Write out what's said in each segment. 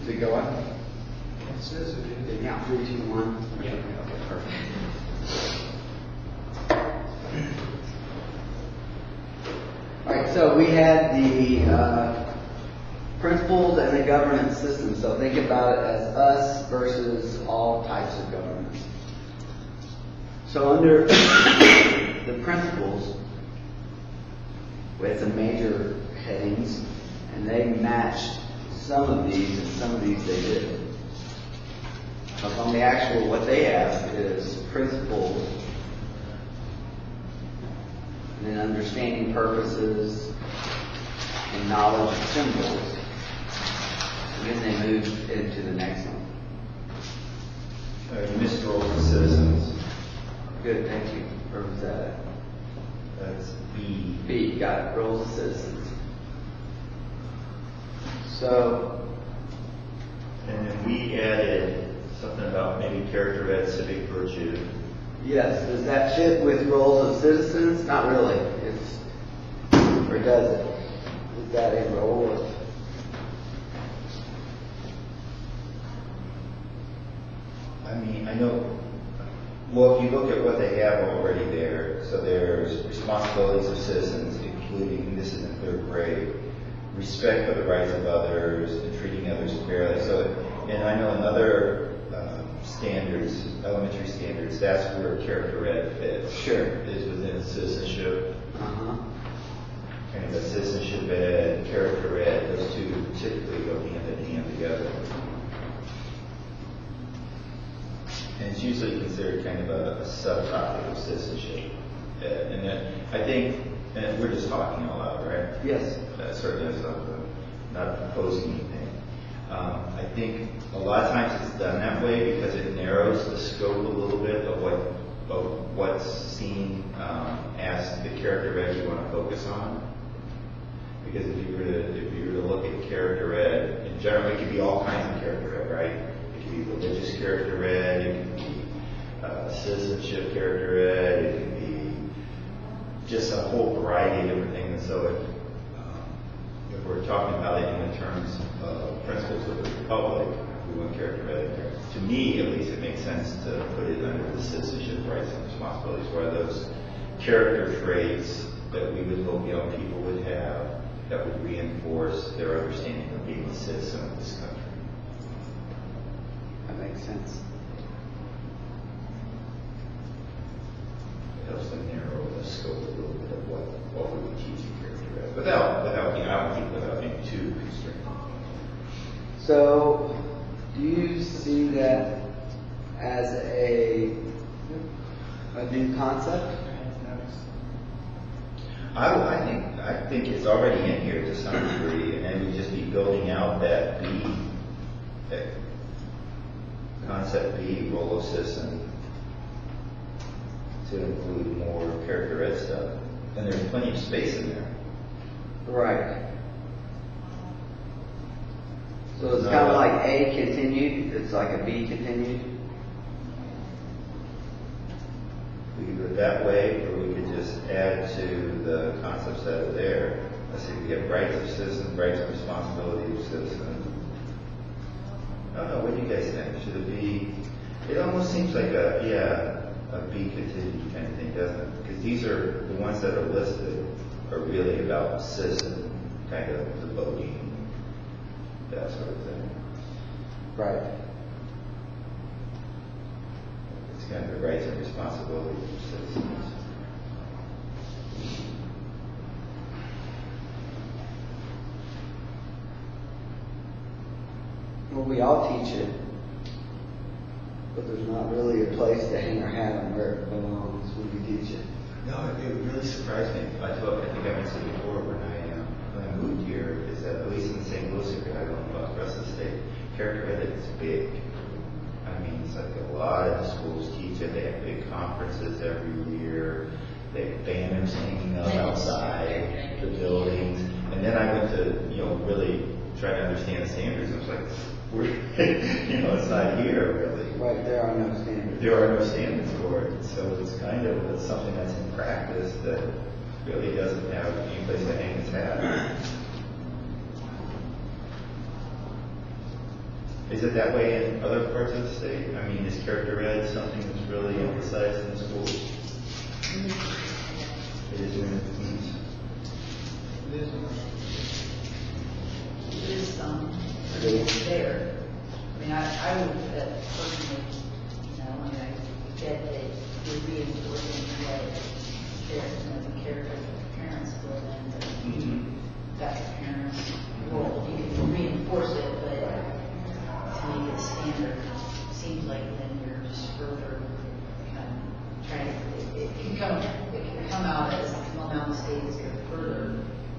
Is it going? It says it is. Yeah, 3, 2, 1. Yeah. Okay, perfect. All right, so we had the principles and the governance system. So think about it as us versus all types of governments. So under the principles, we had some major headings, and they matched some of these, and some of these they didn't. But on the actual, what they have is principles, and then understanding purposes, and knowledge of symbols. And then they move into the next one. You missed roles of citizens. Good, thank you. Where was that at? That's B. B, got it. Roles of citizens. So, And then we added something about maybe character ed, civic virtue. yes, does that fit with roles of citizens? Not really. It's, or does it? Is that a role of? I mean, I know, well, if you look at what they have already there, so there's responsibilities of citizens, including, this is in 3rd grade, respect for the rights of others and treating others fairly. So, and I know in other standards, elementary standards, that's where character ed fits. Sure. Is within citizenship. Uh-huh. Kind of a citizenship ed, character ed, those two typically go hand in hand together. And it's usually considered kind of a subtopic of citizenship. And then I think, and we're just talking out loud, right? Yes. Certainly as not proposing anything. I think a lot of times it's done that way because it narrows the scope a little bit of what's seen as the character ed you want to focus on. Because if you were to look at character ed, in general it could be all kinds of character ed, right? It could be religious character ed, it could be citizenship character ed, it could be just a whole variety of different things. And so if we're talking about it in the terms of principles of the Republic, we want character ed in there. To me, at least, it makes sense to put it under the citizenship rights and responsibilities, where those character traits that we would hope young people would have that would reinforce their understanding of being a citizen of this country. That makes sense. It helps them narrow the scope a little bit of what we would teach in character ed, without being too constrained. So, do you see that as a new concept? I think it's already in here to some degree, and then we just be building out that concept B, role of citizen, to include more character ed stuff. And there's plenty of space in there. Right. So it's kind of like A continued, it's like a B continued? We could do it that way, or we could just add to the concepts that are there. Let's see, we have rights of citizens, rights and responsibilities of citizens. I don't know, what do you guys think? Should it be, it almost seems like a B continued kind of thing, doesn't it? Because these are, the ones that are listed are really about citizen, kind of the voting, that sort of thing. Right. It's kind of the rights and responsibilities of citizens. Well, we all teach it, but there's not really a place to hang our hat on where it belongs when we teach it. No, it really surprised me. I think I mentioned before when I moved here, is that at least in the St. Louis area, I don't know about the rest of the state, character ed is big. I mean, it's like a lot of the schools teach it. They have big conferences every year. They have banners hanging up outside the buildings. And then I went to, really try to understand the standards. I was like, it's not here really. Right, there are no standards. There are no standards for it. So it's kind of something that's in practice that really doesn't have any place to hang its hat. Is it that way in other parts of the state? I mean, is character ed something that's really emphasized in the schools? It is in the teens. It is it's there. I mean, I would personally, I get that you're reinforcing that the character of the parents will then, that's the parents' role. You can reinforce it, but to make it standard, seems like then you're just further trying to, it can come out as, well, now the state is going to further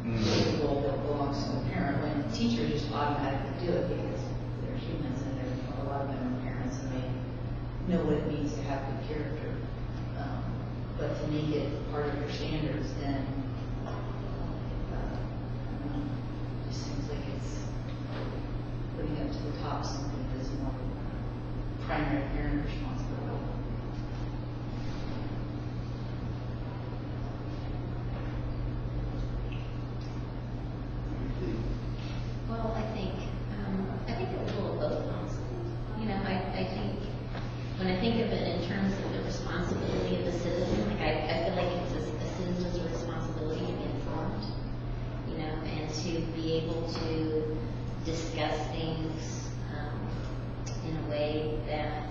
the role that belongs to the parent, when teachers just automatically do it because they're humans and a lot of them are parents and they know what it means to have good character. But to make it part of your standards, then it just seems like it's putting up to the top something that's more primary parent responsibility. Well, I think a little of both, honestly. I think when I think of it in terms of the responsibility of the citizen, like I feel like it's a citizen's responsibility to be informed, and to be able to discuss things in a way that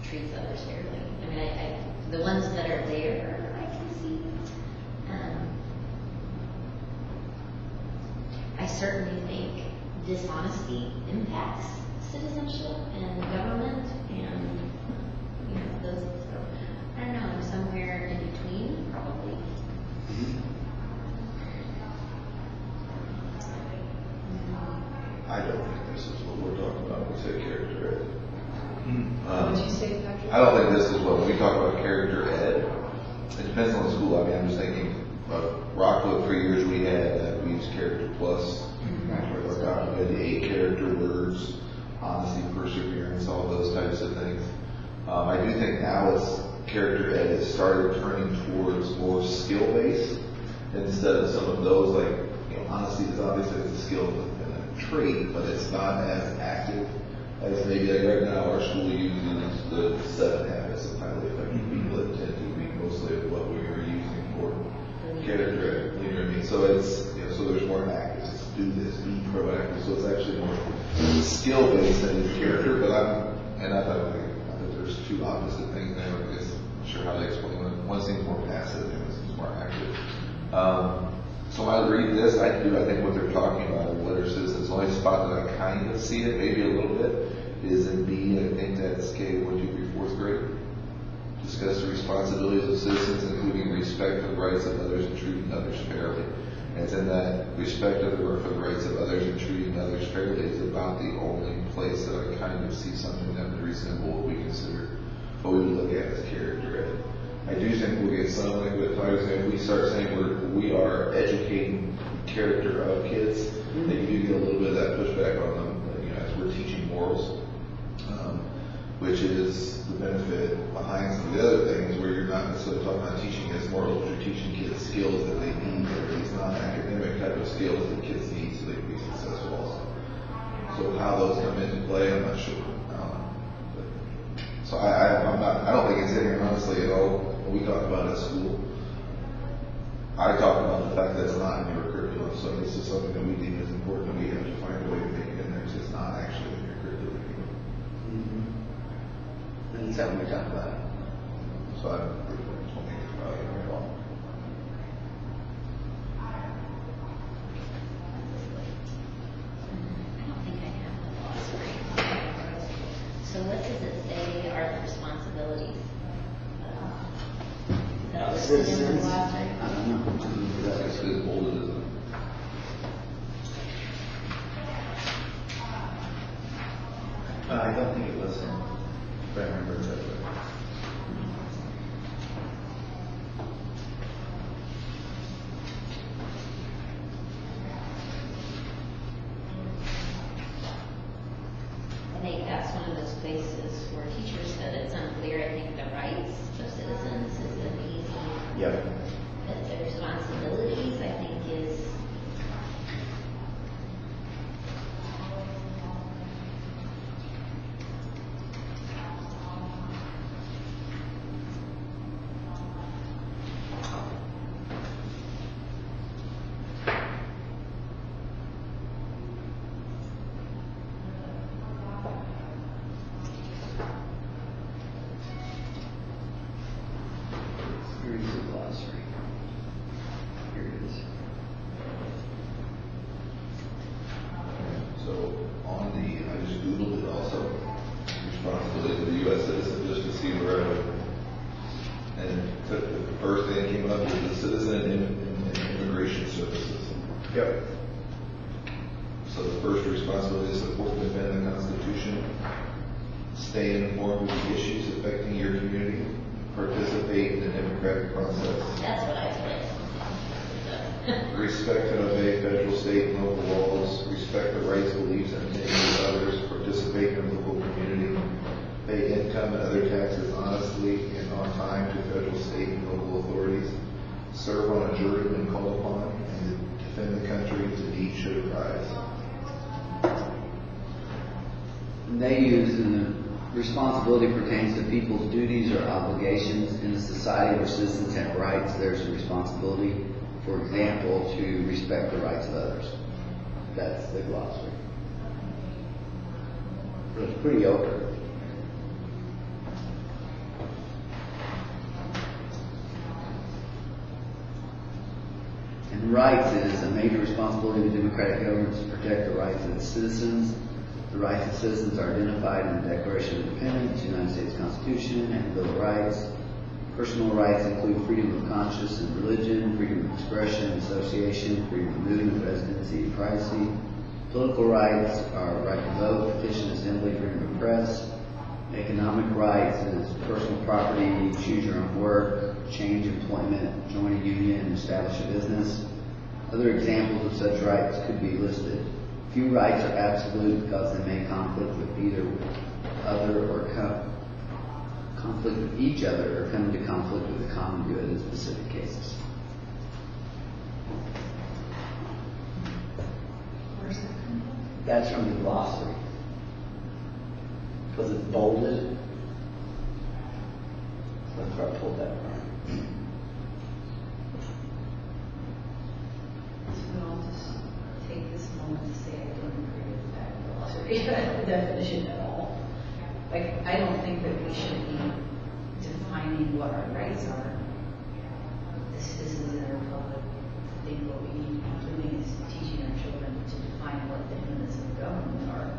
treats others fairly. I mean, the ones that are there, I can see. I certainly think dishonesty impacts citizenship and government, and those. So I don't know. I'm somewhere in between, probably. I don't think this is what we're talking about when we say character ed. What did you say, Patrick? I don't think this is what, when we talk about character ed, it depends on the school. I mean, I'm just thinking of Rockwood, for years we had, we used Character Plus. We had the 8 character words, honesty, perseverance, all those types of things. I do think now character ed has started turning towards more skill-based instead of some of those, like, honesty is obviously a skill and a trait, but it's not as active as maybe like right now our school uses the 7 habits of highly effective people that tend to be mostly what we are using for character ed. You know what I mean? So it's, so there's more active. It's do this, be proactive. So it's actually more skill based than it's character. But I thought there's two opposite things there. I guess I'm not sure how they explain it. One seems more passive and one seems more active. So when I read this, I think what they're talking about in letter citizens. The only spot that I kind of see it, maybe a little bit, is in B. I think that's K, 1, 2, 3, 4th grade. Discuss the responsibilities of citizens, including respect for the rights of others and treating others fairly. And it's in that respect for the rights of others and treating others fairly is about the only place that I kind of see something that would resemble what we consider, what we would look at as character ed. I do think we'll get some, like with if we start saying we are educating character of kids, that you do get a little bit of that pushback on them, as we're teaching morals, which is the benefit behind some of the other things where you're not necessarily talking about teaching kids morals, you're teaching kids skills that they need, or these non-academic type of skills that kids need so they can be successful also. So how those come into play, I'm not sure. So I don't think it's in here honestly at all. When we talk about it at school, I talk about the fact that it's not in your curriculum. So this is something that we deem as important. We have to find a way to make it in there. It's not actually in your curriculum anymore. And that's how we talk about it. So I don't think it's about it at all. I don't think I have the glossary. So what does it say are the responsibilities? Is that listed in the Citizens? glossary? I don't know. It's as old as it is. I don't think it was, if I remember correctly. I think that's one of those places where teachers said it's unclear. I think the rights of citizens is an easy, Yep. but the responsibilities, I think, is Yep. So the first responsibility is support and defend the Constitution, stay informed of the issues affecting your community, participate in the democratic process, That's what I put. respect and obey federal, state, and local laws, respect the rights, beliefs, and opinions of others, participate in the local community, pay income and other taxes honestly and on time to federal, state, and local authorities, serve on a jury when called upon, and defend the country to need should arise. They use, and the responsibility pertains to people's duties or obligations in a society where citizens have rights. There's a responsibility, for example, to respect the rights of others. That's the glossary. So it's pretty open. And rights is a major responsibility of democratic governments to protect the rights of its citizens. The rights of citizens are identified in the Declaration of Independence, the United States Constitution, and the Bill of Rights. Personal rights include freedom of conscience and religion, freedom of expression, association, freedom of movement, residency, and privacy. Political rights are right to vote, petition, assembly, freedom of press. Economic rights is personal property, choose your own work, change employment, join a union, establish a business. Other examples of such rights could be listed. Few rights are absolute because they may conflict with either other or conflict with each other or come into conflict with the common good in specific cases. Where's that come from? That's from the glossary. Because it's bolded. So that's where I pulled that from. So I'll just take this moment to say I don't agree with that glossary definition at all. Like, I don't think that we should be defining what our rights are. The citizens in our republic, I think what we need to be doing is teaching our children to define what the limits of government are.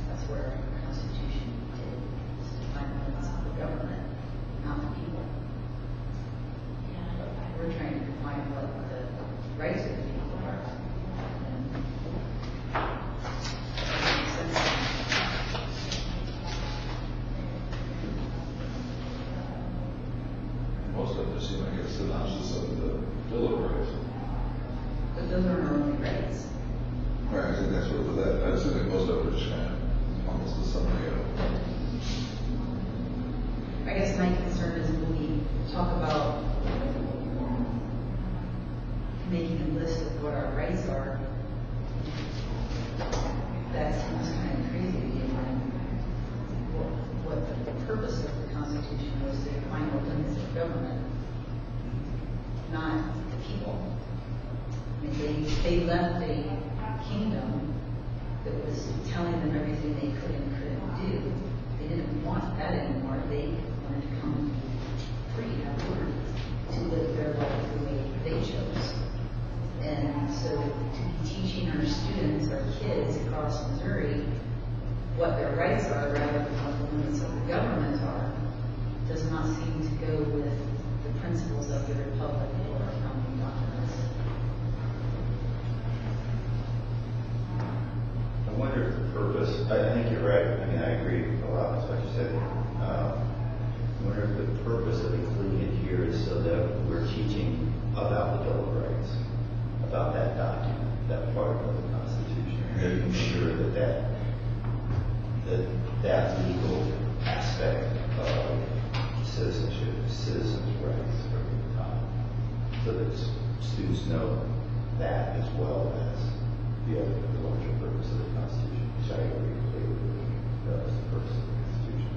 That's where our Constitution did, is define the limits of the government, not the people. We're trying to define what the rights of the people are. And that makes sense to me. Most of them seem like a synopsis of the Bill of Rights. But those aren't our only rights. Right, I think that's what that, I think most of it is kind of almost a summary of. I guess my concern is when we talk about making a list of what our rights are, that seems kind of crazy to me. What the purpose of the Constitution was to define the limits of government, not the people. I mean, they left a kingdom that was telling them everything they could and couldn't do. They didn't want that anymore. They wanted to come free, have liberty, to live their life the way they chose. And so to be teaching our students, our kids across Missouri, what their rights are rather than what the limits of the government are, does not seem to go with the principles of the Republic or our founding documents. I wonder if the purpose, I think you're right, I mean, I agree with a lot of what you said. I wonder if the purpose of including it here is so that we're teaching about the Bill of Rights, about that document, that part of the Constitution, making sure that legal aspect of citizenship, citizens' rights are being taught, so that students know that as well as the other, the larger purpose of the Constitution, which I agree completely with. That was the purpose of the Constitution.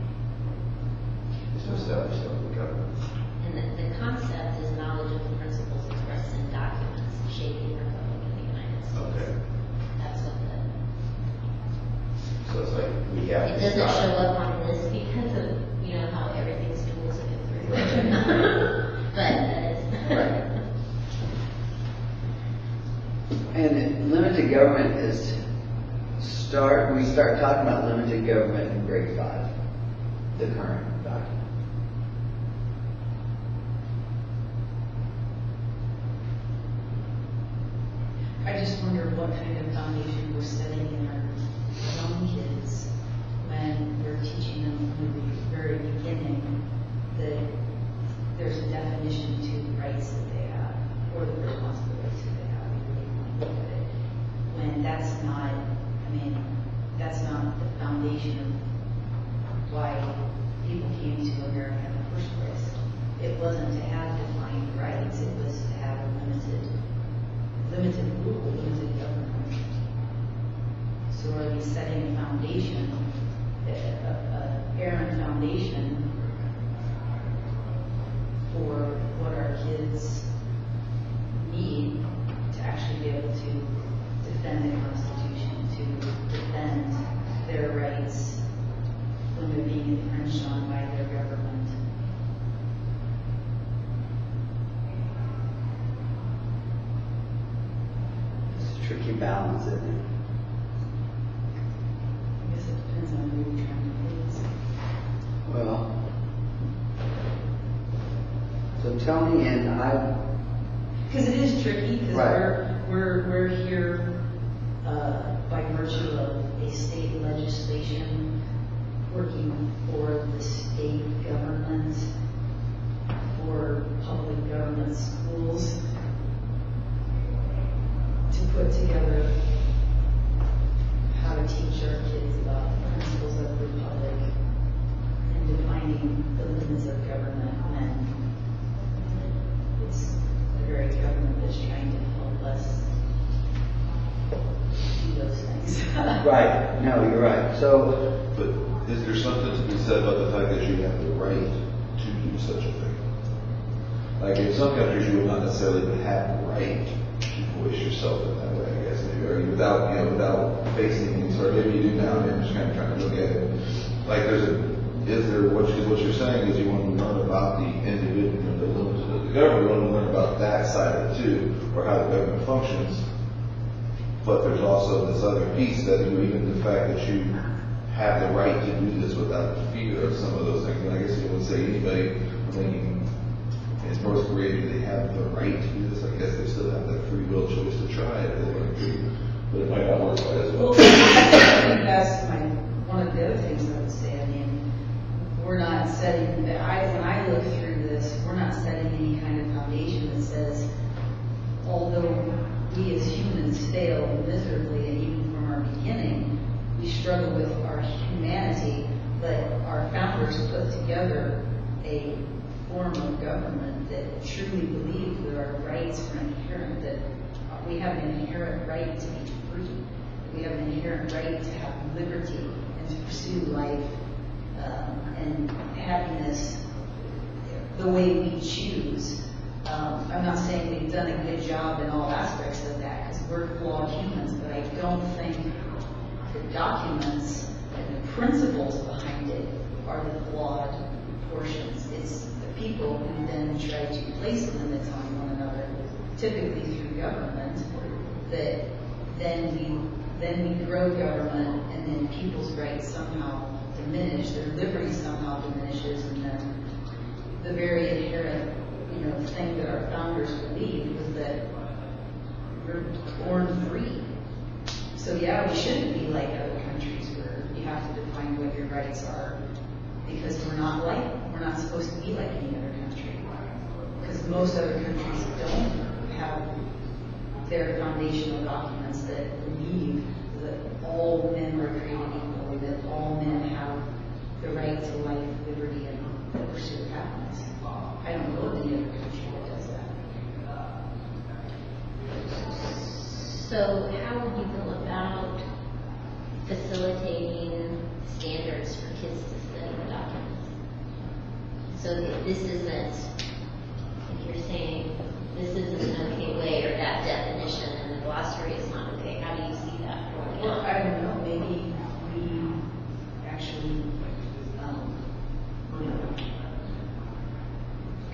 It's to establish local government. And the concept is knowledge of the principles expressed in documents shaping the Republic of the United States. Okay. That's what So it's like we have. it doesn't show up on this because of, how everything's tools to get through. But that is. Right. And limited government is we start talking about limited government in grade 5, the current document. just wonder what kind of foundation we're setting in our young kids when we're teaching them from the very beginning that there's a definition to the rights that they have or the responsibilities that they have. Look at it. When that's not, that's not the foundation of why people came to America in the first place. It wasn't to have defined rights, it was to have a limited rule, limited government. So are we setting a foundation, a errant foundation for what our kids need to actually be able to defend the Constitution, to defend their rights when they're being infringed on by their government? It's a tricky balance, isn't it? I guess it depends on who you're trying to please. Well, so tell me, and Because it is tricky, because Right. we're here by virtue of a state legislation working for the state government, for public government schools, to put together how to teach our kids about the principles of the republic and defining the limits of government when it's the very government that's trying to help us do those things. right, no, you're right. So, But is there something to be said about the fact that you have the right to do such a thing? Like in some countries, you would not necessarily have the right to voice yourself in that way, I guess, maybe, or without, without facing any sort of, maybe you do now, and I'm just kind of trying to look at it. Like what you're saying is you want to learn about the individual, the limits of the government, you want to learn about that side of it too, or how the government functions. But there's also this other piece that even the fact that you have the right to do this without the fear of some of those things. And I guess you would say anybody thinking in North Korea, do they have the right to do this? I guess they still have that free will choice to try it if they want to, but it might not work quite as well. Well, I think that's one of the other things I would say. We're not setting, when I look through this, we're not setting any kind of foundation that says, although we as humans fail miserably, and even from our beginning, we struggle with our humanity, but our founders put together a form of government that truly believed that our rights were inherent, that we have an inherent right to be free, we have an inherent right to have liberty and to pursue life and happiness the way we choose. I'm not saying we've done a good job in all aspects of that, because we're flawed humans, but I don't think the documents and the principles behind it are the flawed portions. It's the people who then try to place limits on one another, typically through government, that then we grow government, and then people's rights somehow diminish, their liberty somehow diminishes, and then the very inherent thing that our founders believed was that we're born free. So yeah, we shouldn't be like other countries where you have to define what your rights are, because we're not supposed to be like any other country. Because most other countries don't have their foundational documents that believe that all men are created equal, that all men have the right to life, liberty, and the pursuit of happiness. I don't know of any other country that does that. So how would you go about facilitating standards for kids to study the documents? So this isn't, if you're saying this isn't an okay way, or that definition in the glossary is not okay, how do you see that rolling Well, out? I don't know, maybe we actually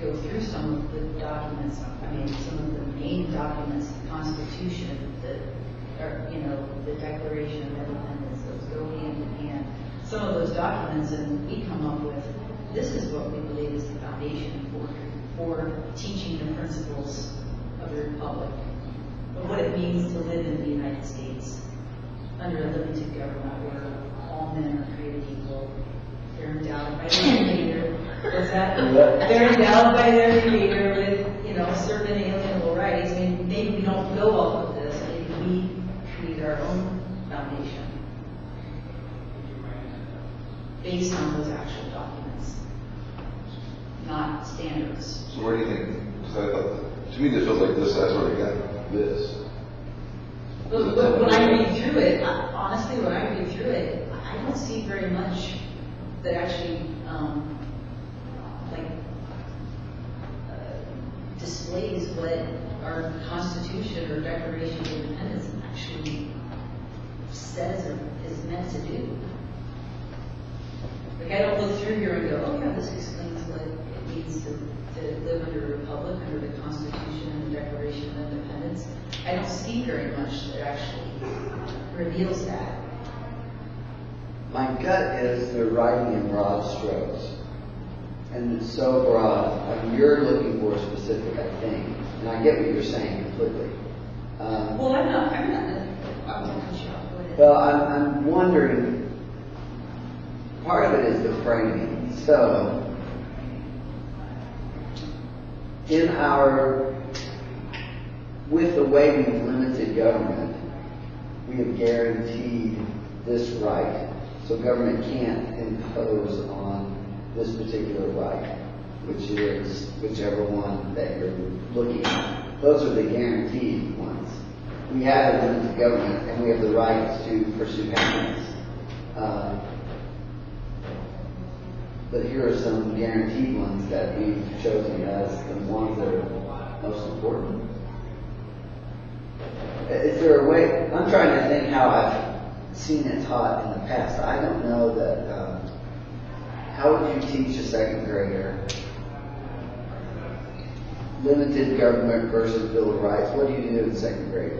go through some of the documents, some of the main documents, the Constitution, the Declaration of Independence, those go hand in hand. Some of those documents, and we come up with, this is what we believe is the foundation for teaching the principles of the Republic. But what it it means to live in the United States under a limited government where all men are created equal. They're endowed by their creator. What's that? They're endowed by their creator with, you know, certain inalienable rights. I mean, maybe we don't go off of this. Maybe we create our own foundation based on those actual documents, not standards. So where do you think, because I thought, to me this feels like this has already got this. But when I read through it, honestly, when I read through it, I don't see very much that actually, displays what our Constitution or Declaration of Independence actually says or is meant to do. Like, I don't look through here and go, oh yeah, this explains what it means to live under a republic, under the Constitution and the Declaration of Independence. I don't see very much that actually reveals that. My gut is they're writing in broad strokes. And it's so broad. I mean, you're looking for a specific, I think. And I get what you're saying completely. Well, I'm not cut you off. Go ahead. Well, I'm wondering, part of it is the framing. So, with the way we've limited government, we have guaranteed this right. So government can't impose on this particular right, which is whichever one that you're looking at. Those are the guaranteed ones. We have a limited government and we have the right to pursue happiness. But here are some guaranteed ones that we've chosen as the ones that are most important. Is there a way? I'm trying to think how I've seen it taught in the past. I don't know that. How would you teach a second grader limited government versus Bill of Rights? What do you do in second grade?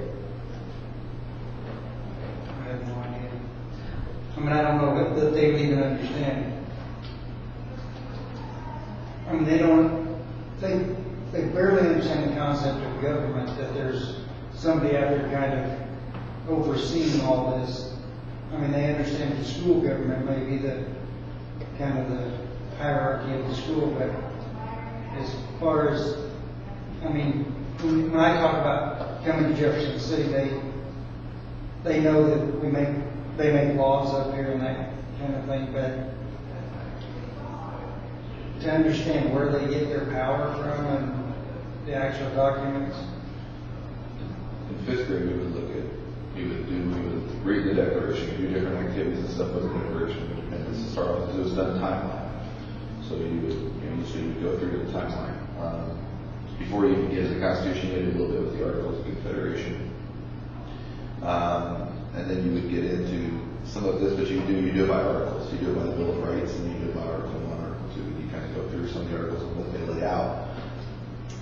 I have no idea. I mean, I don't know that they would even understand. I mean, they barely understand the concept of government, that there's somebody out there kind of overseeing all this. I mean, they understand the school government may be the kind of the hierarchy of the school, but as far as, I mean, when I talk about coming to Jefferson City, they know that they make laws up here and that kind of thing, but to understand where they get their power from and the actual documents. In fifth grade, we would read the Declaration, do different activities and stuff with the Declaration of Independence to start off, because it was done timeline. So you would go through the timeline. Before you even get to the Constitution, you did a little bit with the Articles of Confederation. And then you would get into some of this, but you do it by articles. You do it by the Bill of Rights, and you do it by Article 1, Article 2, and you kind of go through some of the articles and what they lay out.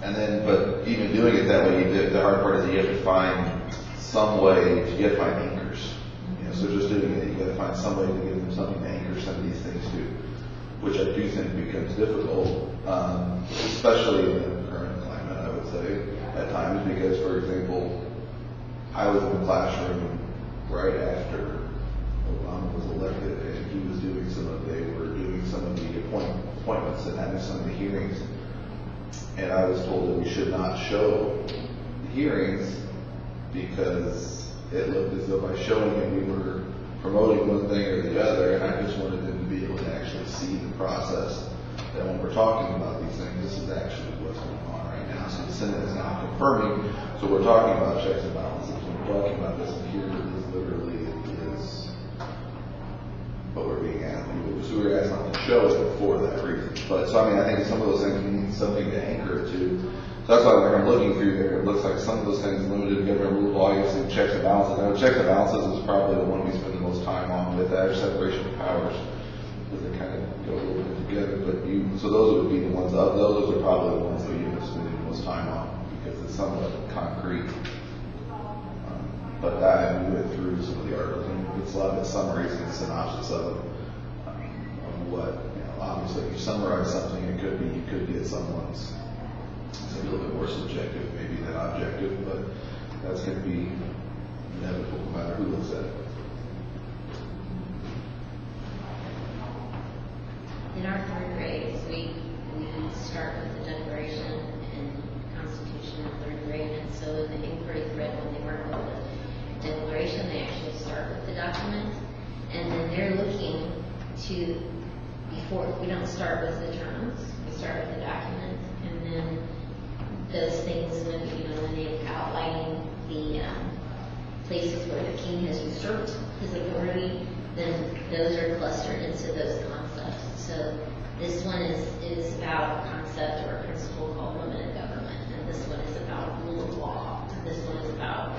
And then, but even doing it that way, the hard part is that you have to find some way, you have to find anchors. So just doing it, you got to find some way to give them something to anchor some of these things to, which I do think becomes difficult, especially in the current climate, I would say, at times, because, for example, I was in the classroom right after Obama was elected, and they were doing some of the appointments and having some of the hearings, and I was told that we should not show the hearings because it looked as though by showing it we were promoting one thing or the other, and I just wanted them to be able to actually see the process, that when we're talking about these things, this is actually what's going on right now. So the Senate is now confirming, so we're talking about checks and balances, we're talking about this, and here it is literally, it is what we're being asked. So we were asked not to show it for that reason. But so I mean, I think some of those things we need something to anchor it to. So that's why when I'm looking through there, it looks like some of those things, limited government rule, obviously checks and balances. Now, checks and balances is probably the one we spend the most time on with that, separation of powers, because they kind of go a little bit together. But so those would be the ones, of those are probably the ones that you end up spending the most time on, because it's somewhat concrete. But we went through some of the articles, and it's a lot of the summaries and synopsis of them. What, obviously, if you summarize something, you could get someone's, it's a little bit more subjective maybe than objective, but That's gonna be inevitable, no matter who looks at it. In our third grades, we start with the Declaration and Constitution in third grade, and so in the inquiry thread, when they work with the Declaration, they actually start with the document, and then they're looking to, before, we don't start with the terms, we start with the document, and then those things, when, when they're outlining the places where the king has usurped his authority, then those are clustered into those concepts. So this one is about a concept or a principle called limited government, and this one is about rule of law, and this one is about,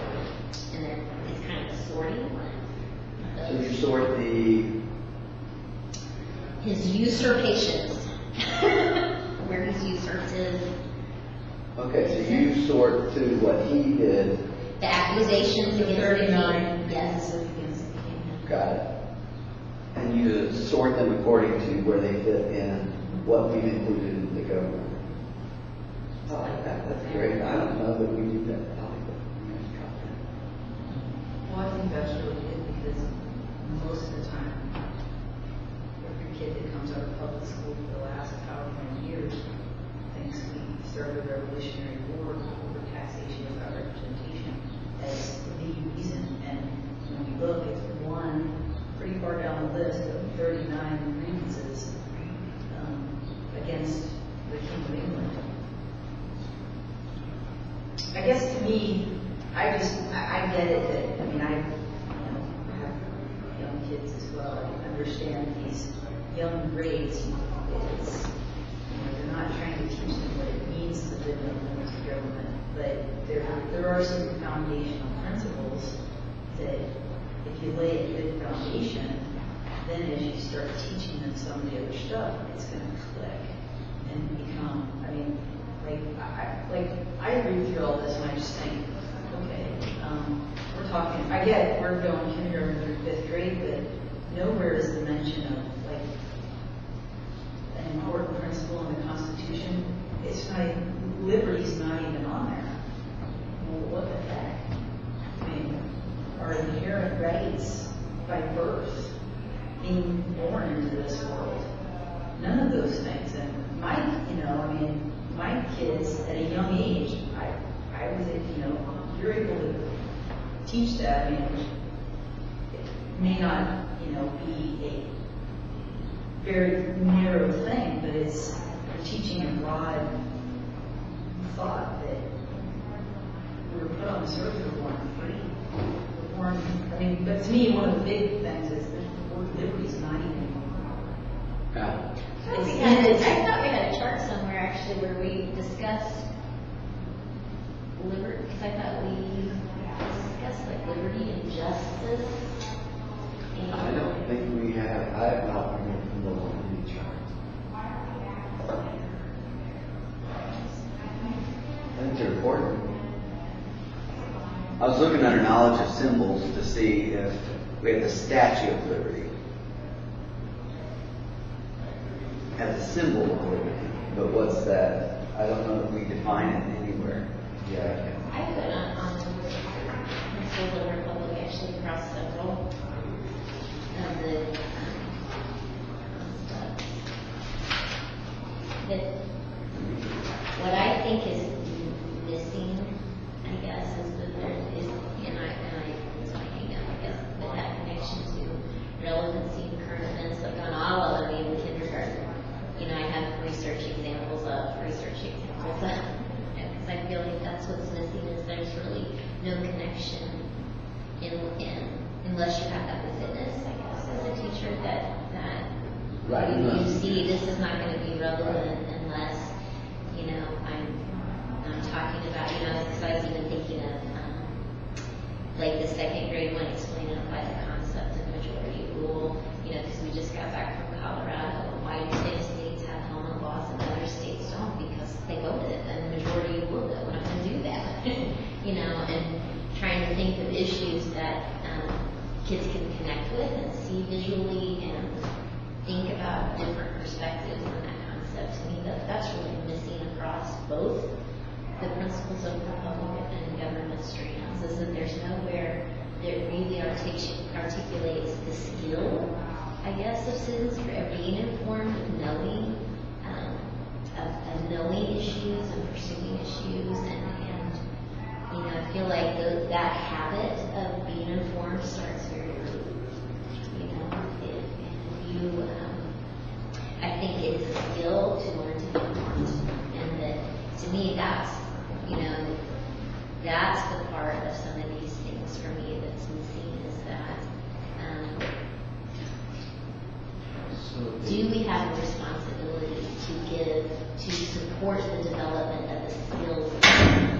and then it's kind of sorting. So you sort His usurpations, where he's usurped his. okay, so you sort to what he did. The accusations against the 39 king. Yes. against the king. Got it. And you sort them according to where they fit in what we've included in the government. I like that. That's great. I don't know that we do that. I like that. Well, I think that's really good because most of the time, every kid that comes out of public school for the last however many years thinks we started a revolutionary war over taxation without representation as the reason. And when we look, it's one pretty far down the list of 39 grievances against the King of England. I guess to me, I get it that, I have young kids as well. I understand these young grades, it's, they're not trying to teach them what it means to live in a limited government, but there are some foundational principles that if you lay a good foundation, then as you start teaching them some of the other stuff, it's going to click and become, I read through all this and I just think, okay, we're talking, I get it, we're going kindergarten through fifth grade, but nowhere is the mention of an important principle in the Constitution. It's not, liberty's not even on there. Well, what the heck? Our inherent rights by birth, being born into this world. None of those things. And my kids at a young age, I was, you're able to teach that. It may not, be a very narrow thing, but it's teaching a broad thought that we were put on this earth to born free. But to me, one of the big things is that the word liberty is not even. Yeah. I thought we had a chart somewhere actually where we discussed liberty, because I thought we discussed liberty and justice. And I don't think we have. I have not removed from the any chart. I think they're important. I was looking under knowledge of symbols to see if we had the Statue of Liberty as a symbol of liberty. But what's that? I don't know if we define it anywhere. Yeah. I put on the Principles of the Republic actually across several of the concepts. But what I think is missing, I guess, is that there is, and I was finding out, I guess, that that connection to relevancy and current events, like on all of them, even kindergarten. I have research examples of, because I feel like that's what's missing, is there's really no connection unless you have that witness, I guess, as a teacher, that Right. you see this is not going to be relevant unless, I'm talking about, because I was even thinking of, the second grade one explaining by the concept of majority rule, because we just got back from Colorado. Why do some states have helmet laws and other states don't? Because they voted and the majority will that we're not going to do that. And trying to think of issues that kids can connect with and see visually and think about different perspectives on that concept. To me, that's really missing across both the principles of the Republic and government strands, articulates the skill, I guess, of citizens of being informed, of knowing issues and pursuing issues, and I feel like that habit of being informed starts very early. If you, I think it's a skill to learn to be informed, and that to me that's the part of some of these things for me that's missing is that. Do we have a responsibility to support the development of the skills of citizens?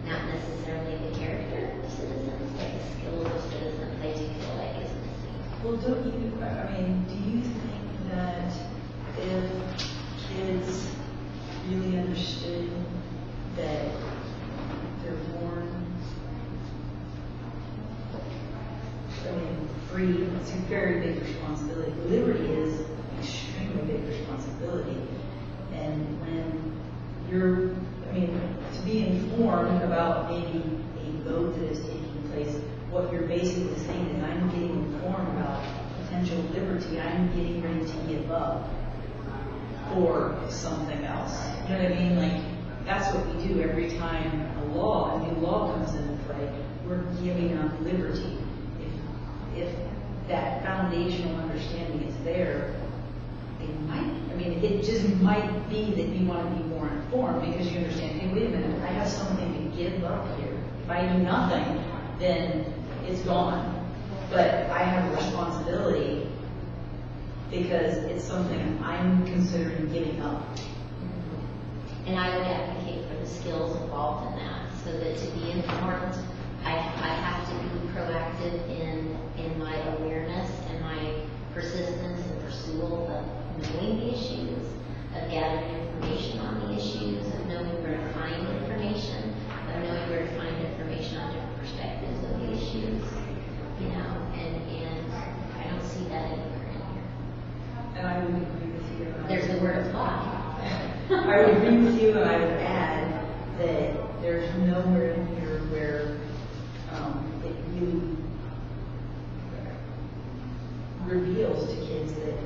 Not necessarily the character of citizens, but the skills of citizens, I do feel like is missing. Well, do you think that if kids really understood that they're born, free, it's a very big responsibility. Liberty is an extremely big responsibility. And when you're, to be informed about maybe a vote that is taking place, what you're basically saying is I'm getting informed about potential liberty I'm getting ready to give up for something else. You know what I mean? Like, that's what we do every time a new law comes into play. We're giving up liberty. If that foundational understanding is there, it just might be that you want to be more informed because you understand, hey, wait a minute, I have something to give up here. If I do nothing, then it's gone. But I have a responsibility because it's something I'm considering giving up. And I would advocate for the skills involved in that, so that to be informed, I have to be proactive in my awareness and my persistence and pursuit of knowing the issues, of gathering information on the issues, of knowing where to find information, of knowing where to find information on different perspectives of the issues, and I don't see that anywhere in here. And I would agree with you. There's the word apply. I would agree with you, and I would add that there's nowhere in here where it really reveals to kids that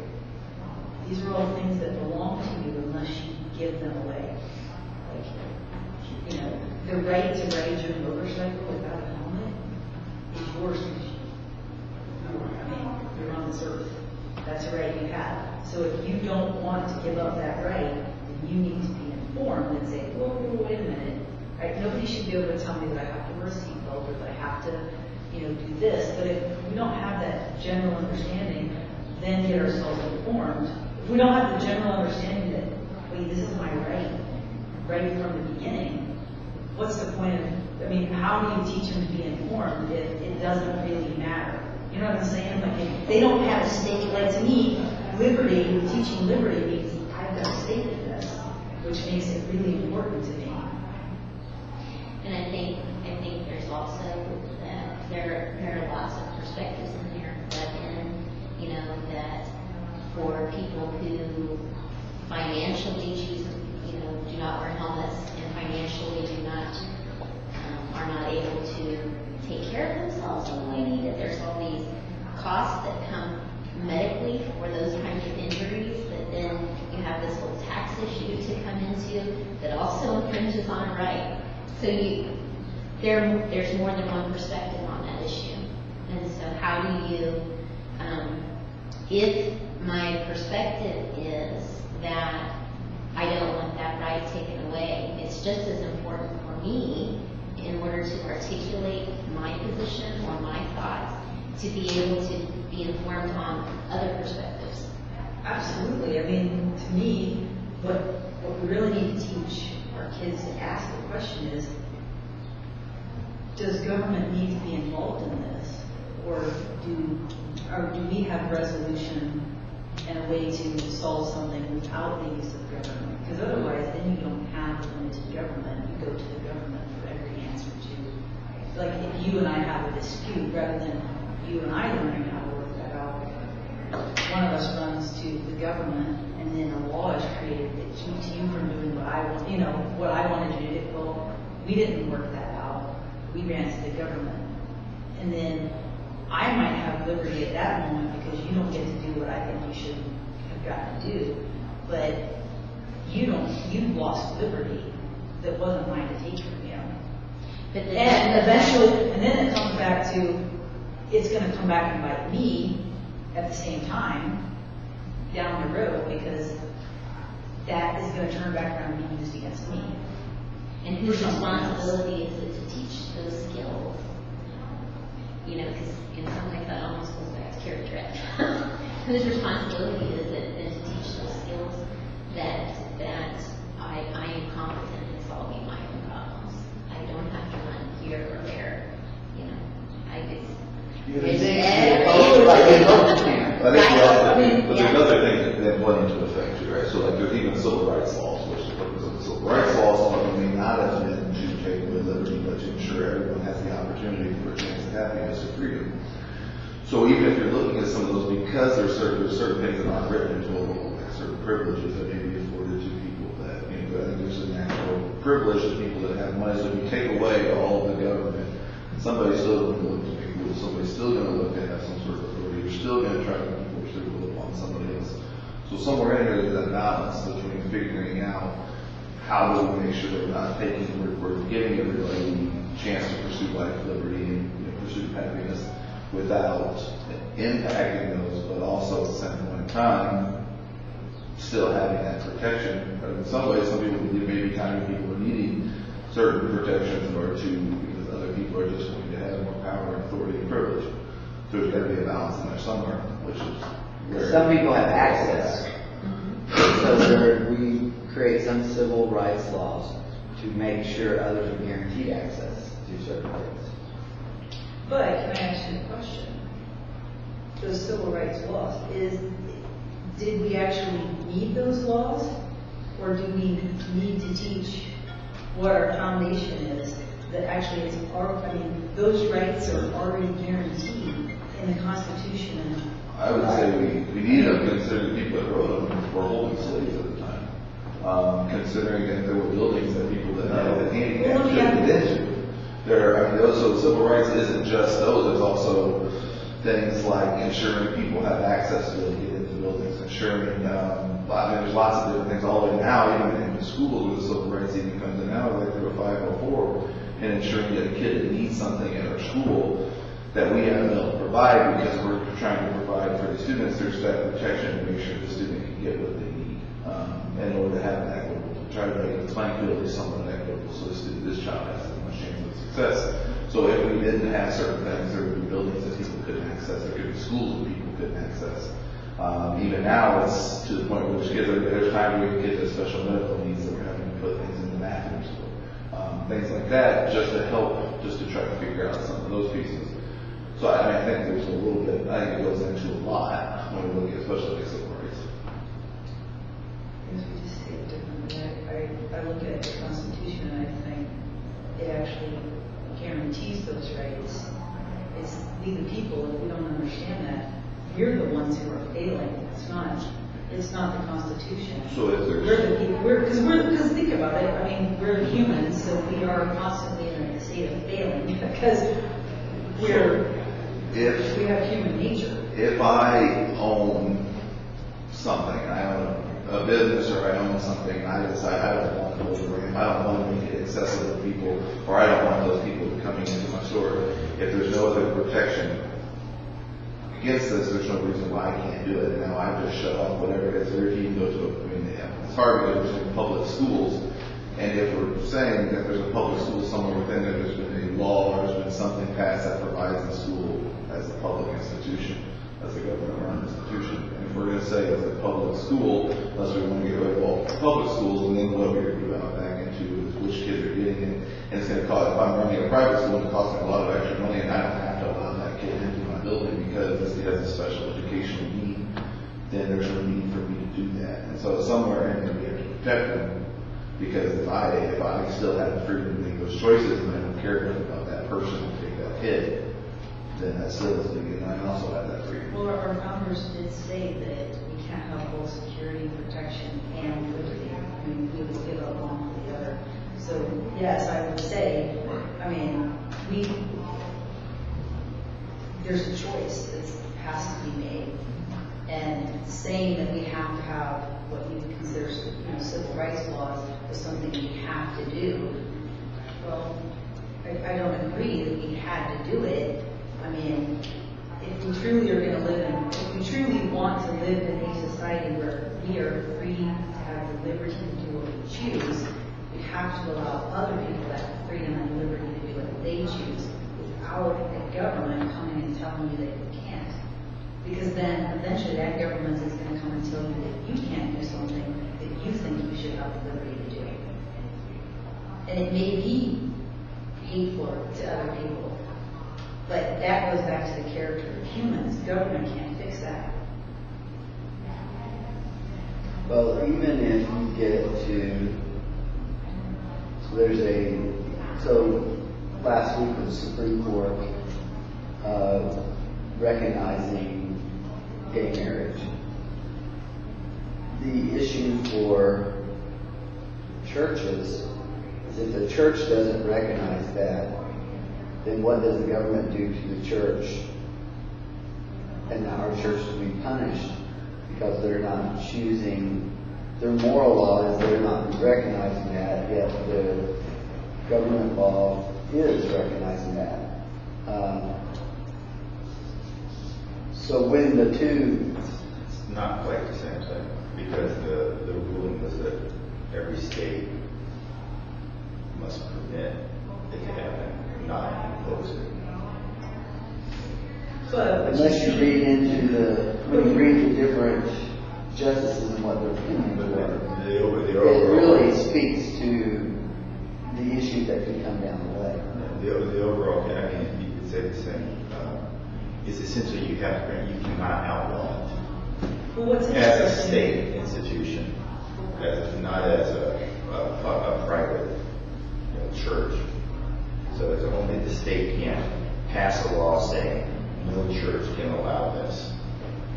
these are all things that belong to you unless you give them away. Like, the right to ride your motorcycle without a helmet is yours because you're on this earth. That's a right you have. So if you don't want to give up that right, then you need to be informed and say, whoa, wait a minute. Right? Nobody should be able to tell me that I have to wear a seatbelt or that I have to, do this. But if we don't have that general understanding, then get ourselves informed. If we don't have the general understanding that, wait, this is my right from the beginning, what's the point of, how do you teach them to be informed if it doesn't really matter? You know what I'm saying? Like, if they don't have a stake, like to me, teaching liberty means I've got a stake in this, which makes it really important to me. And I think there's also that there are lots of perspectives in there, but that for people who financially choose, do not wear helmets and financially are not able to take care of themselves in the way needed. There's all these costs that come medically for those kinds of injuries, that then you have this whole tax issue to come into that also infringes on a right. So there's more than one perspective on that issue. And so how do you, if my perspective is that I don't want that right taken away, it's just as important for me in order to articulate my position or my thoughts to be able to be informed on other perspectives. Absolutely. To me, what we really need to teach our kids to ask the question is, does government need to be involved in this? Or do we have resolution and a way to solve something without the use of government? Because otherwise, then you don't have limited government. You go to the government for every answer to. Like if you and I have a dispute, rather than you and I learning how to work that out, one of us runs to the government, and then a law is created that keeps you from doing what I want. What I wanted you to do. Well, we didn't work that out. we ran to the government. And then I might have liberty at that moment because you don't get to do what I think you should have gotten to do. But you lost liberty that wasn't mine to take from you. But And eventually, and then it comes back to, it's gonna come back and bite me at the same time down the road, because that is gonna turn back around and be used against me. And whose responsibility is it to teach those skills? You know, because in some ways that almost goes back to character ed. Whose responsibility is it then to teach those skills that I am competent in solving my own problems? I don't have to run here or there. You know, I just. You would think you hope you can. I think Right. but there's another thing that went into effect too, right? So like there's even civil rights laws, which the civil rights laws ultimately not as meant to take away liberty, but to ensure everyone has the opportunity for a chance of happiness or freedom. So even if you're looking at some of those, because there's certain things that aren't written into a law, like certain privileges that may be afforded to people that, I think there's a natural privilege to people that have money. So if you take away all of the government, somebody's still going to look to people, somebody's still going to look to have some sort of authority. You're still going to try to enforce their will upon somebody else. So somewhere in here there's that balance between figuring out how do we make sure that we're not we're giving everybody a chance to pursue life, liberty, and pursue happiness without impacting those, but also at the same point in time, still having that protection. But in some ways, some people believe maybe kind of people are needing certain protections in order to, because other people are just going to have more power and authority and privilege. So there's got to be a balance in there somewhere, which is where Some people have access. So we create some civil rights laws to make sure others are guaranteed access to certain things. But can I ask you a question? Those civil rights laws, did we actually need those laws? Or do we need to teach what our foundation is, that actually is those rights are already guaranteed in the Constitution? And I would say we need to consider the people that wrote them were holding slaves at the time. Considering that there were buildings that people that had handicapped couldn't get into. So civil rights isn't just those, there's also things like ensuring people have access to get into buildings, ensuring, there's lots of different things all the way now, even in the schools where the civil rights even comes in now, like through a 504, and ensuring that a kid that needs something at our school that we haven't been able to provide because we're trying to provide for the students, there's that protection to make sure the student can get what they need in order to have an equitable, try to make the playing field be somewhat equitable so this child has as much chance of success. So if we didn't have certain things, there would be buildings that people couldn't access, there could be schools that people couldn't access. Even now, it's to the point where there's time where kids have special medical needs that we're having to put things in the bathrooms for. Things like that, just to help, just to try to figure out some of those pieces. So I think there's a little bit, I think it goes into a lot when we look at especially like civil rights. I guess we just say it differently. I look at the Constitution and I think it actually guarantees those rights. It's we the people, if we don't understand that, you're the ones who are failing. It's not the Constitution. So if there's... We're the people, because think about it, we're humans, so we are constantly in a state of failing because we have human nature. If I own something, I own a business or I own something, I decide I don't want to hold the ramp, I don't want to make it accessible to people, or I don't want those people coming into my store. If there's no other protection against this, there's no reason why I can't do it. Now I just shut off whatever it is. Or if you can go to it's hard because we're in public schools, and if we're saying that there's a public school somewhere within there, there's been a law or there's been something passed that provides the school as a public institution, as a government-run institution. And if we're going to say it's a public school, unless we want to get rid of all public schools, and then what we're going to go back into is which kids are getting it. And it's going to cost, if I'm running a private school, it costs me a lot of extra money, and I don't have to allow that kid into my building because it has a special educational need, then there's no need for me to do that. And so somewhere in there we have to protect them, because if I still have the freedom to make those choices and I don't care enough about that person to take that kid, then that still is legal, and I also have that freedom. Well, our founders did say that we can't have both security, protection, and liberty. We would give up one for the other. So yes, I would say, there's a choice that has to be made. And saying that we have to have what you would consider, civil rights laws is something we have to do. Well, I don't agree that we had to do it. I mean, if we truly are going to live if we truly want to live in a society where we are free to have the liberty to do what we choose, we have to allow other people that freedom and liberty to do what they choose without a government coming and telling you that you can't. Because then eventually that government is going to come and tell you that you can't do something that you think you should have the liberty to do. And it may be hateful to other people, but that goes back to the character of humans. Government can't fix that. Well, even if you get to, so last week the Supreme Court recognizing gay marriage. The issue for churches is if the church doesn't recognize that, then what does the government do to the church? And now our church will be punished because they're not choosing, their moral law is they're not recognizing that, yet the government law is recognizing that. So when the two... It's not quite the same thing, because the ruling was that every state must permit it to happen, not impose it. But Unless you read into when you read the different justices and what their opinions are, it really speaks to the issues that could come down the way. The overall, I mean, you could say the same. It's essentially you cannot outlaw it well, what's as a interesting, state institution, not as a private church. So it's only the state can't pass a law saying no church can allow this.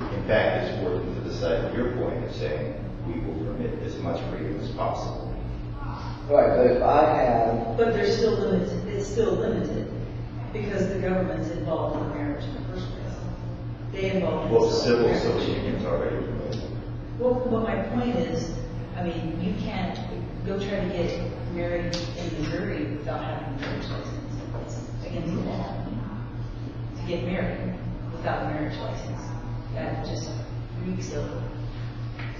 In fact, it's working to the side of your point of saying we will permit as much freedom as possible. Right, but if I have... but they're still limited. It's still limited because the government's involved in marriage in the first place. They involve Well, themselves in civil marriage. social unions already permitted. Well, but my point is, I mean, you can't go try to get married in Missouri without having a marriage license. It's against the law to get married without a marriage license. That just reeks of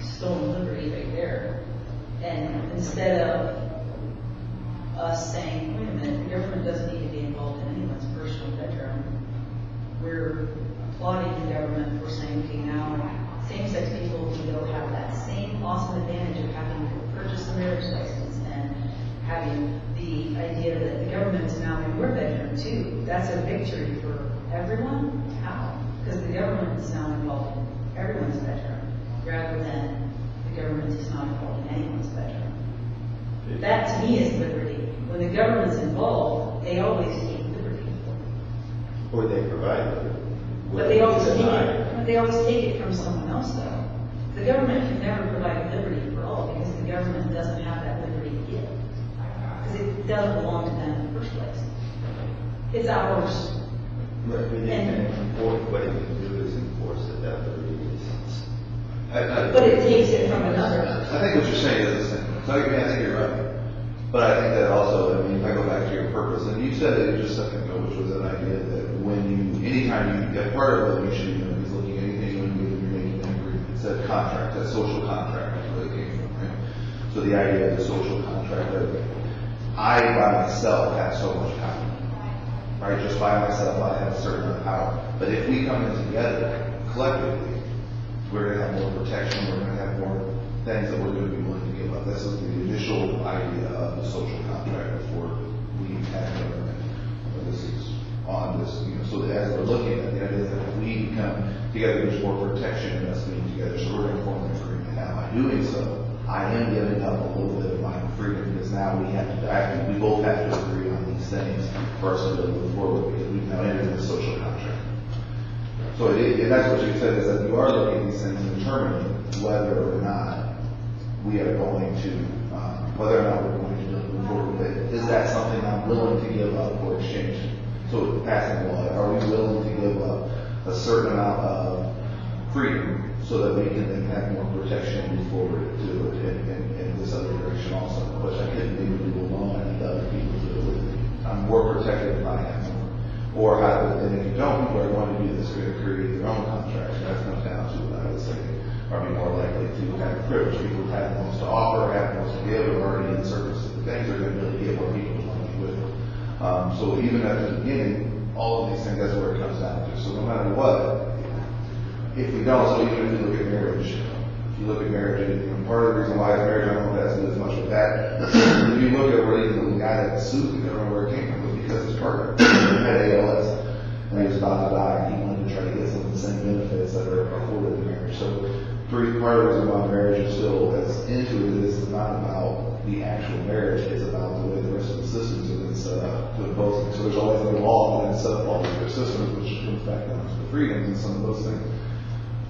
stolen liberty right there. And instead of us saying, wait a minute, the government doesn't need to be involved in anyone's personal bedroom, we're applauding the government for saying, okay, now same-sex people can go have that same awesome advantage of having to purchase a marriage license and having the idea that the government's now in your bedroom too. That's a victory for everyone. How? Because the government is now involved in everyone's bedroom rather than the government is not involved in anyone's bedroom. That to me is liberty. When the government's involved, they always take liberty. Or they provide it. But they always take it from someone else though. The government can never provide liberty for all because the government doesn't have that liberty to give. Because it doesn't belong to them in the first place. It's ours. Right, but they can enforce, what it can do is enforce that liberty is. But it takes it from another. I think what you're saying is the same. So I think you're right. But I think that also, I mean, if I go back to your purpose, and you said it just a second ago, which was an idea that anytime you get part of what you should be doing is looking at anything when you're making an agreement. It's that contract, that social contract, that's where it came from, right? So the idea of the social contract, that I by myself have so much power, right? Just by myself, I have a certain amount of power. But if we come in together, collectively, we're going to have more protection, we're going to have more things that we're going to be willing to give up. This is the initial idea of the social contract before we have government. This is on this, so that as we're looking at the idea that if we come together, there's more protection in us being together, so we're going to form an agreement. Now, by doing so, I am giving up a little bit of my freedom because now we both have to agree on these things for us to move forward because we've now entered the social contract. So and that's what you said is that you are looking at these things and determining whether or not we are going to, whether or not we're going to move forward with it. Is that something I'm willing to give up for exchange? So passing a law, are we willing to give up a certain amount of freedom so that we can then have more protection and move forward to in this other direction also, which I couldn't even do alone and other people do it with me. I'm more protected if I have more. Or and if you don't, people are going to do this, going to create their own contracts, and that comes down to what I would say are we more likely to have privilege. People who have the most to offer, have the most to give, or already in service to the things are going to really get more people to want to be with them. So even at the beginning, all of these things, that's where it comes down to. So no matter what, if we don't, so even if you look at marriage, part of the reason why it's marriage, I don't know if that's as much with that. If you look at where even the guy that sued, you don't know where it came from, was because his partner had ALS, and he was about to die, and he wanted to try to get some of the same benefits that are afforded in marriage. So part of the reason why marriage is still as into it is not about the actual marriage, it's about the way the rest of the systems have been set up to impose it. So there's always a law and set up all of their systems, which comes back down to the freedoms and some of those things.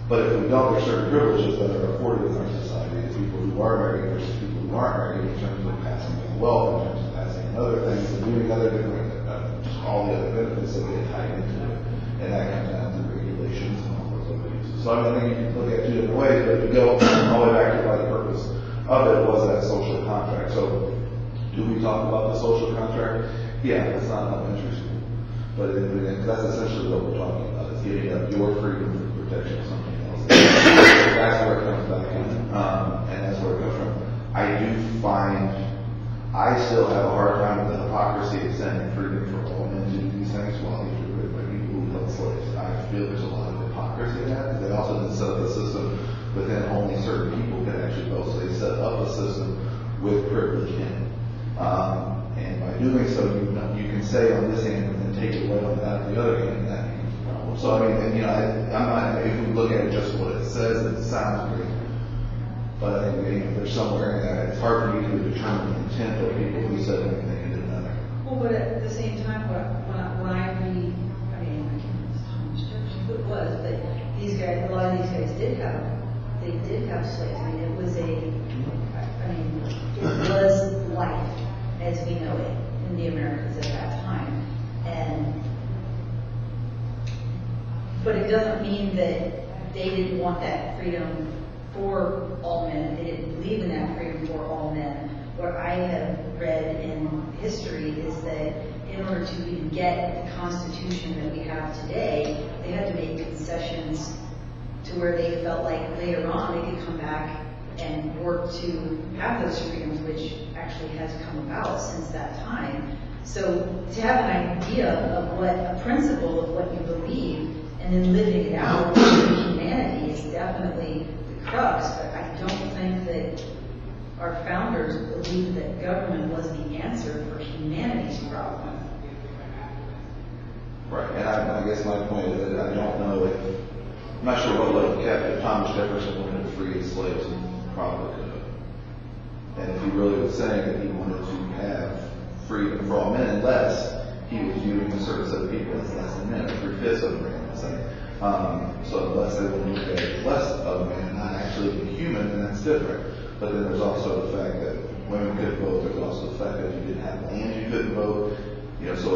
But if we don't, there's certain privileges that are afforded in our society to people who are married versus people who aren't married in terms of passing on wealth, in terms of passing on other things, and doing other different, just all the other benefits that get tied into it. And that comes down to regulations and all those other things. So I think you can look at it two different ways, but if you go all the way back to why the purpose of it was that social contract. So do we talk about the social contract? Yeah, it's not elementary school. But that's essentially what we're talking about, is giving up your freedom for protection of something else. That's where it comes back in, and that's where it comes from. I do find I still have a hard time with the hypocrisy of saying freedom for all men to do these things while you do it by people who love slaves. I feel there's a lot of hypocrisy in that, because they also didn't set up a system within only certain people can actually go. So they set up a system with privilege in it. And by doing so, you can say on this hand and then take it away on the other hand, and that becomes a problem. So I mean, I'm not, if we look at it just what it says, it sounds great. But I think there's somewhere in that, it's hard for me to determine the intent of people who said anything and did nothing. Well, but at the same time, when I read, I mean, I can't remember how much who it was, but these guys, a lot of these guys did have slaves. I mean, it was life as we know it in the Americas at that time. But it doesn't mean that they didn't want that freedom for all men. They didn't believe in that freedom for all men. What I have read in history is that in order to even get the Constitution that we have today, they had to make concessions to where they felt like later on they could come back and work to have those freedoms, which actually has come about since that time. So to have an idea of what a principle of what you believe and then living it out in humanity is definitely the crux. But I don't think that our founders believed that government was the answer for humanity's problem. Right, and I guess my point is that I don't know if, I'm not sure what level Captain Thomas Jefferson wanted to free his slaves, he probably could have. And if he really was saying that he wanted to have freedom for all men, unless he was viewing a certain set of people as less than men, 3/5 of them, let's say. So unless they would look at less of men, not actually being human, then that's different. But then there's also the fact that women could vote. There's also the fact that if you didn't have land, you couldn't vote. So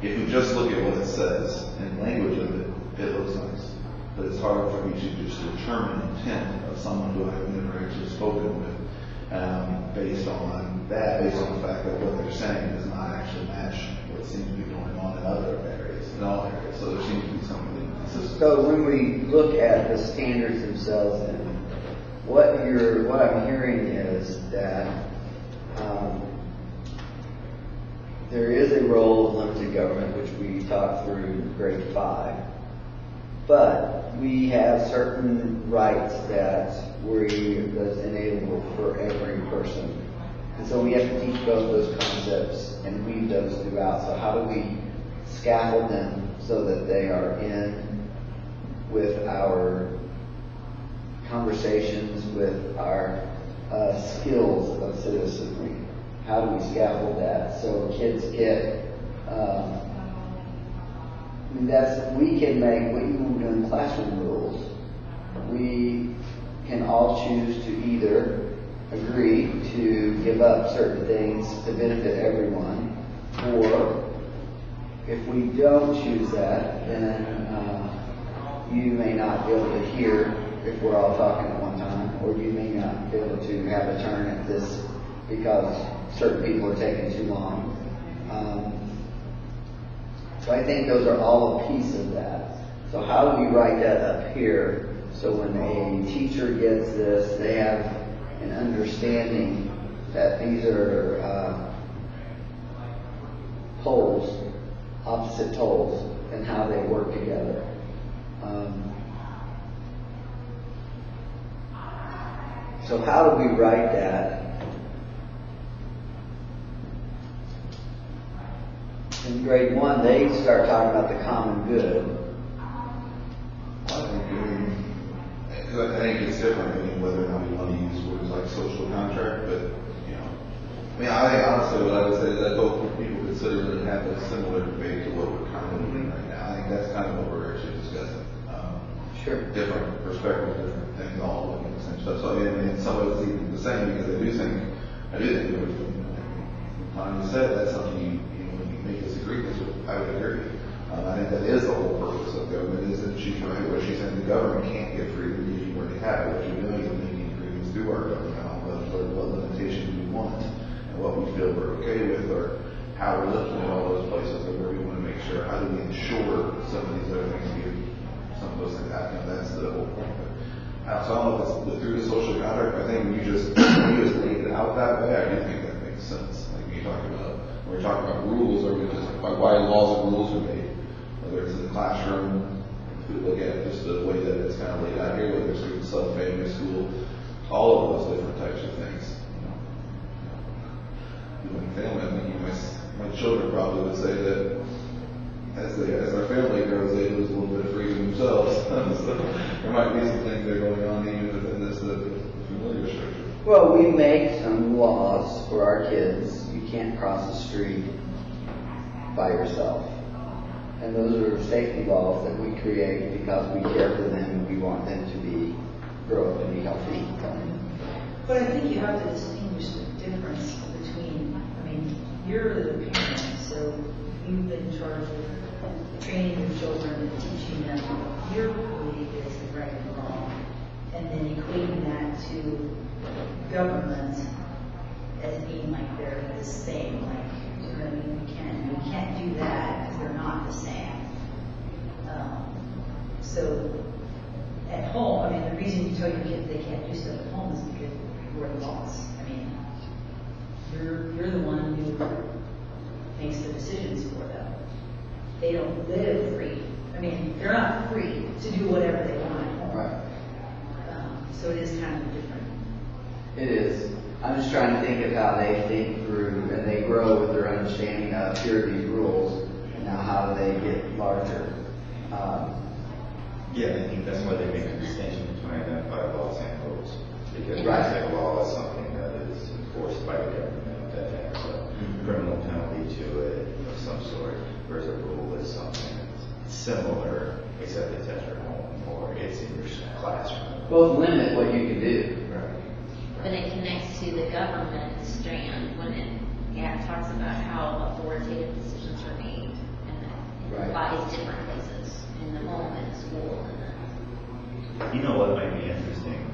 if we just look at what it says and language of it, it looks nice. But it's hard for me to just determine intent of someone who I've never actually spoken with, based on the fact that what they're saying does not actually match what seems to be going on in other areas, in all areas. So there seems to be something inconsistent. So when we look at the standards themselves, then what I'm hearing is that there is a role of limited government, which we taught through grade 5, but we have certain rights that's enabled for every person. And so we have to teach both those concepts and weave those throughout. So how do we scaffold them so that they are in with our conversations, with our skills of citizenry? How do we scaffold that so kids get, we can make, what you do in classroom rules, we can all choose to either agree to give up certain things to benefit everyone, or if we don't choose that, then you may not be able to hear if we're all talking at one time, or you may not be able to have a turn at this because certain people are taking too long. So I think those are all a piece of that. So how do we write that up here so when a teacher gets this, they have an understanding that these are poles, opposite poles, and how they work together. So how do we write that? In grade 1, they start talking about the common good. I think it's different, whether or not we want to use words like social contract, but, I think honestly what I would say is I hope people consider that it have a similar debate to what we're kind of doing right now. I think that's kind of what we're actually discussing. Sure. Different perspectives, different things, all looking at the same stuff. So in some ways it's even the same, because I do think Tom said that's something when you make this agreement with, I would agree. I think that is the whole purpose of government, is that she's right, what she's saying, the government can't get free to use where they have it. What you're doing is making agreements through our government on what limitations we want, and what we feel we're okay with, or how we're looking at all those places, or where we want to make sure, how do we ensure some of these other things some of those things happen. That's the whole point. But, so I don't know if it's through the social contract. I think when you just laid it out that way, I do think that makes sense. Like when we're talking about rules, or just like why laws and rules are made, whether it's in the classroom, if we look at just the way that it's kind of laid out here, whether it's through sub-family school, all of those different types of things. Family, I think my children probably would say that as our family grows, they lose a little bit of freedom themselves. So there might be some things that are going on even within this the familiar structure. Well, we make some laws for our kids. You can't cross the street by yourself. And those are safety laws that we create because we care for them and we want them to grow up and be healthy. But I think you have to distinguish the difference between, you're the parent, so you've been charged with training your children and teaching them your belief is right and wrong, and then equating that to government as being like they're the same. Like, you know what I mean? We can't do that because they're not the same. So at home, the reason you tell your kids they can't do stuff at home is because you're the boss. You're the one who makes the decisions for them. They don't live free. They're not free to do whatever they want at home. Right. So it is kind of different. It is. I'm just trying to think of how they think through and they grow with their understanding of here are these rules and now how do they get larger. Yeah, I think that's why they make a distinction between identified laws and rules. Because Right. identified law is something that is enforced by the government that has a criminal penalty to it of some sort, whereas a rule is something that's similar, except it's at your home or it's in your classroom. Both limit what you can do. Right. But it connects to the government strand when it talks about how authoritative decisions are made, and it Right. applies different places in the home and school. You know what might be interesting?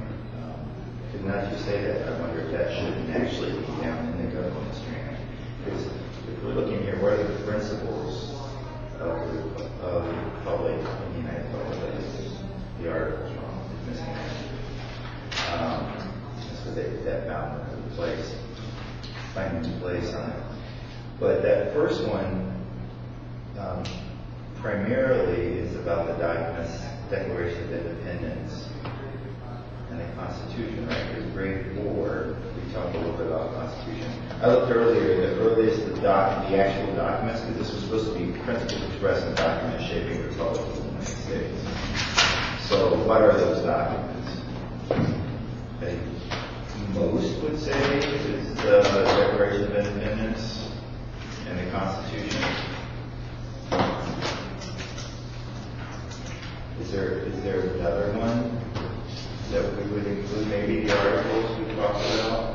Because now that you say that, I wonder if that shouldn't actually be down in the government strand. Because if we're looking here, what are the principles of the public in the United States? The articles wrong, it's missing. So that bound finding place on it. But that first one primarily is about the Declaration of Independence and the Constitution, right? Because grade 4, we talked a little bit about the Constitution. I looked earlier, the earliest, the actual documents, because this was supposed to be principles expressed in documents shaping the Republic of the United States. So what are those documents? Most would say is the Declaration of Independence and the Constitution. Is there another one that we would include? Maybe the articles we talked about?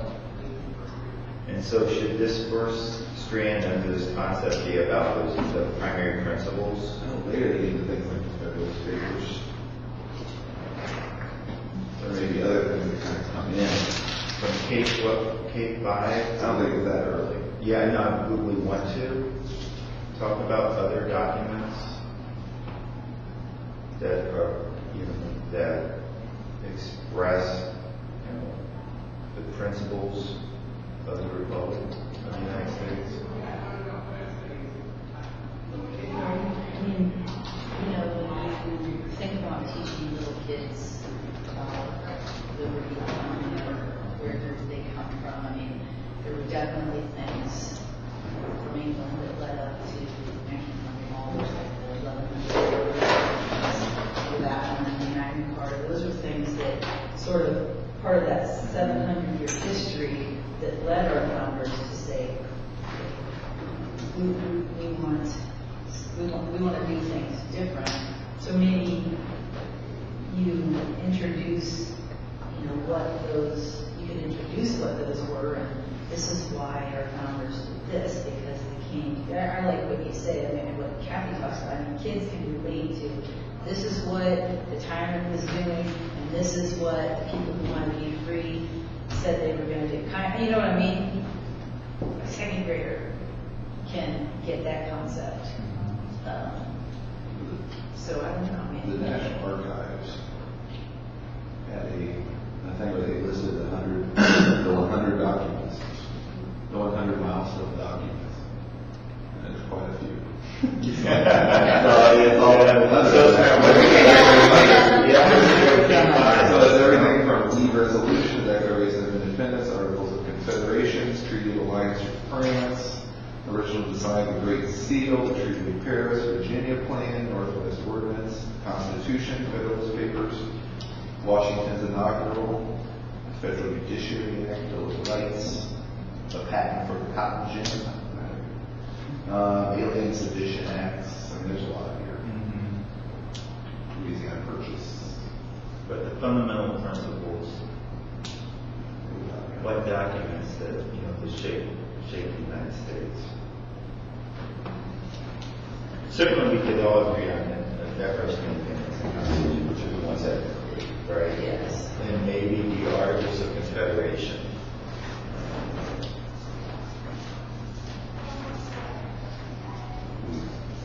So should this first strand under this concept be about the primary principles? Later they get into things like the federal papers. Or maybe other things that kind of come in. From K-5? I don't think it's that early. Yeah, no, would we want to talk about other documents that are, that express, the principles of the Republic of the United States? I mean, when you think about teaching little kids about liberty, where they come from, I mean, there were definitely things from England that led up to 1900 laws, like the 1100 that, and then the Magna Carta. Those were things that sort of part of that 700-year history that led our founders to say, we want to do things different. So maybe you introduce, what those, you can introduce what those were, and this is why our founders did this, because they came together. I like what you say, I mean, what Kathy talks about, I mean, kids can relate to, this is what the tyrant was doing, and this is what the people who want to be free said they were going to do. You know what I mean? A second grader can get that concept. So I don't know. I mean, The National Archives had a thing where they listed the 100 documents, the 100 milestone documents, and there's quite a few. So it's everything from the Resolution, Declaration of Independence, Articles of Confederations, Treaty of Alliance with France, original design of the Great Seal, the Treaty of Paris, Virginia Plan, Northwest Ordinance, Constitution, Federalist Papers, Washington's inaugural, Federal Judiciary Act, Bill of Rights, a patent for the cotton gin, Alien Sedition Acts. I mean, there's a lot here. Louisiana Purchase. But the fundamental principles, what documents that, that shape the United States. Certainly we could all agree on the Declaration of Independence and Constitution, which are the ones that right? yes. And maybe the Articles of Confederation.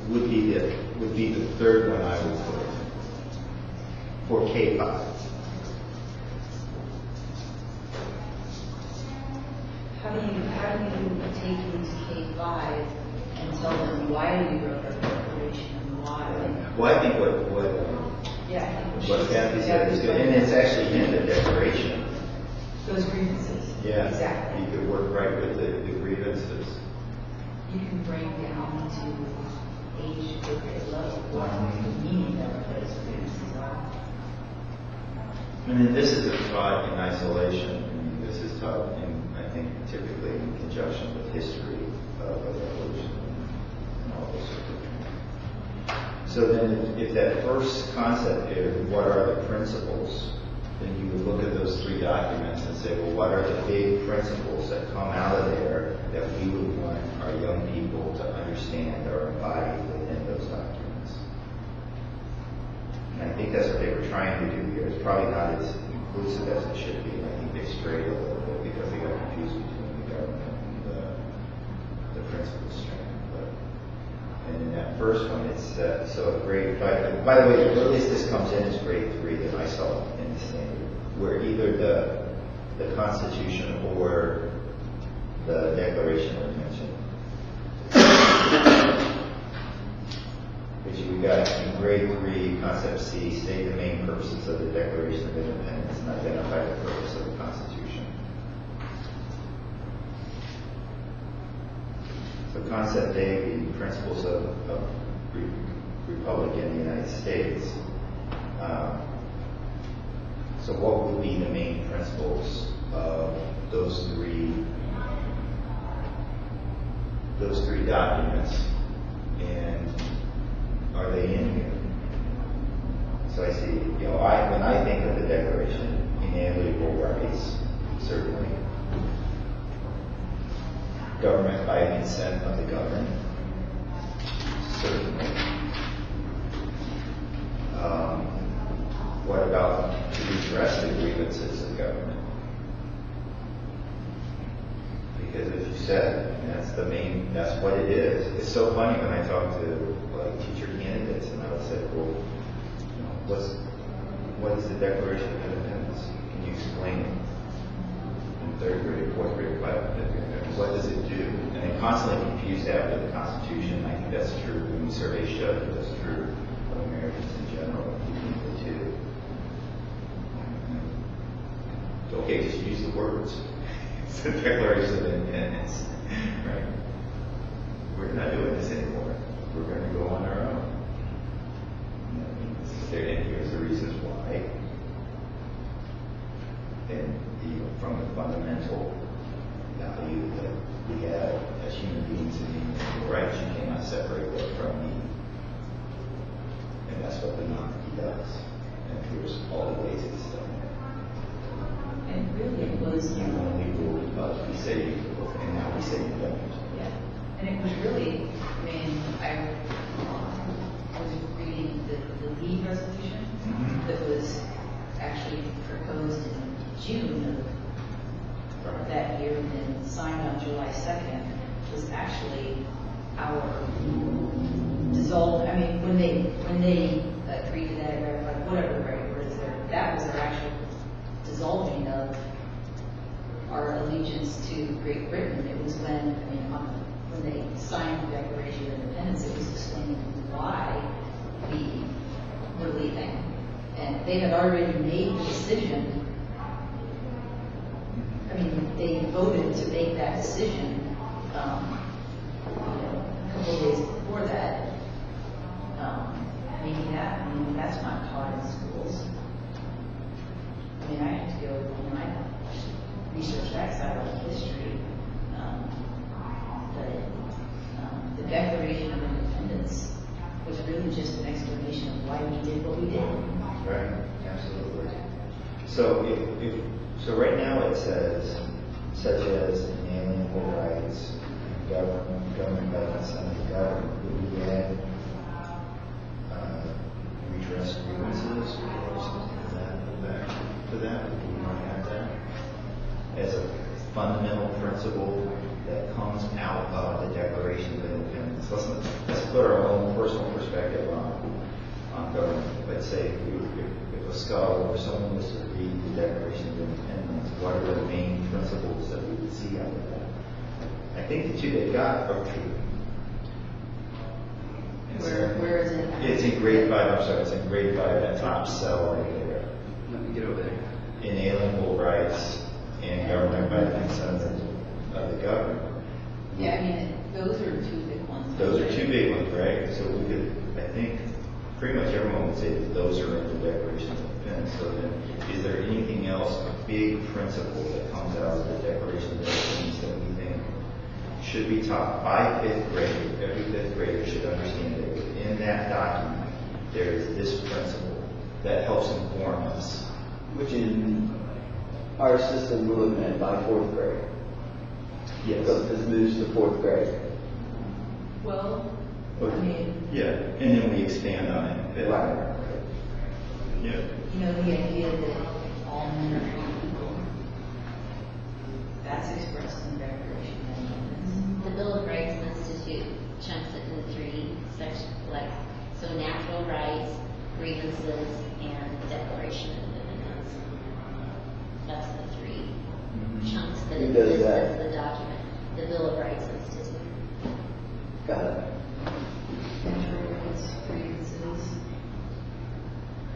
Would be the third one I would put for K-5. How do you take them to K-5 and tell them why we wrote our declaration and why? Well, I think what Kathy said is good, and it's actually in the Declaration. Those grievances. Yeah, Exactly. You could work right with the grievances. You can break down to age-appropriate level what the meaning of those grievances are. And then this isn't taught in isolation. I mean, this is taught I think, typically in conjunction with history of the revolution and all those sorts of things. So then, if that first concept here, what are the principles, then you would look at those three documents and say, well, what are the big principles that come out of there that we would want our young people to understand or embody within those documents? And I think that's what they were trying to do here. It's probably not as inclusive as it should be. And I think they strayed a little bit because they got confused between the government and the principal strand. And in that first one, it's so grade 5. By the way, the earliest this comes in is grade 3 that I saw in the standard, where either the Constitution or the Declaration are mentioned. Which you got in grade 3, concept C, state the main purposes of the Declaration of Independence and identify the purpose of the Constitution. So concept A, the principles of Republic in the United States. So what would be the main principles of those three documents? And are they in here? So I see, when I think of the Declaration, inalienable rights, certainly. government by consent of the governed. Certainly. What about to redress the grievances of government? Because as you said, that's what it is. It's so funny when I talk to like teacher candidates and I would say, well, you know, what is the Declaration of Independence? Can you explain it? In third grade, fourth grade, what does it do? And they constantly confuse that with the Constitution. I think that's true. When surveys show that that's true of Americans in general, the two. Okay, just use the words. It's the Declaration of Independence, right? We're not doing this anymore. We're going to go on our own. And here's the reasons why. And from the fundamental value that we have as human beings in the rights, you cannot separate that from me. And that's what the monarchy does. And here's all the ways it's done. And really it was, You only rule because we say you rule, and now we say you don't. yeah, and it was really, I mean, I was reading the leave resolution that was actually proposed in June of that year and then signed on July 2nd, was actually our dissolve, I mean, when they agreed to that, or like whatever, right, words there, that was our actual dissolving of our allegiance to Great Britain. It was when, I mean, when they signed the Declaration of Independence, it was explaining why we were leaving. And they had already made the decision. I mean, they voted to make that decision, a couple of days before that. Maybe that, I mean, that's not taught in schools. I mean, I had to go, when I research that side of history, but the Declaration of Independence was really just an explanation of why we did what we did. Right, absolutely. So right now it says, such as inalienable rights, government by consent of the government, would we add redress grievances or something to that? Would we not add that as a fundamental principle that comes out of the Declaration of Independence? Let's put our own personal perspective on government. Let's say if a scholar or someone was to read the Declaration of Independence, what are the main principles that we would see out of that? I think the two they got are true. Where is it? It's in grade 5, I'm sorry, it's in grade 5, that top cell right there. Let me get over there. Inalienable rights and government by consent of the government. Yeah, I mean, those are two big ones. Those are two big ones, right? So we could, I think, pretty much everyone would say that those are in the Declaration of Independence. So then, is there anything else, a big principle that comes out of the Declaration of Independence that we think should be taught by fifth grade? Every fifth grader should understand that within that document, there is this principle that helps inform us. Which in our system, we're looking at by fourth grade. Yes. So this moves to fourth grade. Well, I mean, Yeah, and then we expand on it. Right. Yeah. you know, the idea that all men are created equal, that's expressed in the Declaration of Independence. The Bill of Rights Institute chunks it into three sections, like, so natural rights, grievances, and the Declaration of Independence. That's the three chunks that Who it does lists that? as the document. The Bill of Rights Institute. Got it. Natural rights, grievances.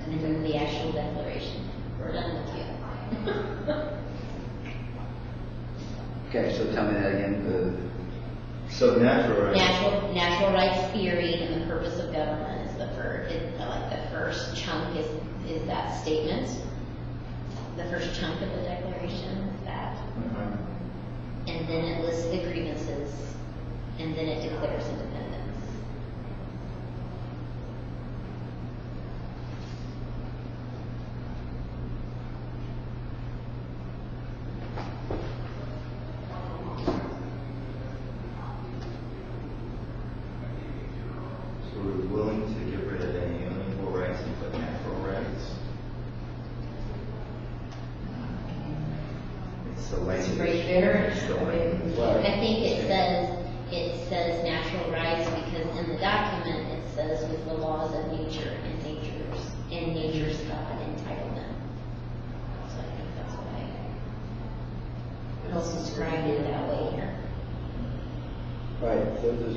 And then the actual declaration. We're done with you. Okay, so tell me that again. So natural rights. Natural rights theory and the purpose of government is the first. Like the first chunk is that statement. The first chunk of the declaration is that, and then it lists the grievances, and then it declares independence. it says natural rights because in the document it says with the laws of nature and nature's God entitled them. So I think that's why it also described it that way here. Right, so there's.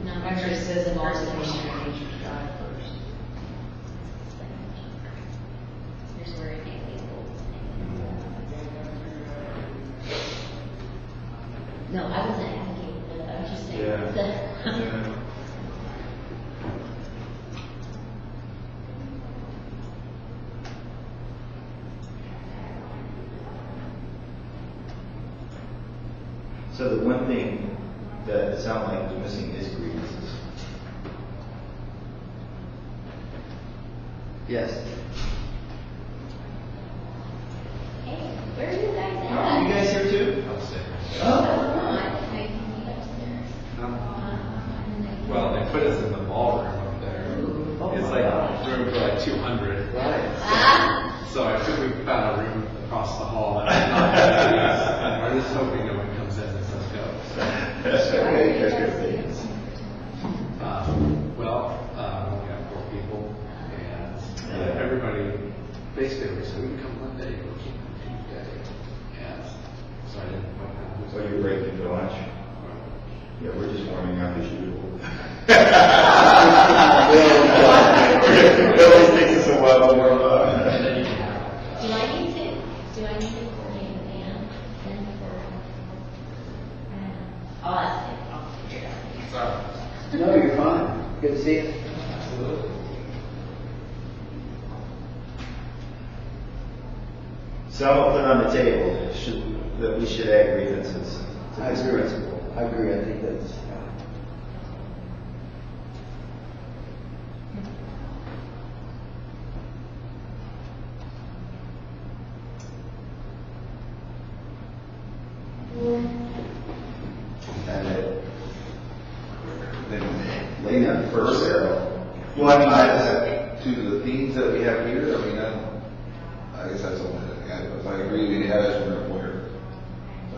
No, Actually, it says in all the nation of nature's God first. here's where it may be. No, I wasn't advocating for that. I was just saying. Yeah. that- Yeah. So the one thing that it sounded like was missing is grievances. Yes. Hey, where are you guys Are at? you guys here too? Well, they put us in the ballroom up there. Oh It's my like gosh. room for like 200. Right. Ah, So I think we found a room across the hall. And I'm not sure. We're just hoping no one comes in and says go. That's okay, that's good things. We only got 4 people, and everybody basically was we can come Monday, we can come Tuesday. And so I didn't know So you're breaking for lunch? Yeah, we're just warming up as usual. It always takes us a while to warm up. do I need to coordinate a band then for, I'll ask him, I'll figure it out. No, you're fine. Good to see you. So I'm gonna put on the table that we should add grievances to I this agree. principle. I agree. I think that's. And it, Then lay down the first arrow. Well, I mean, that's to the themes that we have here, I mean, I guess that's only, if I agree, we have as room where,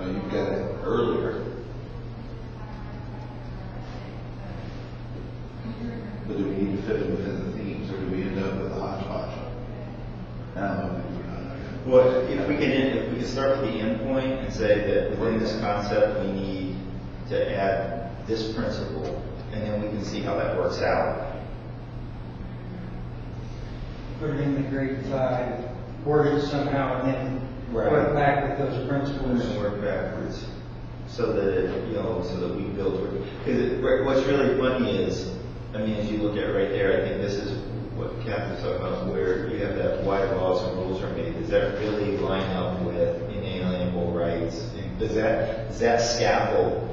you've got it earlier. But do we need to fit it within the themes, or do we end up with a hodgepodge? I don't know. Well, if we can start with the end point and say that within this concept, we need to add this principle, and then we can see how that works out. Put it in the grade 5, word it somehow, and then Right. work back with those And principles. then work backwards, so that we build, because what's really funny is, I mean, as you look at right there, I think this is what Catherine's talking about, where you have that why laws and rules are made. Does that really line up with inalienable rights? And does that scaffold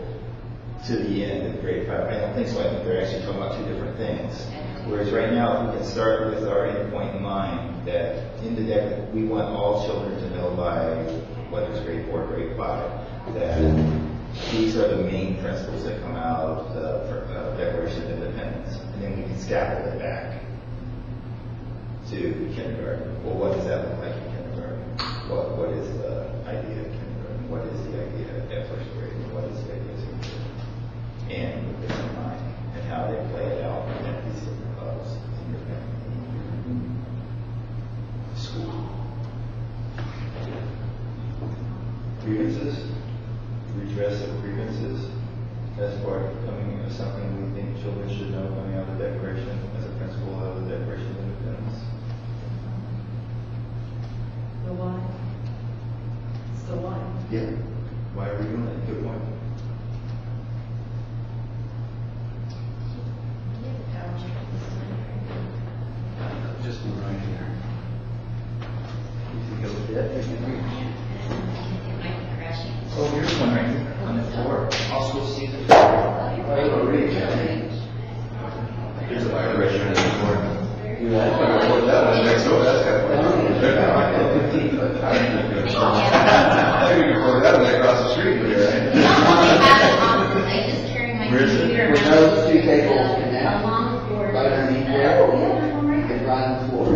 to the end of grade 5? I don't think so. I think they're actually talking about 2 different things. Whereas right now, we can start with our end point in mind that in the deck, we want all children to know by whether it's grade 4 or grade 5 that these are the main principles that come out of the Declaration of Independence, and then we can scaffold it back to kindergarten. Well, what does that look like in kindergarten? What is the idea of kindergarten? What is the idea at first grade? What is the idea of second grade? And with this in mind, and how they play it out at these different levels in your family. School. Grievances, redress of grievances, as part of becoming something we think children should know coming out of the Declaration, as a principle of the Declaration of Independence. The why? It's the why. Yeah. Why are we doing it? Good point. Just right here. You can go with that. Oh, here's one right here on the floor. Also see the. There's a fire right here on the floor. That one next door, that's kind of funny. I think you can afford that one across the street here, right? I just carry my Where is it? computer Where around. those 2 tables connect, Along the floor. right underneath there. It's right on the floor.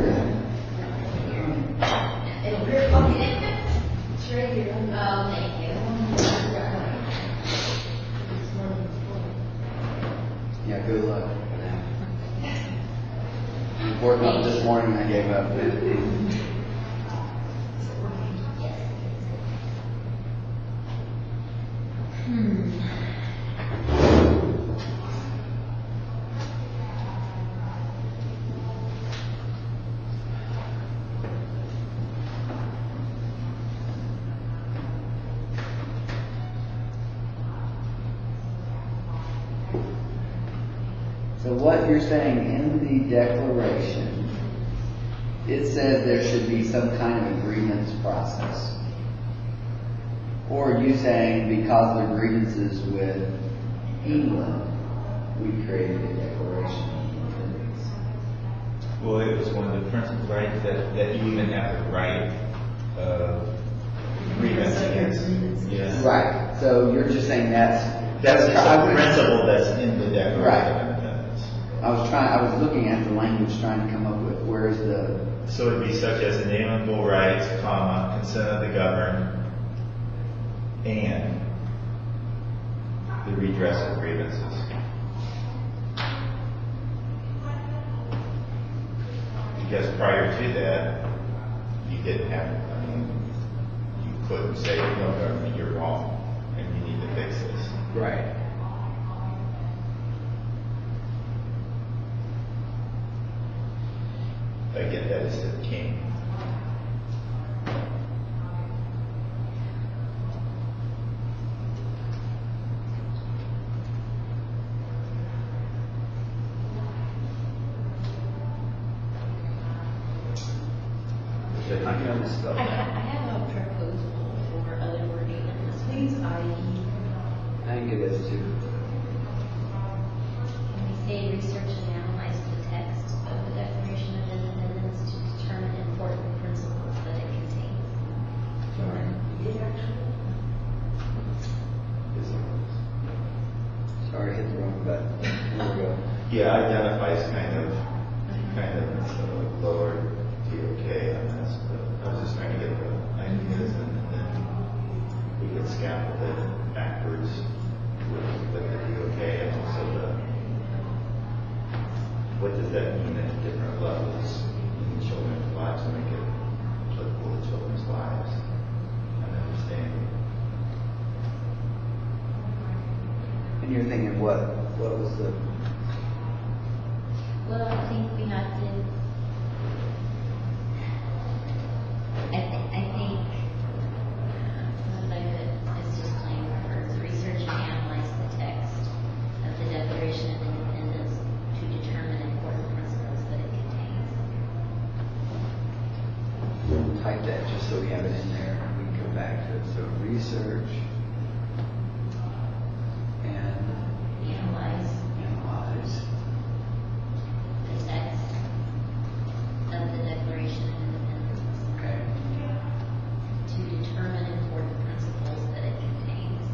working on it this morning and I gave up. So what you're saying in the declaration, it says there should be some kind of a grievance process. Or are you saying because of the grievances with England, we created a declaration of independence? Well, it was one of the principles, right, that you even have the right of grievance against. Yeah. Right, so you're just saying that's That's I a would- principle that's in the Declaration Right. of Independence. I was looking at the language trying to come up with where is the, So it'd be such as inalienable rights, comma, consent of the governed, and the redress of grievances. Because prior to that, you didn't have, I mean, you couldn't say, no, government, you're wrong, and you need to fix this. right. Again, that is the king. I can understand I that. have a proposal for other wording in this. Please, I think it is too. Can we say research and analyze the text of the Declaration of Independence to determine important principles that it contains? Sorry, hit the wrong button. There we go. Yeah, identifies kind of lower DOK on this, but I was just trying to get the ideas and then we could scaffold it backwards with the DOK and also what does that mean at different levels in children's lives to make it applicable to children's lives and understanding. And you're thinking what was the, Well, I think we have to, I think, like it's just plain words, research and analyze the text of the Declaration of Independence to determine important principles that it contains. type that just so we have it in there and we can go back to it. So research and Analyze analyze. the text of the Declaration of Independence Okay. to determine important principles that it contains.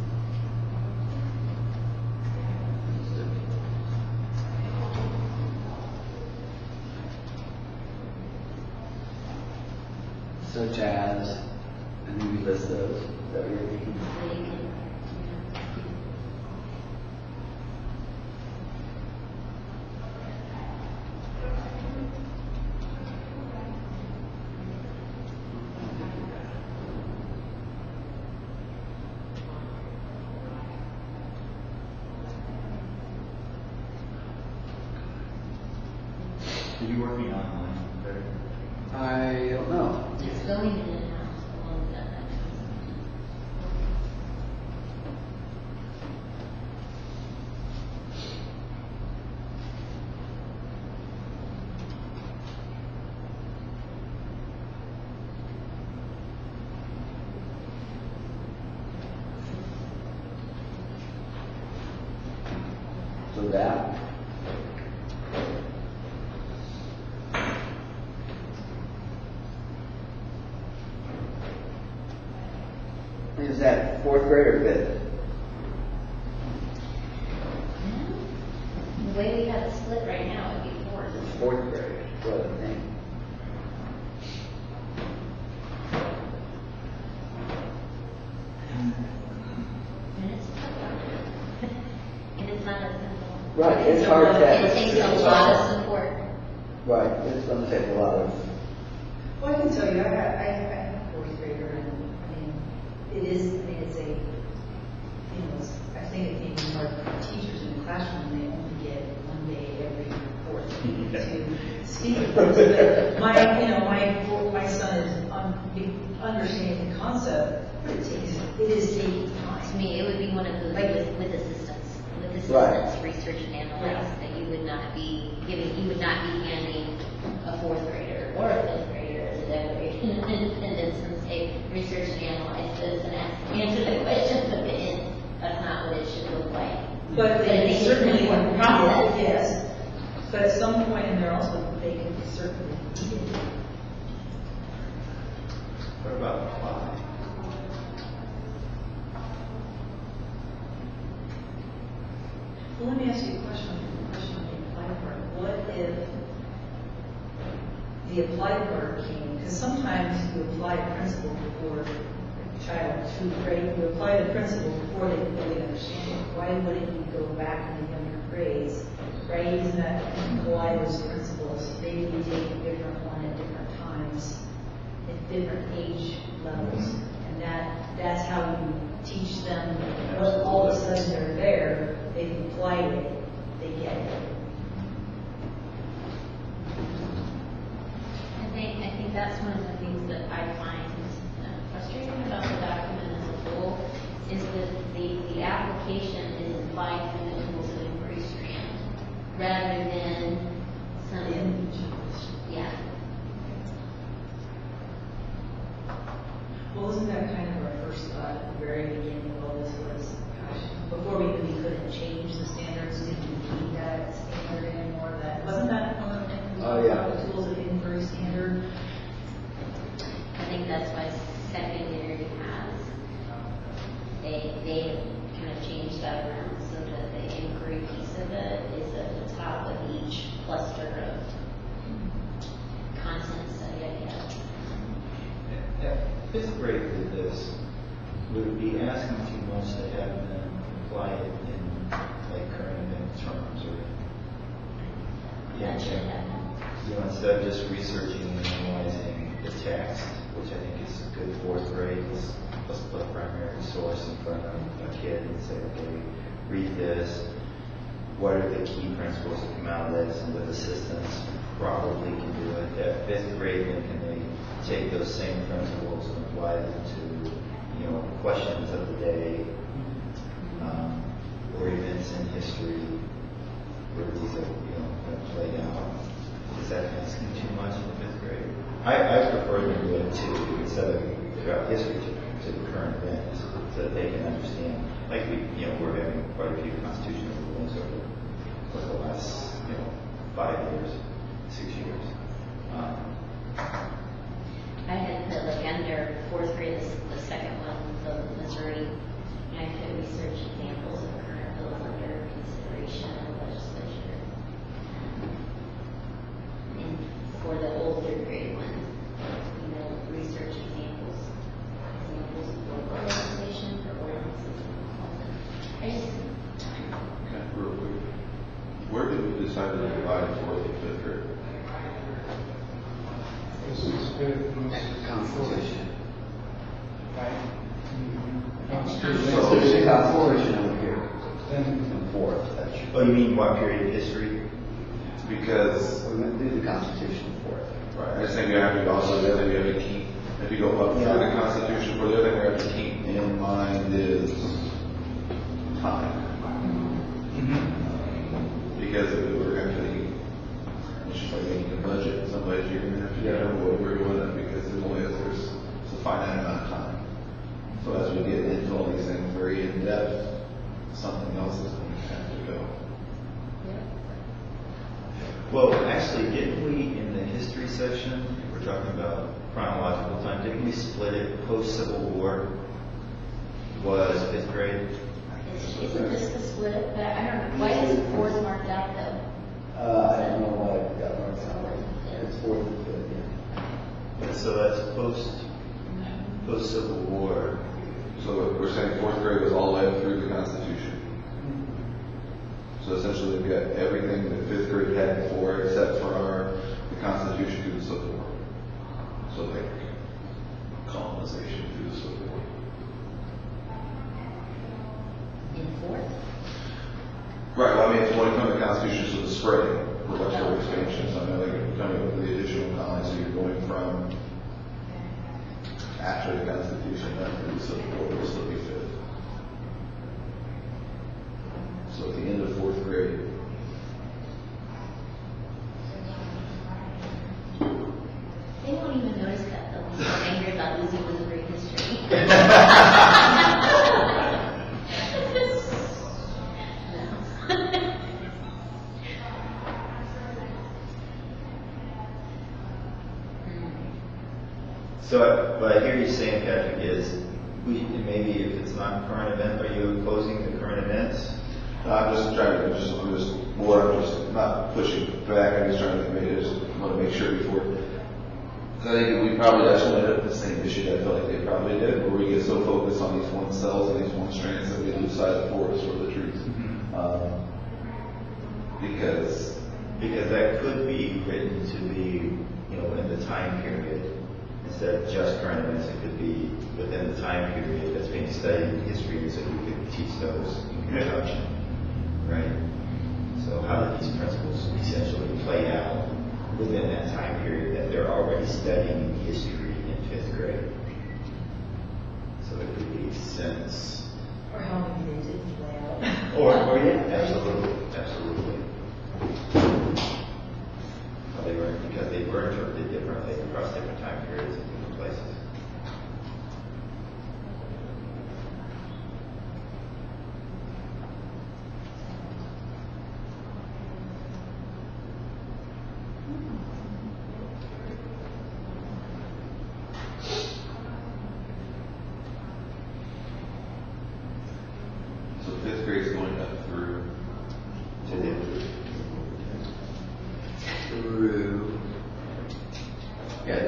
Such as, and then we list those. Is that what you're thinking? So you can, Are you working online? I don't know. it's going in and out along with that. So that. Is that fourth grade or fifth? The way we have it split right now, it'd be four. Fourth grade, what I think. And it's and it's not a simple. Right, it's hard It text. takes a lot of support. Right, it's gonna take a lot of, Well, I can tell you, I have a fourth grader, and I mean, it's a, I think it can be hard for teachers in the classroom, they only get 1 day every fourth to speak. But my son is understanding the concept, but it is taking time. To me, it would be one of those with assistance, Right. research and analyze, that you would not be handing a fourth grader or a fifth grader as a declaration of independence and say, research and analyze this and answer the questions at the end. That's not what it should look like. But I they think certainly it's an can important process. yes. But at some point in there also, they can certainly read it. What about apply? Well, let me ask you a question on the applied part. What if the applied part came, because sometimes you apply a principle before a child is ready, you apply the principle before they fully understand it. Why wouldn't you go back in the younger grades, right? Isn't that apply those principles? Maybe you take a different one at different times, at different age levels. And that's how you teach them what all of a sudden they're there, they've applied it, they get it. I think that's one of the things that I find frustrating about the document as a whole is that the application is applied through the tools of inquiry strand rather than some, yeah. Well, isn't that kind of our first thought at the very beginning of all this was, gosh, before we couldn't change the standards, did we need that standard anymore? Wasn't that one of the things we Oh, talked yeah. about, the tools of inquiry standard? I think that's why secondary has, they kind of changed that around so that the inquiry piece of it is at the top of each cluster of content study, I guess. If fifth grade did this, would it be asking too much to have them apply it in like current event terms or? That should happen. Instead of just researching and analyzing the text, which I think is good fourth grade, let's put a primary source in front of a kid and say, okay, read this. What are the key principles that come out of this? And with assistance, probably can do it. At fifth grade, then can they take those same principles and apply them to, questions of the day, or events in history where these are, played out? Is that asking too much in the fifth grade? I prefer to do it instead of throughout history to the current events so that they can understand. Like we're having quite a few constitutional rulings over the last, 5 years, 6 years. I had put like under fourth grade, the second one, the Missouri, and I put research examples of current bills under consideration in the legislature. And for the old third grade one, research examples of local legislation for ordinances. Okay, real quick. Where did we decide to divide fourth and fifth grade? This is good. Constitution. Right? Constitution over here. Then And fourth, that's your. Oh, you mean what period of history? Because, We're going to do the Constitution fourth. right, I just think you have to also, the other thing you have to keep, if you go up through the Constitution, for the other thing we have to keep in mind is time. Because if we're actually, it's just like making a budget, some ways you're gonna have to get over what we're doing, because there's a finite amount of time. So as we get into all these things very in depth, something else is going to have to go. Well, actually, didn't we, in the history section, we're talking about chronological time, didn't we split it post-Civil War was fifth grade? Isn't this the split? But I don't know, why is fourth marked out though? I don't know why it got marked out. It's fourth and fifth, yeah. And so that's post-Civil War. So we're saying fourth grade was all the way up through the Constitution. So essentially we've got everything that fifth grade had before, except for our Constitution through the Civil War. So like colonization through the Civil War. In fourth? Right, well, I mean, it's when it comes to Constitution, so the spreading, electoral expansion, so I mean, like, coming up with the additional colonies, so you're going from after the Constitution, then through the Civil War, it'll still be fifth. So at the end of fourth grade, They won't even notice that though. When they're angry about losing Missouri history. So what I hear you saying, Patrick, is maybe if it's not current event, are you opposing the current events? I'm just trying to, I'm just not pushing back, I'm just trying to just want to make sure before. I think we probably actually ended up with the same issue that I feel like they probably did, where we get so focused on these one cells and these one strands that we lose sight of the forest or the trees. Because that could be written to be, in the time period. Instead of just current events, it could be within the time period that's being studied in history, so you could teach those in conjunction, right? So how do these principles essentially play out within that time period that they're already studying history in fifth grade? So it could be since. Or how many they did play out. Or yeah, absolutely. Because they were interpreted differently across different time periods and different places. so fifth grade's going up through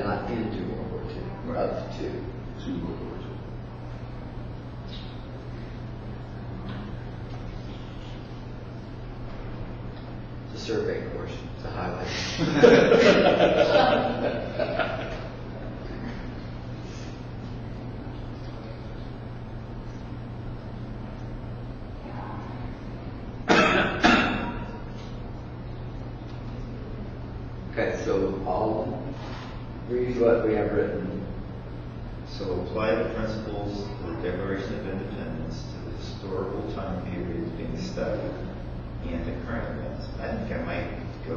not into World War II, up to. to World War II. It's a survey course, it's a highlight. Okay, so I'll read what we have written. So apply the principles of the Declaration of Independence to the historical time periods being studied and the current events. I think I might go,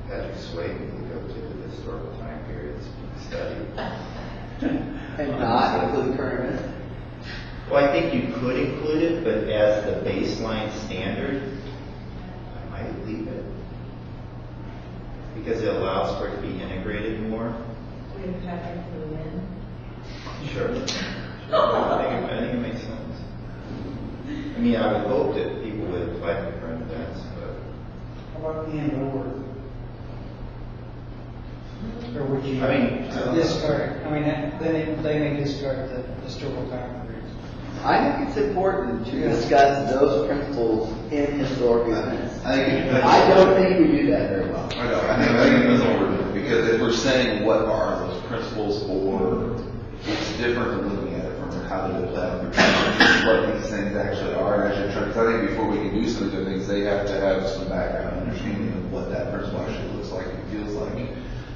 Patrick swayed me to go to the historical time periods being studied. And not include current events? Well, I think you could include it, but as the baseline standard, I might leave it. Because it allows for it to be integrated more. We have Patrick for the win. Sure. I think it makes sense. I mean, I would hope that people would apply for current events, but. How about and or? Or would you I mean, discard, then they may discard the historical time periods. I think it's important to discuss those principles in historical events. I don't think we do that very well. I know, I think it does overdo, because if we're saying what are those principles, or it's different than looking at it from how did it play out, what these things actually are, and actually try, because I think before we can do some of the things, they have to have some background understanding of what that principle actually looks like and feels like.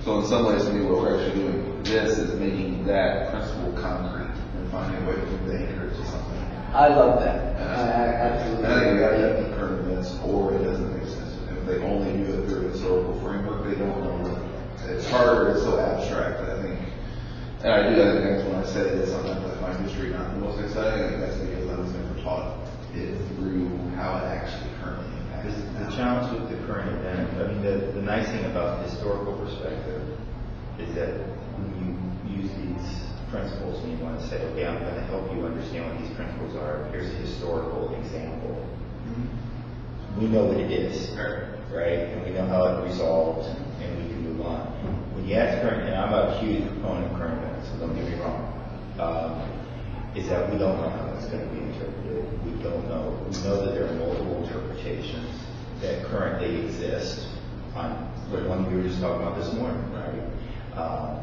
So in some ways, to me, what we're actually doing this is making that principle concrete and finding a way to anchor it to something. I love that. And I absolutely. I think we have to have the current events, or it doesn't make sense. And if they only do it through a historical framework, they don't know what. It's harder, it's so abstract, I think. And I think that's when I say that sometimes I find history not the most exciting. I think that's because I was never taught it through how it actually currently impacts. The challenge with the current event, I mean, the nice thing about the historical perspective is that when you use these principles and you want to say, okay, I'm going to help you understand what these principles are, here's a historical example. We know what it is, right? And we know how it resolved, and we can move on. When you ask current, and I'm a huge proponent of current events, so don't get me wrong, is that we don't know how it's going to be interpreted. We don't know. We know that there are multiple interpretations that currently exist the one we were just talking about this morning, right?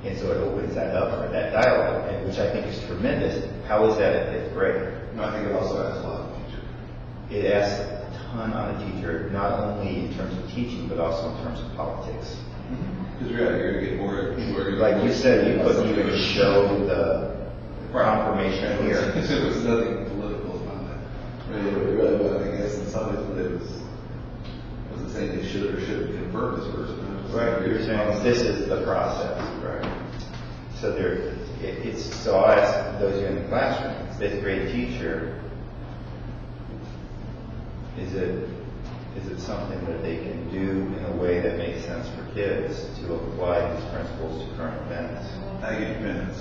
And so it opens that up for that dialogue, and which I think is tremendous. How is that at 5th grade? No, I think it also adds a lot of teacher. It asks a ton on a teacher, not only in terms of teaching, but also in terms of politics. Because you're going to get more, people are Like you said, you couldn't even show the confirmation here. It was nothing political about that. Really, but I guess in some ways, but it wasn't saying they should or shouldn't confirm this person. Right, you're saying this is the process. Right. So so I'll ask those of you in the classroom, 5th grade teacher, is it something that they can do in a way that makes sense for kids to apply these principles to current events? I think it depends.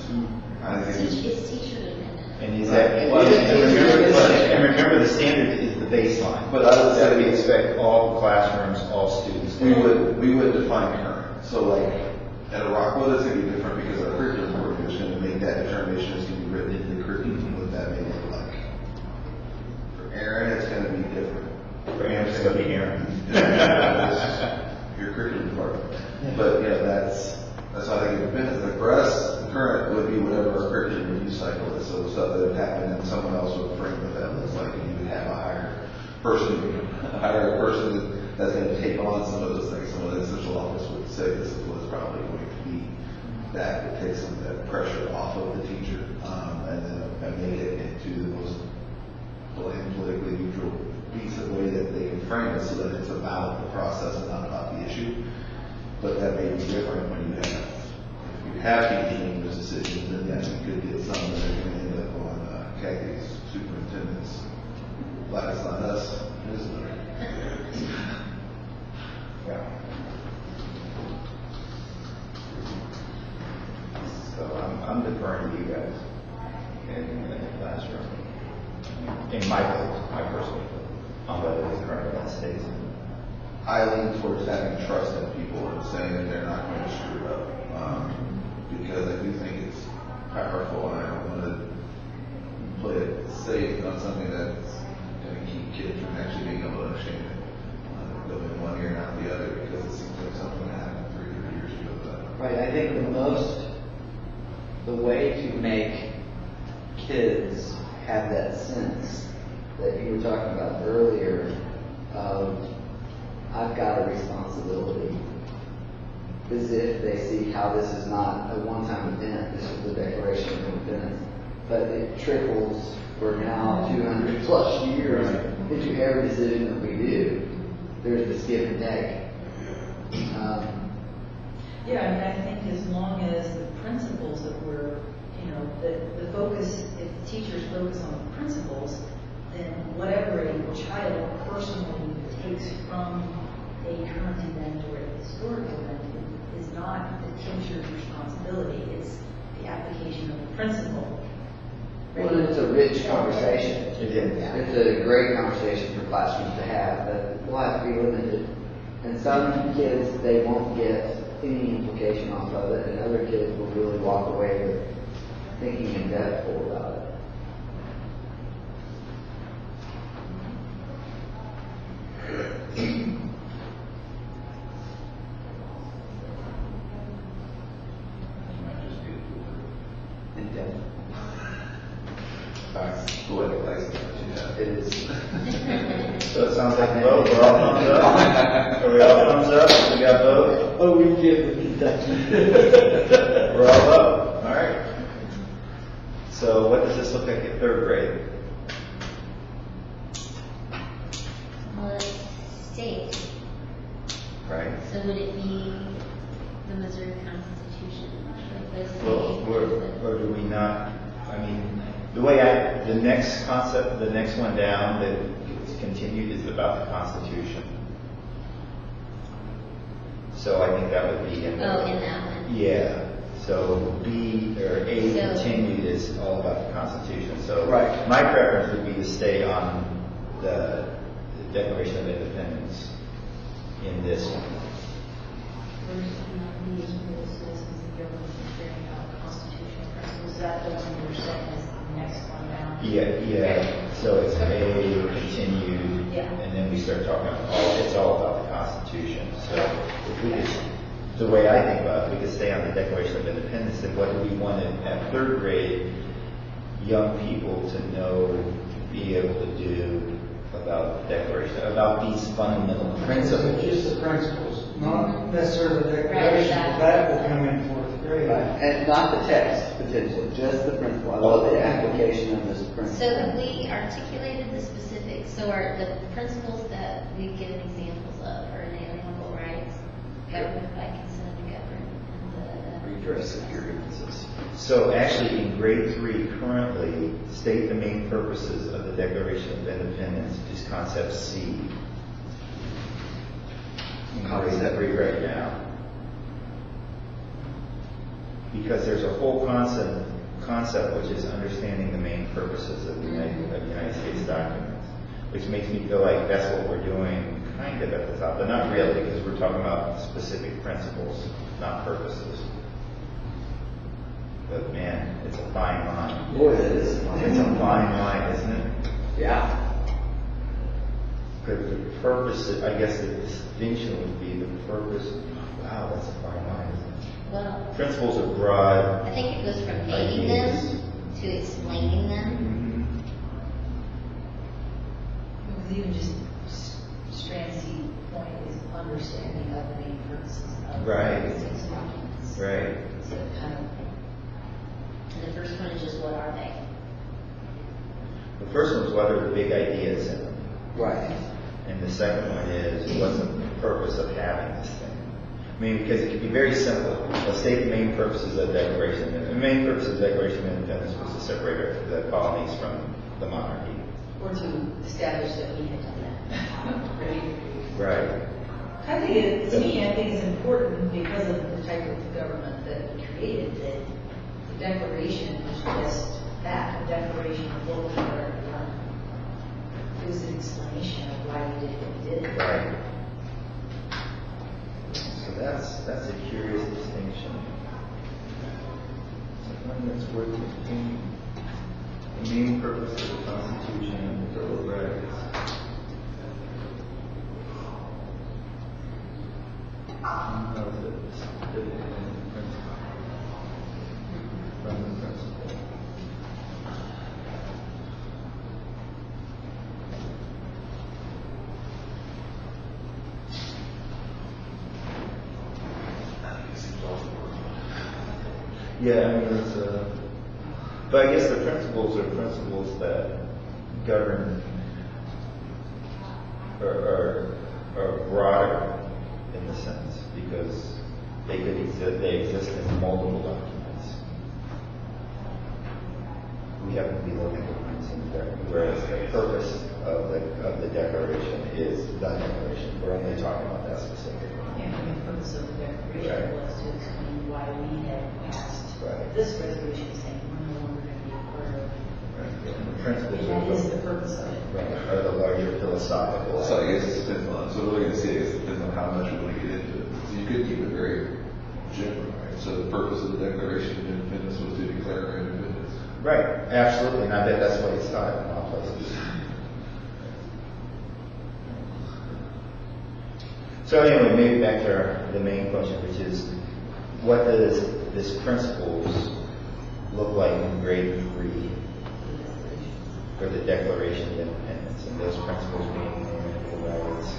I think It's teacher dependent. And is that, and remember the standard is the baseline. But I would say that we expect all classrooms, all students to we would define current. So like at a Rockwood, it's going to be different because our curriculum board is going to make that determination. It's going to be written into the curriculum what that may look like. For Aaron, it's going to be different. For Aaron, it's going to be Aaron. Your curriculum department. But yeah, that's how I think it depends. Like for us, the current would be whatever our curriculum review cycle is. So stuff that would happen and someone else would frame with them. It's like you would have a hire a person that's going to take on some of those things. Some of the central office would say this is what's probably going to be that would take some of that pressure off of the teacher and make it into the most politically neutral piece of way that they can frame it so that it's about the process and not about the issue. But that may be different when you have teachers making those decisions, and yes, you could get some that are going to end up on Kathy's superintendent's. But it's not us, it isn't it? Yeah. So I'm deferring to you guys in the classroom. In my personal opinion, on whether the current event stays in. I lean towards having trust in people and saying that they're not going to screw it up. Because I do think it's powerful and I don't want to play it safe on something that's going to keep kids from actually being able to understand it. Go in one ear and out the other because it seems like something that happened 300 years ago. Right, I think the way to make kids have that sense that you were talking about earlier of I've got a responsibility is if they see how this is not a one-time event, this is the Declaration of Independence, but it trickles for now 200 plus years into every decision that we do. There's this give and take. Yeah, I mean, I think as long as the principles that we're, the focus, if the teachers focus on the principles, then whatever a child personally takes from a current event or a historical event is not the teacher's responsibility. It's the application of the principle. Well, it's a rich conversation. It is. It's a great conversation for classrooms to have, but we'll have to be limited. And some kids, they won't get any implication off of it, and other kids will really walk away with thinking in depth about it. In depth. Poetic license, yeah. It is. So it sounds like a vote. We're all thumbs up. Are we all thumbs up? We got vote? Oh, we get the Kentucky. We're all up. All right. So what does this look like at 3rd grade? Well, it's state. Right. So would it be the Missouri Constitution? Like those Well, or do we not? I mean, the way the next concept, the next one down that is continued is about the Constitution. So I think that would be in the. Oh, in that one. Yeah. So B or A So- continued is all about the Constitution. So Right. my preference would be to stay on the Declaration of Independence in this one. First, these are the citizens of government carrying out constitutional principles. Is that the one you're saying is the next one down? Yeah. So it's A, continued, Yeah. and then we start talking about, it's all about the Constitution. So if we could, the way I think about it, we could stay on the Declaration of Independence, and what do we want at third grade young people to know, be able to do about the Declaration, about these fundamental principles? Just the principles, not necessarily the declaration, but that will come in fourth grade. Right, and not the text potentially, just the principle. I love the application of this principle. So have we articulated the specifics? So are the principles that we've given examples of are inalienable rights, government by consent of the governed, and Redress of grievances. So actually, in grade 3 currently, state the main purposes of the Declaration of Independence is concept C. In grade 3 right now. Because there's a whole concept which is understanding the main purposes of the United States documents, which makes me feel like that's what we're doing kind of at the top, but not really, because we're talking about specific principles, not purposes. But man, it's a fine line. Boy, it is. It's a fine line, isn't it? Yeah. Because the purpose, I guess the distinction would be the purpose. Wow, that's a fine line, isn't it? well, Principles are broad. I think it goes from naming them to explaining them. Mhm. Because even just Stransky's point is understanding of the main purposes of Right. the six documents. Right. So kind of, And the first one is just what are they? The first one's what are the big ideas in them. Right. And the second one is what's the purpose of having this thing? I mean, because it can be very simple. Let's state the main purposes of the Declaration. The main purpose of the Declaration of Independence was to separate the colonies from the monarchy. or to establish that we had done that. Right. I think it, to me, I think it's important because of the type of government that we created, that the Declaration is just that, a declaration of what we were done. It was an explanation of why we did what we did. Right. So that's a curious distinction. It's one that's worth thinking. The main purpose of the Constitution and the Bill of Rights. How is it different from the principle? Yeah, I mean, but I guess the principles are principles that govern are broader in the sense because they exist in multiple documents. We have to be looking at principles there, whereas the purpose of the Declaration is the Declaration. We're only talking about that specifically. And the purpose of the Declaration was to explain why we had passed this resolution saying we're no longer going to be a part of. Right. And the principles And that is the purpose of it. are the larger philosophical. So I guess it depends on, so what we're gonna say is it depends on how much we want to get into it. So you could keep it very general, right? So the purpose of the Declaration of Independence was to declare our independence. Right, absolutely, and I bet that's what it's taught in all places. So anyway, maybe back to the main question, which is, what does this principles look like in grade 3 for the Declaration of Independence? And those principles being inalienable rights,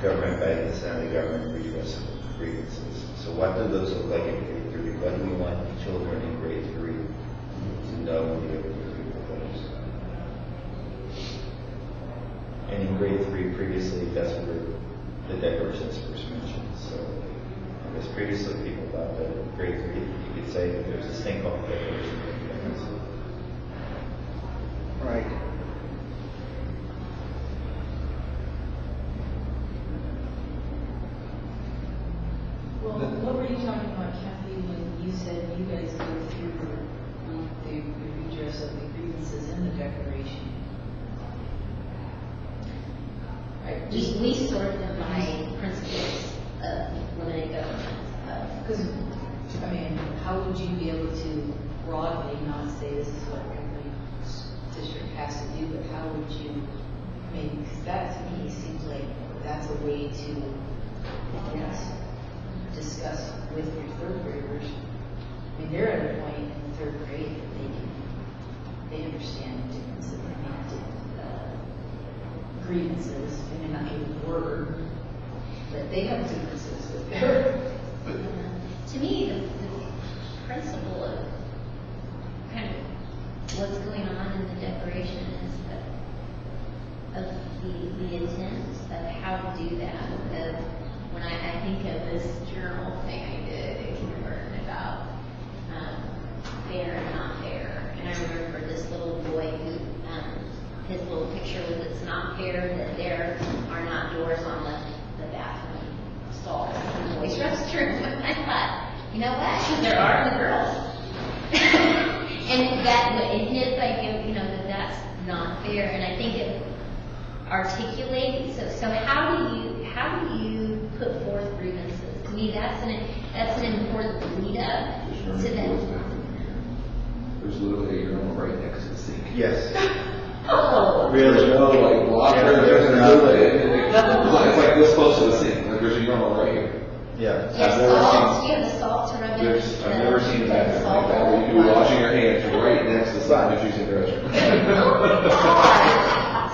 government by consent of the government, redress of grievances. So what do those look like in grade 3? What do we want children in grade 3 to know and be able to do with those? And in grade 3 previously, that's where the Declaration is first mentioned. So I guess previously people thought that in grade 3 you could say that there's this thing called the Declaration of Independence. Right. Well, what were you talking about, Kathy, when you said you guys go through the redress of the grievances in the Declaration? Right, We sort them by principles of limited government. because, I mean, how would you be able to broadly not say this is what every district has to do, would you, I mean, because that to me seems like that's a way to, yes, discuss with your third graders. I mean, they're at a point in the third grade that they understand the differences, grievances, they may not get a word, but they have differences with their. To me, the principle of kind of what's going on in the declaration is that of the intent of how to do that. Of when I think of this journal thing I did in kindergarten about fair and not fair, and I remember this little boy who his little picture was, it's not fair that there are not doors on the bathroom stalls in the boys' restroom. I thought, you know what? There are in the girls. And that in his idea, you know, that's not fair. And I think it articulates. So how do you put forth grievances? To me, that's an important lead up to that. There's literally a urinal right next to the sink. Yes. Oh, Really? No, like block Yeah, there's an there's outlet. It's like this close to the sink. Like there's a urinal right here. Yeah. you have salt. You have the salt to rub in. I've never seen that like that. Where you can be washing your hands right next to something that's using the restroom.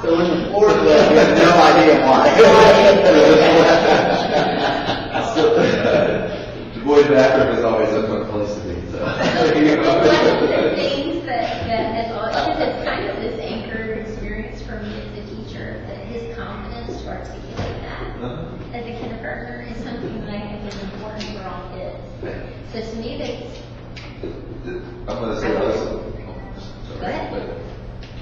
So when the floor is wet, you have no idea why. The boys' bathroom is always a fun place to be. So. One of the things that has always, it's kind of this anchor experience for me as a teacher, that his confidence to articulate that as a kindergartner is something that I think is important for all kids. So to me, that's. I'm going to say this. Go ahead. But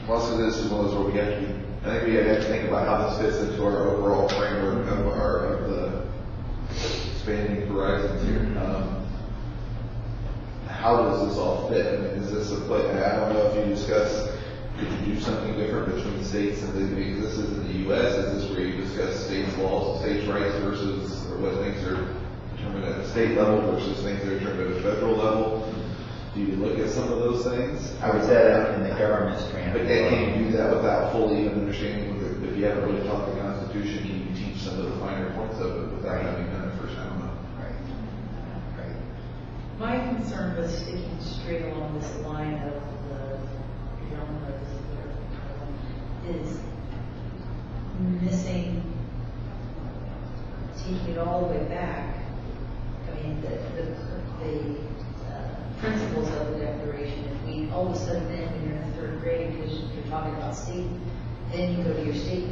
most of this is one of those where we have to be, I think we have to think about how this fits into our overall framework of the expanding horizons here. How does this all fit? I mean, is this a place, I don't know if you discuss, could you do something different between states and this is in the U.S.? Is this where you discuss states' laws and states' rights versus what things are determined at the state level versus things that are determined at a federal level? Do you look at some of those things? I would say that in the government's grant. But can you do that without fully even understanding, if you haven't really taught the Constitution, can you teach some of the finer points of it without having done it first? I don't know. Right. My concern with sticking straight along this line of the genres is missing, taking it all the way back. I mean, the principles of the Declaration. If we all of a sudden then, when you're in the third grade, because you're talking about state, then you go to your state.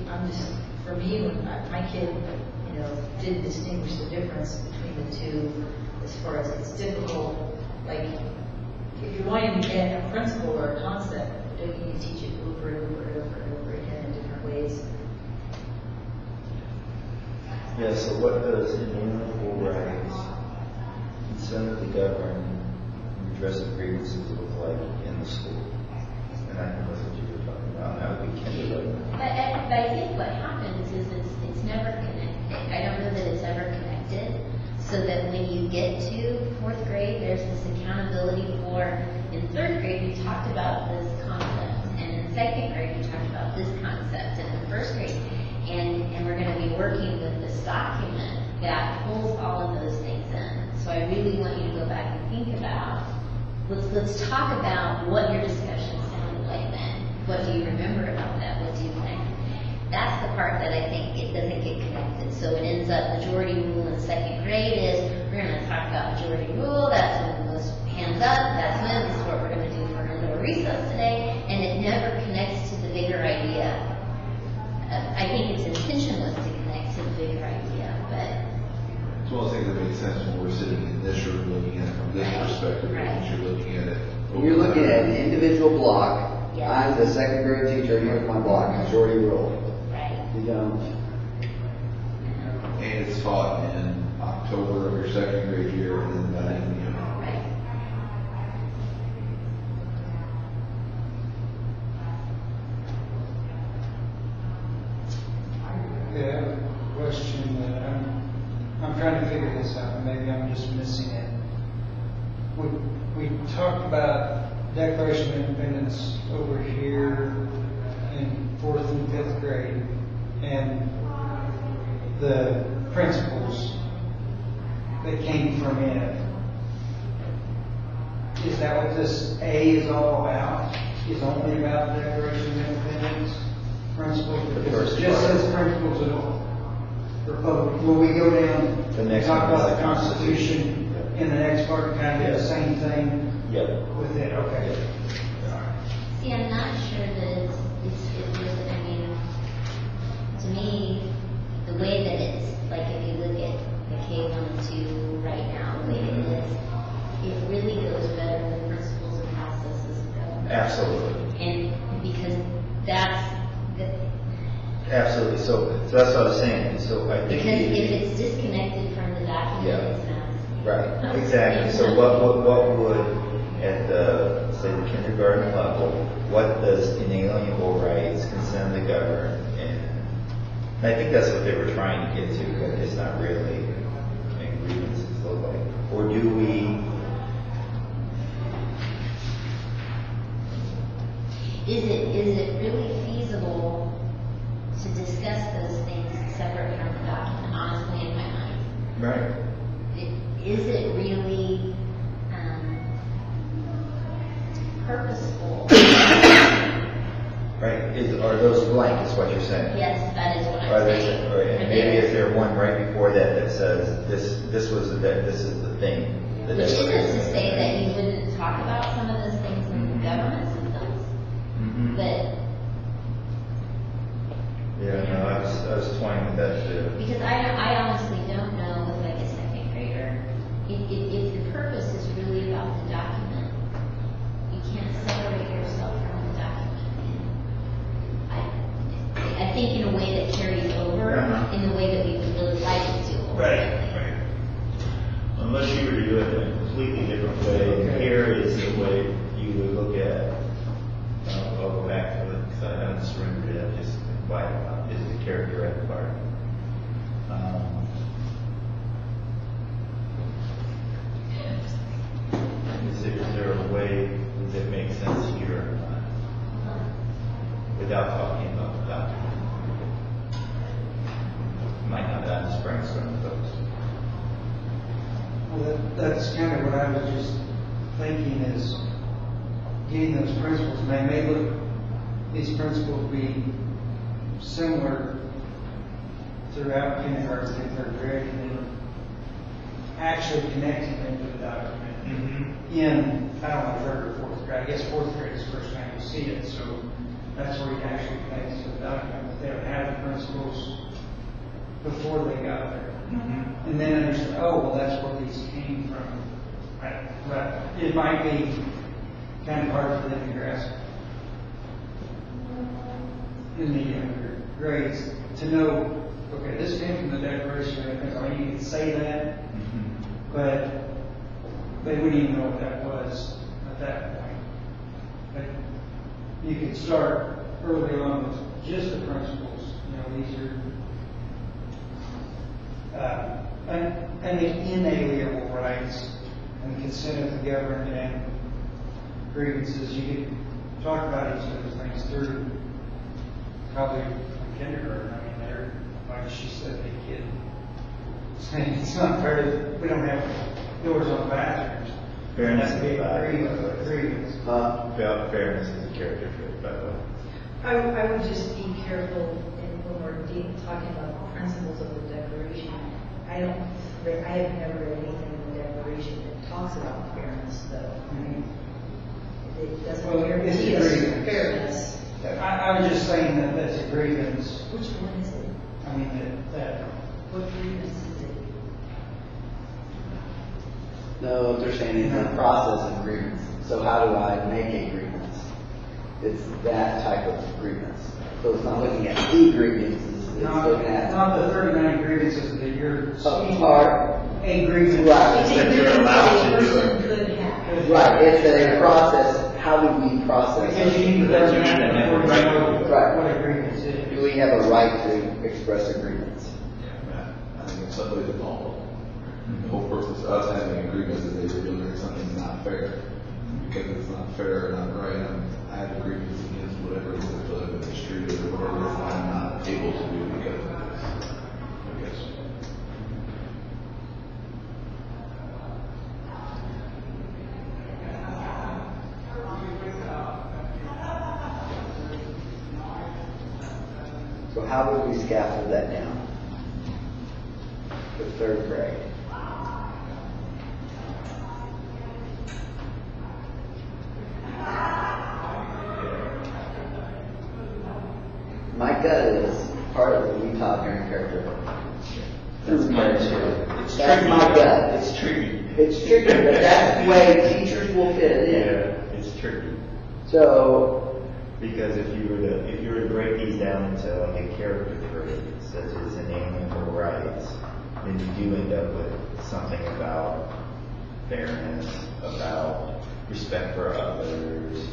For me, when my kid, you know, did distinguish the difference between the two, as far as it's difficult, like, if you're wanting to get a principle or a concept, don't you need to teach it over and over and over and over again in different ways? Yeah, so what does innumerable rights, consent to govern, redress of grievances look like in the school? And I think that's what you were talking about. That would be kindergarten. But I think what happens is it's never connected. I don't know that it's ever connected. So that when you get to fourth grade, there's this accountability for, in third grade, we talked about this concept, and in second grade, we talked about this concept, and in first grade, and we're going to be working with this document that pulls all of those things in. So I really want you to go back and think about, let's talk about what your discussion sounded like then. What do you remember about that? What do you think? That's the part that I think it doesn't get connected. So it ends up majority rule in second grade is we're going to talk about majority rule. That's when the most hands up. That's when this is what we're going to do for indoor recess today. And it never connects to the bigger idea. I think its intention was to connect to the bigger idea, but. It's one of the things that makes sense when we're sitting in this room looking at it from this perspective, Right. you're looking at it. When you're looking at an individual block, Yes. I'm the second grade teacher, here's my block, majority rule. Right. You don't. And it's taught in October of your second grade year, and then that in, you know. Right. Okay, I have a question that I'm trying to figure this out, and maybe I'm just missing it. We talked about Declaration of Independence over here in 4th and 5th grade, and the principals that came from it. Is that what this A is all about? Is only about the Declaration of Independence principles? The Because first it just part. says principles at all. Will we go down The and next talk one is about the the Constitution Constitution. in the next part, kind of do the Yeah. same thing Yep. with it? Okay. See, I'm not sure that I mean, to me, the way that it's, like, if you look at the K-1 and 2 right now, the way it is, it really goes better with principles and processes of government. Absolutely. And because that's, Absolutely. So that's what I was saying. So I think. because if it's disconnected from the document, Yeah. it's not. Right, exactly. So what would, at the, say, the kindergarten level, what does inalienable rights, consent of the governed, and I think that's what they were trying to get to, but it's not really, grievances look like. Or do we, Is it really feasible to discuss those things separate from the document, honestly, in my mind? right, Is it really purposeful? right, are those blank, is what you're saying? Yes, that is what Are I'm there, saying. and maybe is there one right before that that says, this was this is the thing? the Which isn't declaration. to say that you wouldn't talk about some of those things in government systems, Mhm. but Yeah, no, I was toying with that too. because I honestly don't know with like a second grader, if the purpose is really about the document, you can't separate yourself from the document. I think in a way that carries over, Uh-huh. in the way that we would really like it to. ultimately. Unless you were to do it in a completely different way, and here is the way you would look at, I'll go back to it, because I haven't surrendered yet, just why, is the character at the part. Is there a way that makes sense here or not? Without talking about the document? Might not have to brainstorm those. Well, that's kind of what I was just thinking is getting those principles, and they may look, these principles be similar throughout kindergarten and third grade, and then actually connecting them to the document. In, I don't know, third or fourth grade, I guess fourth grade is the first time you see it, so that's where you can actually connect it to the document, but they would have the principles before they got there. And then understand, oh, well, that's where these came from. But it might be kind of hard for them to grasp in the younger grades to know, okay, this came from the Declaration of Independence. I mean, you could say that, but they wouldn't even know what that was at that point. But you could start early on with just the principles. You know, these are inalienable rights and consent of the governed and grievances. You could talk about each of those things through probably from kindergarten. I mean, they're, like she said, they kid saying it's not fair that we don't have doors on bathrooms. Fairness That's a is big a grievance. fairness is a character trait, by the way. I would just be careful when we're talking about the principles of the Declaration. I have never read anything in the Declaration that talks about fairness, though. It doesn't Well, guarantee it's a us grievance. fairness. I was just saying that that's a grievance. Which one is it? I mean, that What grievance is it? No, what they're saying is the process of grievance. So how do I make a grievance? It's that type of grievance. So it's not looking at the grievances, it's looking at not the 39 grievances that you're a seeing. part. A grievance. Right. It's a That you're grievance allowed that to a do person it. could have. Right, it's a process. How do we process Because you it? need to That's learn what you that need to before you know. know Right. what a grievance is. Do we have a right to express a grievance? I think if somebody's involved, the whole purpose of us having a grievance is they feel that something's not fair. Because it's not fair or not right, I have a grievance against whatever it is that I feel like is mistreated or So how would we scaffold that down for third grade? My gut is part of what we taught during character development. That's mine too. It's That's tricky. my gut. It's tricky. It's tricky, but that's the way teachers will fit it in. Yeah, it's tricky. So, Because if you were to break these down into like a character trait, such as inalienable rights, then you do end up with something about fairness, about respect for others.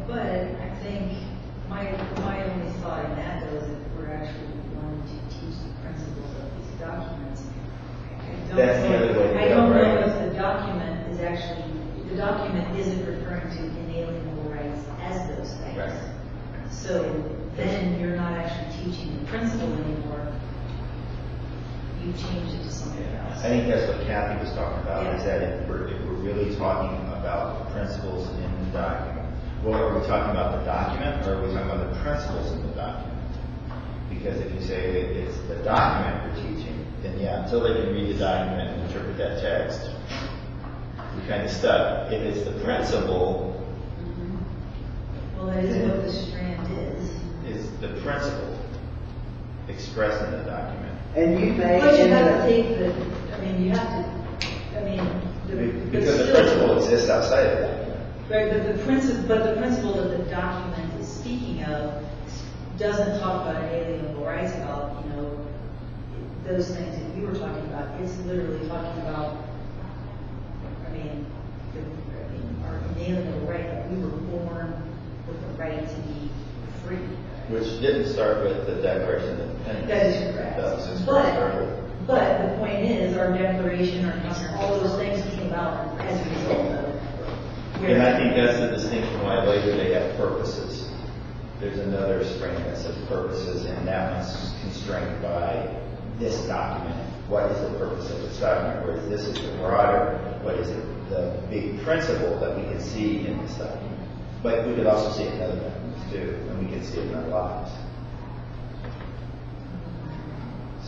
But I think my only thought in that though is if we're actually wanting to teach the principles of these documents, That's the other way to I go, don't know right? if the document is actually, the document isn't referring to inalienable rights as those things. Right. So then you're not actually teaching the principle anymore. You changed it to something else. I think that's what Kathy was talking about, is Yeah. that if we're really talking about the principles in the document, well, are we talking about the document, or are we talking about the principles in the document? Because if you say it's the document we're teaching, then yeah, until they can read the document and interpret that text, we're kind of stuck. If it's the principle, Well, that is what the strand is. it's the principle expressed in the document. and you may But you end have up- to take the, I mean, you have to, I mean, Because the still- principle exists outside of that. Right, but the principle that the document is speaking of doesn't talk about inalienable rights, about, you know, those things that you were talking about. It's literally talking about, our inalienable right, that we were born with the right to be free. Which didn't start with the Declaration of Independence. That is correct. That was just where it started. But the point is, our declaration, all those things came about as a result of. And I think that's the distinction why later they have purposes. There's another strand that says purposes, and that one's constrained by this document. What is the purpose of this document? Whereas this is the broader, what is it, the big principle that we can see in this document. But we could also see it in other documents too, and we can see it in our lives.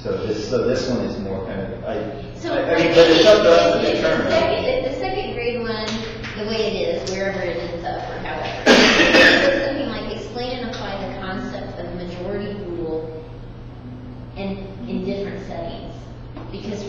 So this one is more kind of, I mean, but it's up to us to determine. The second grade one, the way it is, wherever it ends up or however, it's something like explain and apply the concept of majority rule in different settings. Because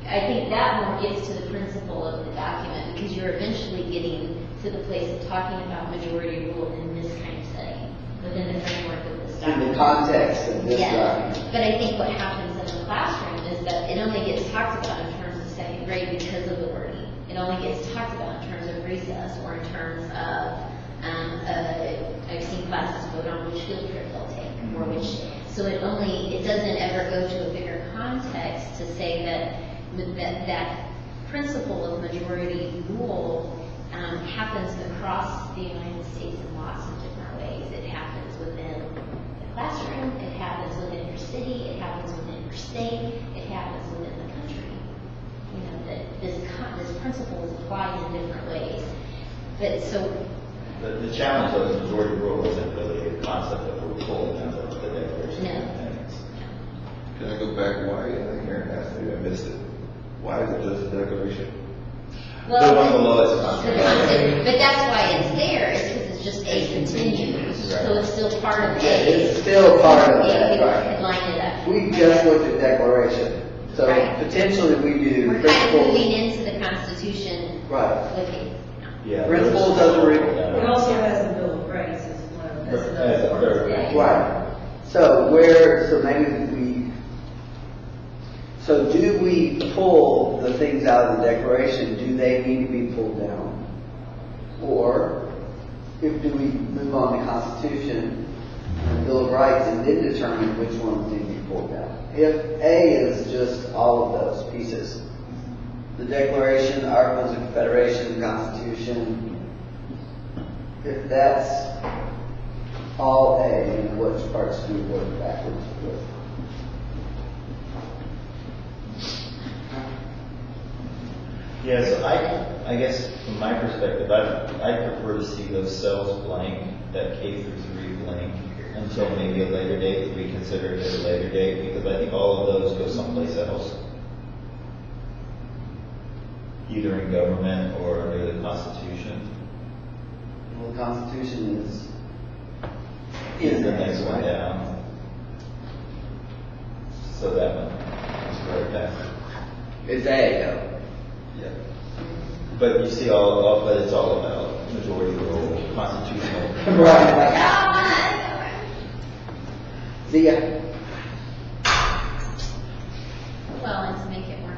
I think that one gets to the principle of the document, because you're eventually getting to the place of talking about majority rule in this kind of setting, within the framework of this in document. the context of this Yeah, document. but I think what happens in the classroom is that it only gets talked about in terms of second grade because of the wording. It only gets talked about in terms of recess or in terms of, I've seen classes vote on which field trip they'll take, or which, so it doesn't ever go to a bigger context to say that principle of majority rule happens across the United States in lots of different ways. It happens within the classroom, it happens within your city, it happens within your state, it happens within the country. You know, that this principle is applied in different ways. But so, The challenge of the majority rule isn't really a concept that we're pulling out of the Declaration No. of Independence. Can I go back? Why? I think Aaron asked me, I missed it. Why is it just a declaration? The one below is a concept. the concept, but that's why it's there, is because it's just a continuous. Right. So it's still part of Yeah, A. it's still part of that, Yeah, right. we line it up. We just looked at declaration, so Right. potentially we do We're kind of moving principles. into the Constitution. Right. Looking. Yeah. Principles doesn't read. It also has the Bill of Rights as one of, as As a another part. third. Yeah. Right. So maybe do we pull the things out of the declaration, do they need to be pulled down? Or do we move on to Constitution and Bill of Rights and then determine which ones need to be pulled down? If A is just all of those pieces, the Declaration, the Articles of Confederation, the Constitution, if that's all A, then which parts do we work backwards with? 'Cause Yeah, so I guess from my perspective, I prefer to see those cells blank, that K through 3 blank, until maybe a later date, if we consider it at a later date, because I think all of those go someplace else. Either in government or under the Constitution. Well, the Constitution is The next one down. So that one is right there. It's A, though. Yeah. But you see but it's all about majority rule, constitutional. Right. Like, see ya. Well, and to make it more,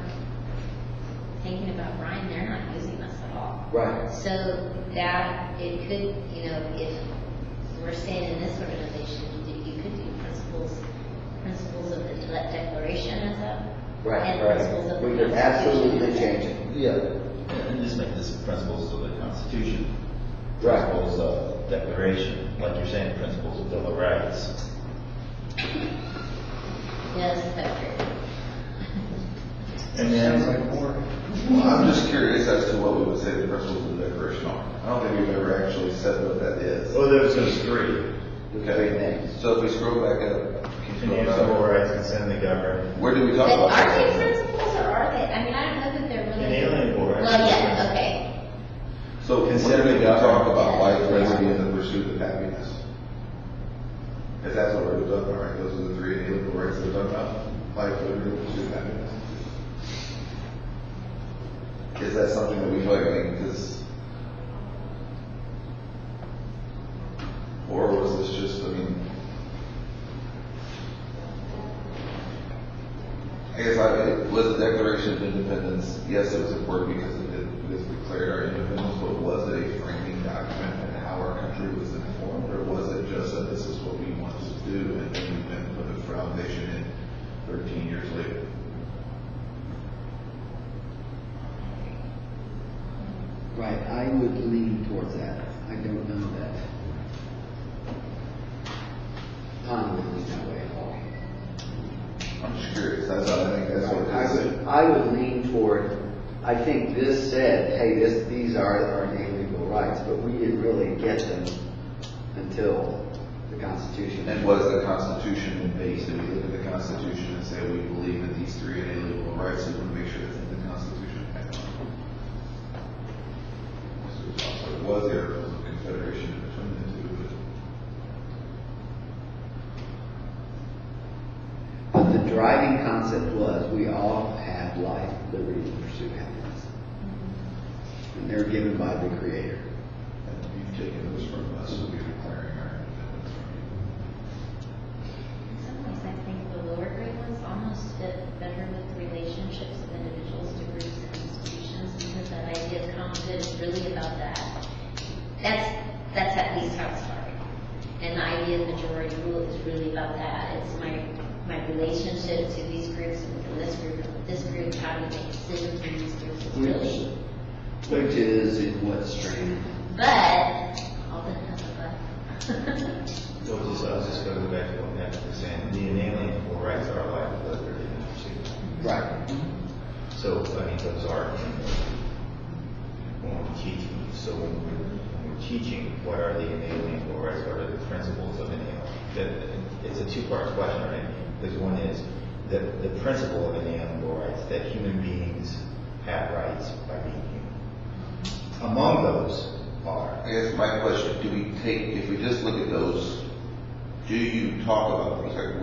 thinking about Brian, they're not using us at all. Right. So that, it could, if we're staying in this organization, you could do principles of the Declaration as a, Right, and right. principles of the We could Constitution. absolutely change it. Yeah. And just make this principles of the Constitution. Right. Principles of Declaration, like you're saying, principles of Bill of Rights. Yes, that's true. And Sounds then, like more. Well, I'm just curious as to what we would say the principles of the Declaration are. I don't think we've ever actually said what that is. oh, there's those 3. Okay, so if we scroll back up, Continuing civil rights, consent of the government. where do we talk But about? are they principles or are they, I mean, I don't know that they're really. Inalienable rights. Well, yeah, okay. So where do we talk about life, liberty, and the pursuit of happiness? If that's what we're talking about, right? Those are the 3 inalienable rights that we're talking about. Life, liberty, and the pursuit of happiness. Is that something that we feel like, because, or was this just, I guess was the Declaration of Independence, yes, it was important because it declared our independence, but was it a framing document and how our country was informed, or was it just that this is what we wanted to do and then we've been put a foundation in 13 years later? Right, I would lean towards that. I don't know that. Tom would lean that way at all. I'm just curious, I think that's what it is. I would lean toward, I think this said, hey, these are our inalienable rights, but we didn't really get them until the Constitution. And was the Constitution based? Did we look at the Constitution and say we believe in these 3 inalienable rights, we want to make sure it's in the Constitution? So was there a confederation between the 2? But the driving concept was we all have life, liberty, and pursuit of happiness. And they're given by the Creator. And you've taken those from us, so we're declaring our independence from you. In some ways, I think the lower grade ones almost fit better with relationships of individuals to groups and institutions, because that idea of common good is really about that. That's at least how it started. And the idea of majority rule is really about that. It's my relationship to these groups and within this group, how do you make decisions in these groups? It's really, Which is in what strand? but, all that has a but. I was just going to go back to what Matt was saying. The inalienable rights are life, liberty, and pursuit. Right. So, those are when we're teaching. So when we're teaching, what are the inalienable rights? What are the principles of inalienable? It's a 2-part question, right? Because one is the principle of inalienable rights, that human beings have rights by being human. Among those are. I guess my question, if we just look at those, do you talk about those? Like,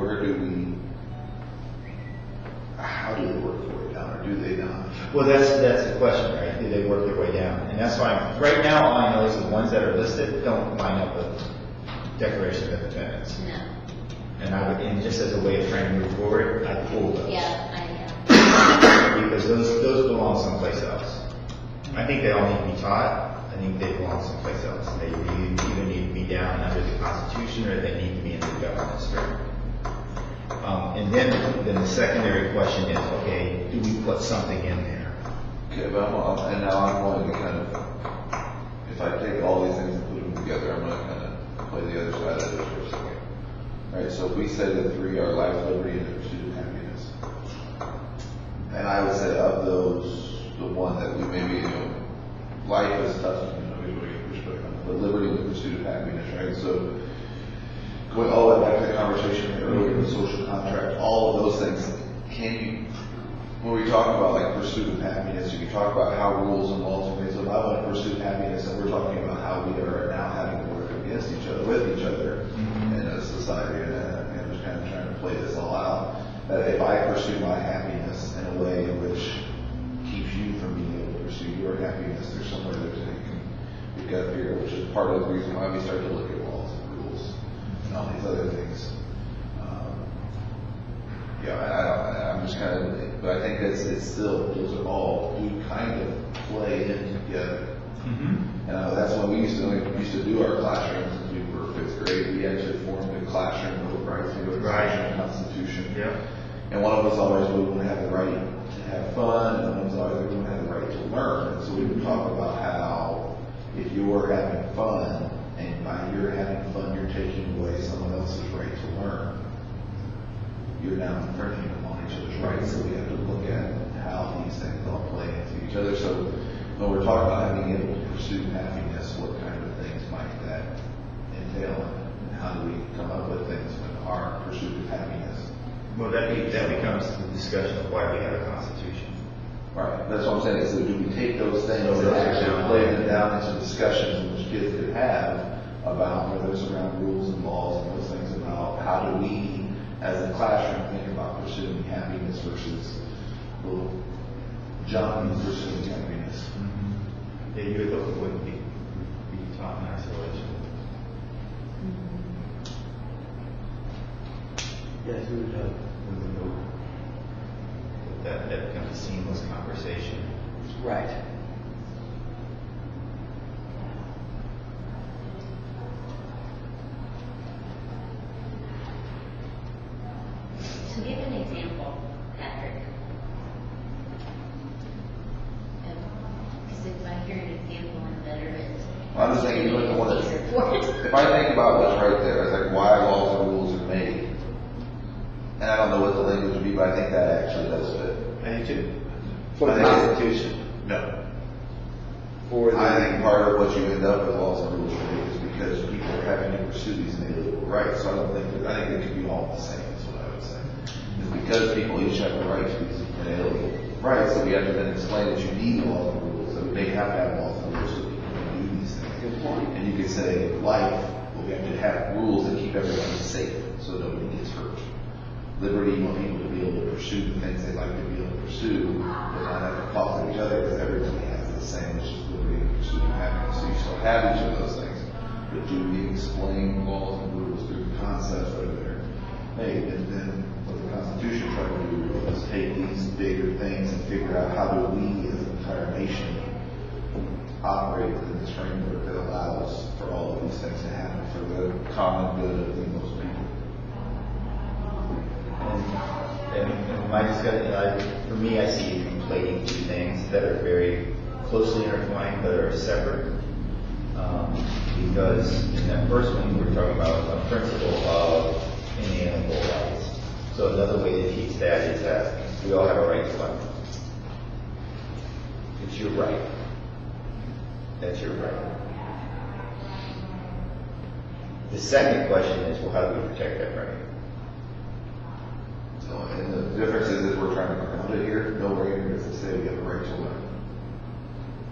how do they work their way down, or do they not? Well, that's the question, right? Do they work their way down? And that's why right now all I know is the ones that are listed don't line up with Declaration of Independence. No. And just as a way of trying to move forward, I pull those. Yeah, Because those belong someplace else. I think they all need to be taught. I think they belong someplace else. They either need to be down under the Constitution or they need to be in the government sphere. And then the secondary question is, okay, do we put something in there? Okay, but and now I'm going to kind of, if I take all these things and put them together, I'm going to kind of play the other side of this for a second. All right, so if we say the 3 are life, liberty, and the pursuit of happiness, and I would say of those, the one fun, that we maybe, life is tough, but liberty in the pursuit of happiness, right? So going all the way back to the conversation earlier, the social contract, all of those things, when we talk about like pursuit of happiness, you can talk about how rules and laws are made. So if I want to pursue happiness, and we're talking about how we are now having to work against each other, with each other in a society, and I'm just kind of trying to play this all out. That if I pursue my happiness in a way in which keeps you from being able to pursue your happiness, there's somewhere that you've got to figure out, which is part of the reason why we start to look at laws and rules and all these other things. I'm just kind of, but I think it's still, those are all do kind of play in together. Mm-hmm. And that's when we used to do our classrooms as we were fifth grade. We actually formed a classroom with rights to the Constitution. Yeah. And one of us always we want to have the right to have fun, and one of us always we want to have the right to learn. And so we would talk about how if you're having fun, and by you're having fun, you're taking away someone else's right to learn. You're now infringing upon each other's rights, so we have to look at how these things all play into each other. So when we're talking about being able to pursue happiness, what kind of things might that entail, and how do we come up with things with our pursuit of happiness? Well, that becomes the discussion of why we have a constitution. Right, that's what I'm saying. So do we take those things and actually play them down into discussions in which kids could have about whether it's around rules and laws and those things about how do we, as a classroom, think about pursuing happiness versus little John pursuing happiness. Mm-hmm. Yeah, you would hope it wouldn't be taught in isolation. Yes, we would hope. That becomes a seamless conversation. Right. To give an example, Patrick, because if I hear an example in veterans, I'm just thinking, you know, it's report. if I think about what's right there, it's like why laws and rules are made. And I don't know what the language would be, but I think that actually does fit. I do too. For the Constitution. No. For I think part of what you end up with laws and rules is because people are having to pursue these inalienable rights. So I don't think that, I think they could be all the same, is what I would say. It's because people each have the right to these inalienable rights, so we have to then explain that you need laws and rules, that they have to have laws and rules so people can do these things. Good point. And you could say life, well, we have to have rules that keep everyone safe so nobody gets hurt. Liberty, you want people to be able to pursue the things they'd like to be able to pursue, but not have to cost each other, because everybody has the same, which is liberty and pursuit of happiness. So you still have each of those things, but do we explain laws and rules through concepts that are there made? And then what the Constitution tried to do was take these bigger things and figure out how do we as an entire nation operate within this framework that allows for all of these things to happen for the common good of the most people. And my discussion, for me, I see you conflating two things that are very closely intertwined but are separate. Because in that first one, we were talking about a principle of inalienable rights. So another way to teach that is that we all have a right to life. It's your right. That's your right. The second question is, well, how do we protect that right? So, and the difference is we're trying to ground it here. Nowhere here does it say we have a right to learn.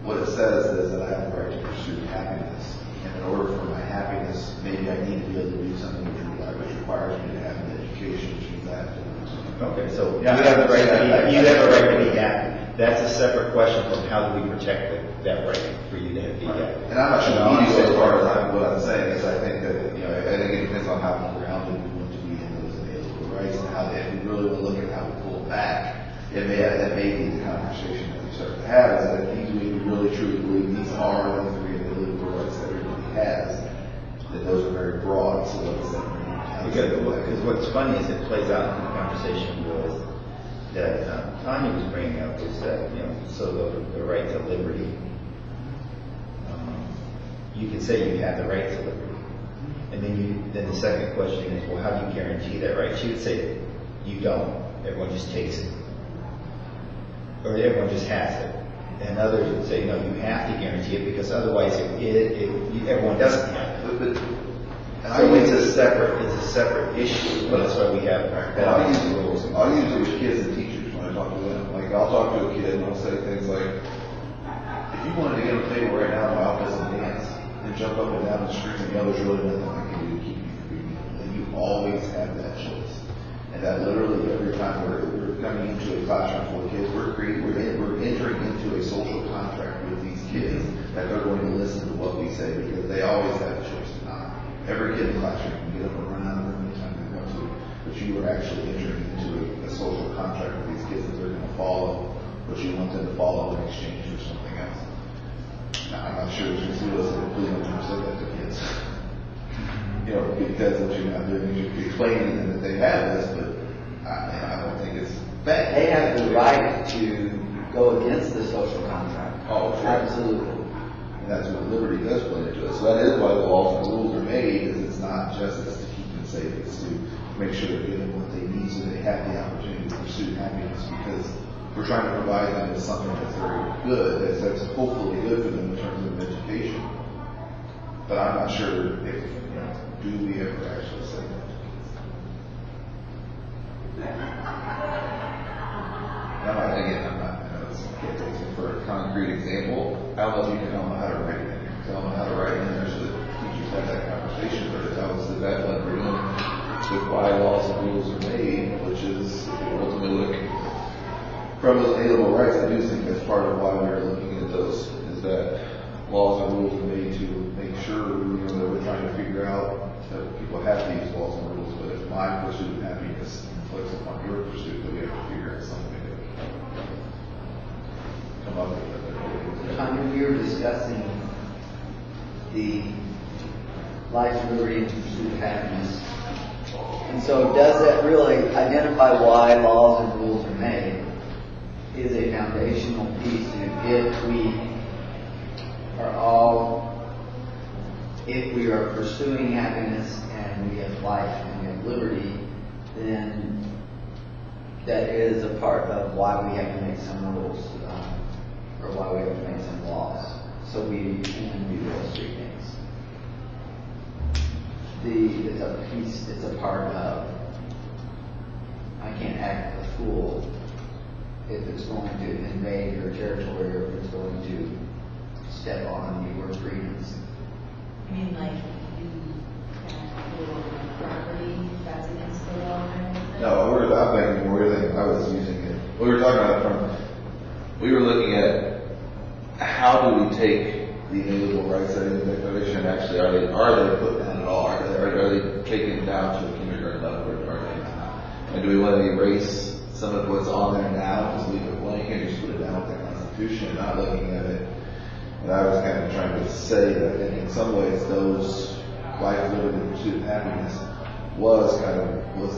What it says is that I have the right to pursue happiness. And in order for my happiness, maybe I need to be able to do something which requires me to have an education, which means I have to learn something. Okay, so you have the right to be happy. That's a separate question from how do we protect that right for you to be happy. And I'm not sure the ego is part of what I'm saying is I think that, I think it depends on how grounded we want to be in those inalienable rights and how if we really want to look at how we pull back, that may be the conversation that we start to have is that these we really truly believe these are the three inalienable rights that everybody has, that those are very broad, so what does that mean? Because what's funny is it plays out in the conversation was that Tanya was bringing up is that, so the right to liberty, you can say you have the right to liberty. And then the second question is, well, how do you guarantee that right? She would say, you don't. Everyone just takes it. Or everyone just has it. and others would say, no, you have to guarantee it, because otherwise everyone doesn't have it. So it's a separate issue, that's why we have And I'll use rules. I'll use it with kids and teachers when I talk to them. Like, I'll talk to a kid and I'll say things like, if you wanted to get on the table right now in my office and dance and jump up and down the street and yell, there's really nothing I can do to keep you from being me. And you always have that choice. And that literally every time we're coming into a classroom full of kids, we're entering into a social contract with these kids that they're going to listen to what we say, because they always have a choice to not. Every kid in the classroom can get up and run out of the room anytime they want to, but you are actually entering into a social contract with these kids that they're going to follow what you want them to follow in exchange for something else. Now, I'm not sure if Ms. Lewis would completely understand that to kids. You know, because what you're not doing is you're explaining to them that they have this, but I don't think it's bad. They have the right to go against the social contract. Oh, sure. Absolutely. And that's what liberty does play into it. So that is why the laws and rules are made, is it's not just to keep them safe, it's to make sure they're given what they need so they have the opportunity to pursue happiness, because we're trying to provide them with something that's very good, that's hopefully good for them in terms of education. But I'm not sure if, do we ever actually say that to kids? I'm not, can't take for a concrete example. I don't know if you can tell them how to write it in here. Tell them how to write it in there so that teachers have that conversation, or to tell us that that's what we're doing with why laws and rules are made, which is, if you ultimately look from those inalienable rights, I do think that's part of why we're looking at those, is that laws and rules are made to make sure, that we're trying to figure out that people have these laws and rules, but if my pursuit of happiness inflicts upon your pursuit, that we have to figure out something to come up with. Tanya, we were discussing the life, liberty, and pursuit of happiness. And so does that really identify why laws and rules are made? Is a foundational piece. If we are pursuing happiness and we have life and we have liberty, then that is a part of why we have to make some rules, or why we have to make some laws, so we can do those three things. It's a piece, it's a part of, I can't act a fool if it's going to invade your territory, or if it's going to step on your freedoms. I mean, like, you can't go on property, that's against the law or anything? No, I'm thinking more than I was using it. We were talking about we were looking at how do we take the inalienable rights that are in the Declaration, and actually are they put down at all? Are they taken down to a kindergarten level, or are they not? And do we want to erase some of what's on there now, just leave it blank and just put it down with the Constitution, and not looking at it? And I was kind of trying to say that in some ways those life, liberty, and pursuit of happiness was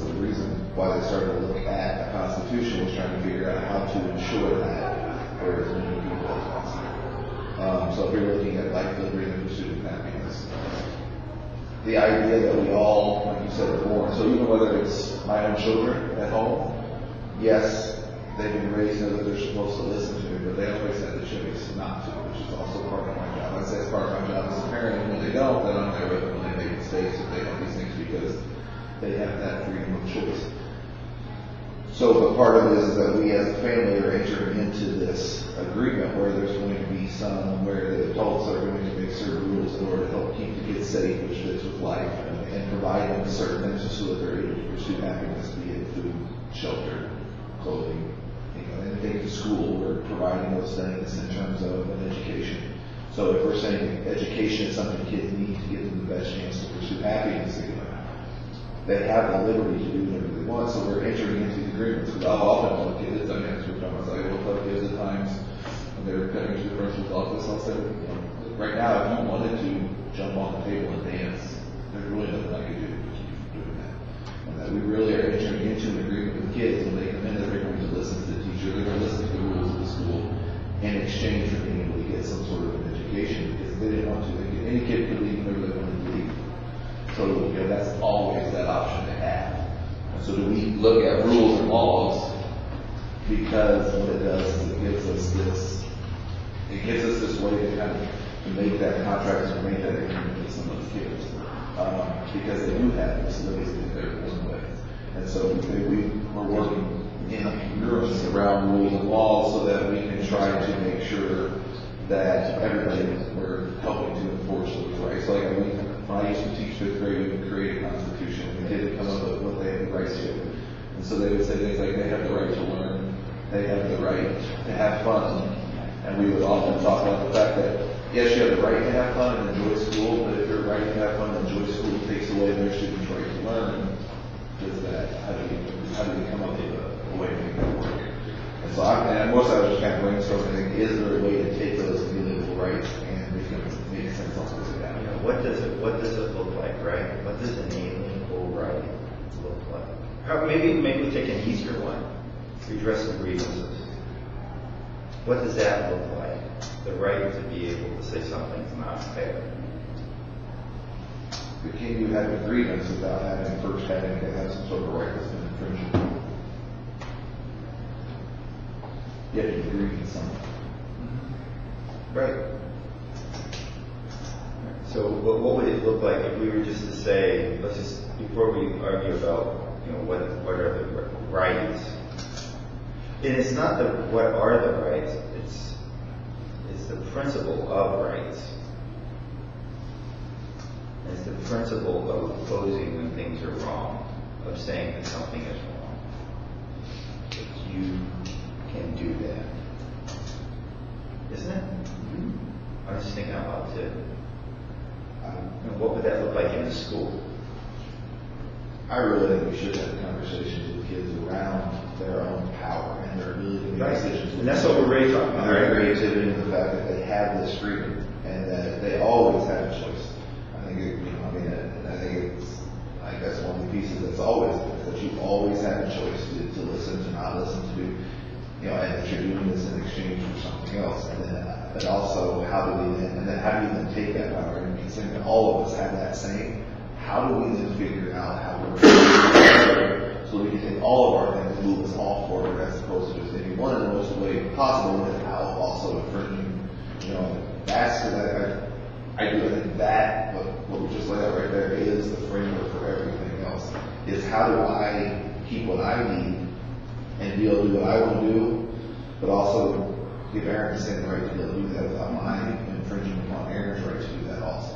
the reason why they started to look at the Constitution, was trying to figure out how to ensure that for as many people as possible. So if you're looking at life, liberty, and pursuit of happiness, the idea that we all, like you said, are born. So even whether it's my own children at home, yes, they've been raised to know that they're supposed to listen to me, but they always have the choice not to, which is also part of my job. I'd say it's part of my job as a parent, and when they don't, then I'm there with them when they make mistakes, if they have these things, because they have that freedom of choice. So, but part of it is that we as a family are entering into this agreement where there's going to be where the adults are going to make certain rules in order to help keep the kids safe, which fits with life, and provide them certain things so that they're able to pursue happiness, be it food, shelter, clothing, anything to school. We're providing those things in terms of an education. So if we're saying education is something kids need to give them the best chance to pursue happiness, they have the liberty to do whatever they want. So we're entering into the agreements. Because I'll often tell kids, I mean, I will tell kids at times when they're coming to the principal's office, I'll say, right now, if you wanted to jump on the table and dance, there's really nothing I could do to keep you from doing that. And that we really are entering into an agreement with kids when they come in, that they're going to listen to the teacher, they're going to listen to the rules of the school in exchange for being able to get some sort of an education, because if they didn't want to, any kid could leave whenever they wanted to leave. So that's always that option they have. And so do we look at rules and laws, because what it does is it gives us this it gives us this way to kind of to make that contract and make that agreement with some of the kids. Because they do have facilities in their own way. And so we're working in rooms around rules and laws so that we can try to make sure that everybody, we're helping to enforce those rights. Like when I used to teach fifth grade, we would create a constitution. We didn't come up with what they had the rights to. And so they would say things like they have the right to learn, they have the right to have fun. And we would often talk about the fact that, yes, you have the right to have fun and enjoy school, but if your right to have fun and enjoy school takes away their students' right to learn, how do you come up with a way to make that work? And so I was just kind of brainstorming, is there a way to take those inalienable rights and make sense of it down? You know, what does it look like, right? What does an inalienable right look like? Maybe we take an easier one, redressing grievances. What does that look like? The right to be able to say something's not fair. But can you have a grievance without having to have some sort of right that's been infringed? You have to agree with something. Right. So what would it look like if we were just to say, let's just, before we argue about, what are the rights, and it's not what are the rights, it's the principle of rights. It's the principle of opposing when things are wrong, of saying that something is wrong. That you can do that. Isn't it? Mm-hmm. I was just thinking out loud too. What would that look like in a school? I really think we should have conversations with kids around their own power and their ability to make decisions. And that's what we're really talking about, Their right? creativity and the fact that they have this freedom and that they always have a choice. I think that's one of the pieces that's always there, that you always have a choice to listen, to not listen, to do, and that you're doing this in exchange for something else. And then, but also, how do you then take that power and considering that all of us have that same, how do we then figure out how we're so we can take all of our things and move us all forward as opposed to just maybe one of the most way possible without also infringing, that's what I think that what we just laid out right there is the framework for everything else. Is how do I keep what I need and be able to do what I want to do, but also give Aaron the same right to be able to do that without my infringing upon Aaron's right to do that also.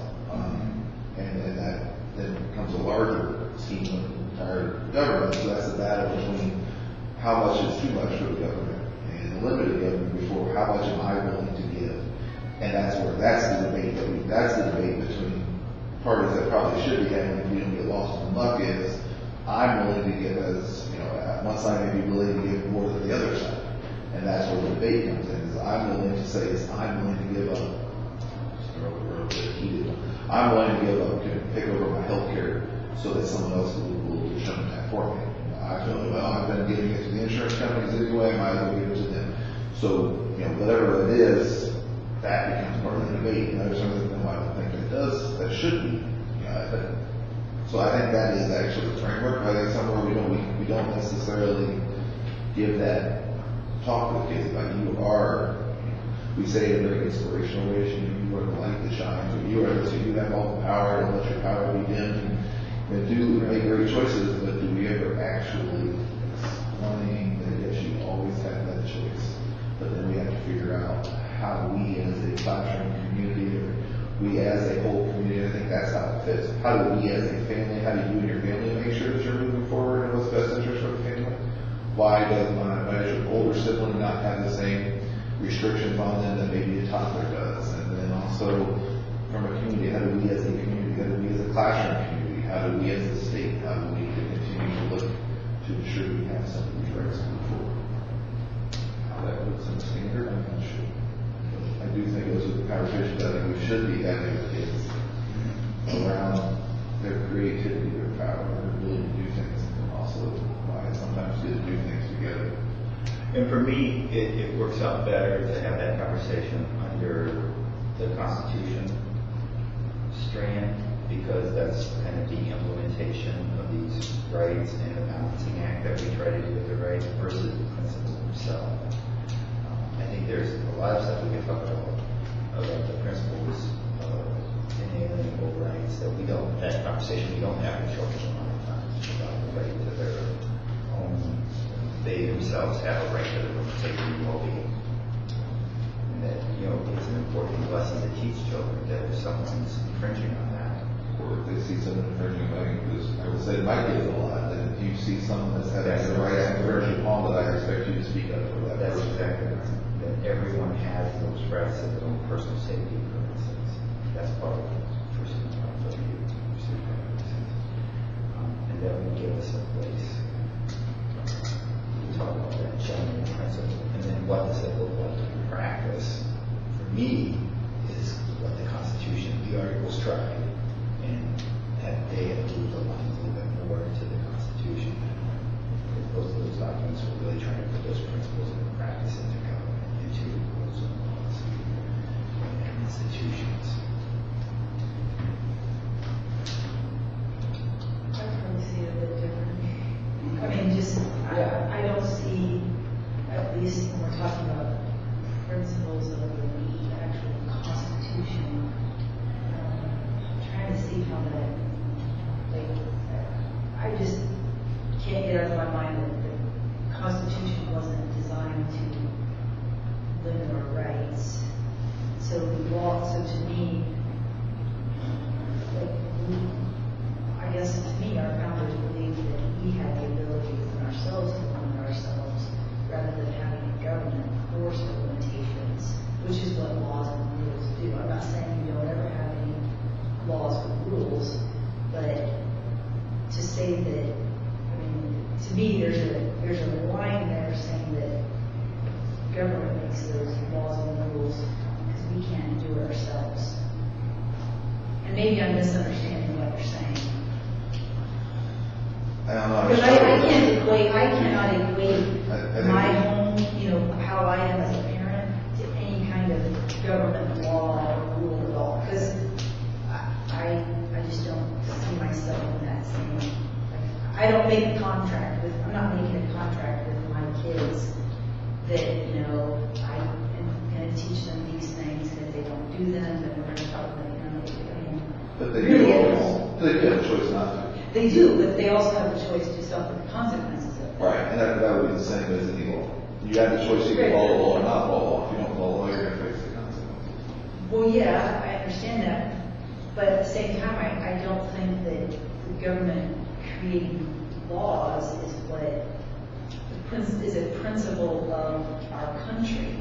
And that then becomes a larger scheme of the entire government. So that's the battle between how much is too much for the government and the limited government before how much am I willing to give. And that's the debate between parties that probably should be having if we don't get lost in the muck is I'm willing to give one side may be willing to give more than the other side. And that's where the debate comes in is I'm willing to say I'm willing to give up I'm willing to give up to pick over my health care so that someone else will determine that for me. I feel I've been giving it to the insurance companies anyway, I might as well give it to them. So, whatever it is, that becomes part of the debate. And there's something that I don't think that should be. So I think that is actually the framework. I think somewhere we don't necessarily give that talk to the kids about we say in a very inspirational way, you are the light that shines, or you have all the power, don't let your power be dimmed, and do make great choices, but do we ever actually explain that yes, you always have that choice, but then we have to figure out how we as a classroom community, or we as a whole community, I think that's how it fits. How do we as a family, how do you and your family make sure that you're moving forward in what's best interest for the family? Why does your older sibling not have the same restrictions on them that maybe a toddler does? And then also from a community, how do we as a community, how do we as a classroom community, how do we as a state, how do we continue to look to ensure we have some of these rights moving forward? How that looks in the standard, I'm not sure. But I do think those are the conversations I think we should be having with kids around their creativity, their power, their ability to do things, and also why it's sometimes good to do things together. And for me, it works out better to have that conversation under the Constitution strand, because that's kind of the implementation of these rights and the balancing act that we try to do with the rights versus the principles themselves. I think there's a lot of stuff we can talk about we don't, that conversation we don't have with children a lot of times about the right to their own, they themselves have a right to their own safety and well-being. And that, it's an important lesson to teach children that if someone's infringing on that, Or if they see someone infringing, because I would say my kids a lot, that if you see someone that's having their rights infringed upon, that I expect you to speak up for that that's person. exactly right. That everyone has those rights to their own personal safety, for instance. That's part of the first responsibility. And that would give us a place to talk about that general principle. And then what does it look like in practice? For me, is what the Constitution, the Articles tried, and that they have moved the line a little bit more to the Constitution. Most of those documents were really trying to put those principles into practice into government, into rules and laws and institutions. I probably see it a bit differently. I mean, I don't see, at least when we're talking about principles of the actual Constitution, trying to see how that, I just can't get out of my mind that the Constitution wasn't designed to limit our rights. So to me, I guess to me, our founders believed that we had the ability within ourselves to limit ourselves rather than having a government force the limitations, which is what laws and rules do. I'm not saying you don't ever have any laws or rules, but to say that, to me, there's a line there saying that government makes those laws and rules because we can't do it ourselves. And maybe I'm misunderstanding what you're saying. I don't know. Because I cannot equate my home, how I am as a parent to any kind of government law or rule at all. Because I just don't see myself in that same. I don't make a contract with. I'm not making a contract with my kids that I am going to teach them these things, and if they don't do them, then we're going to talk about But they really do. They have a choice not to. They do, but they also have the choice to suffer the consequences of it. Right, and that would be the same as any law. You have the choice to either follow the law or not follow the law. If you don't follow the law, you're going to face the consequences. Well, yeah, I understand that, but at the same time, I don't think that the government creating laws is is a principle of our country.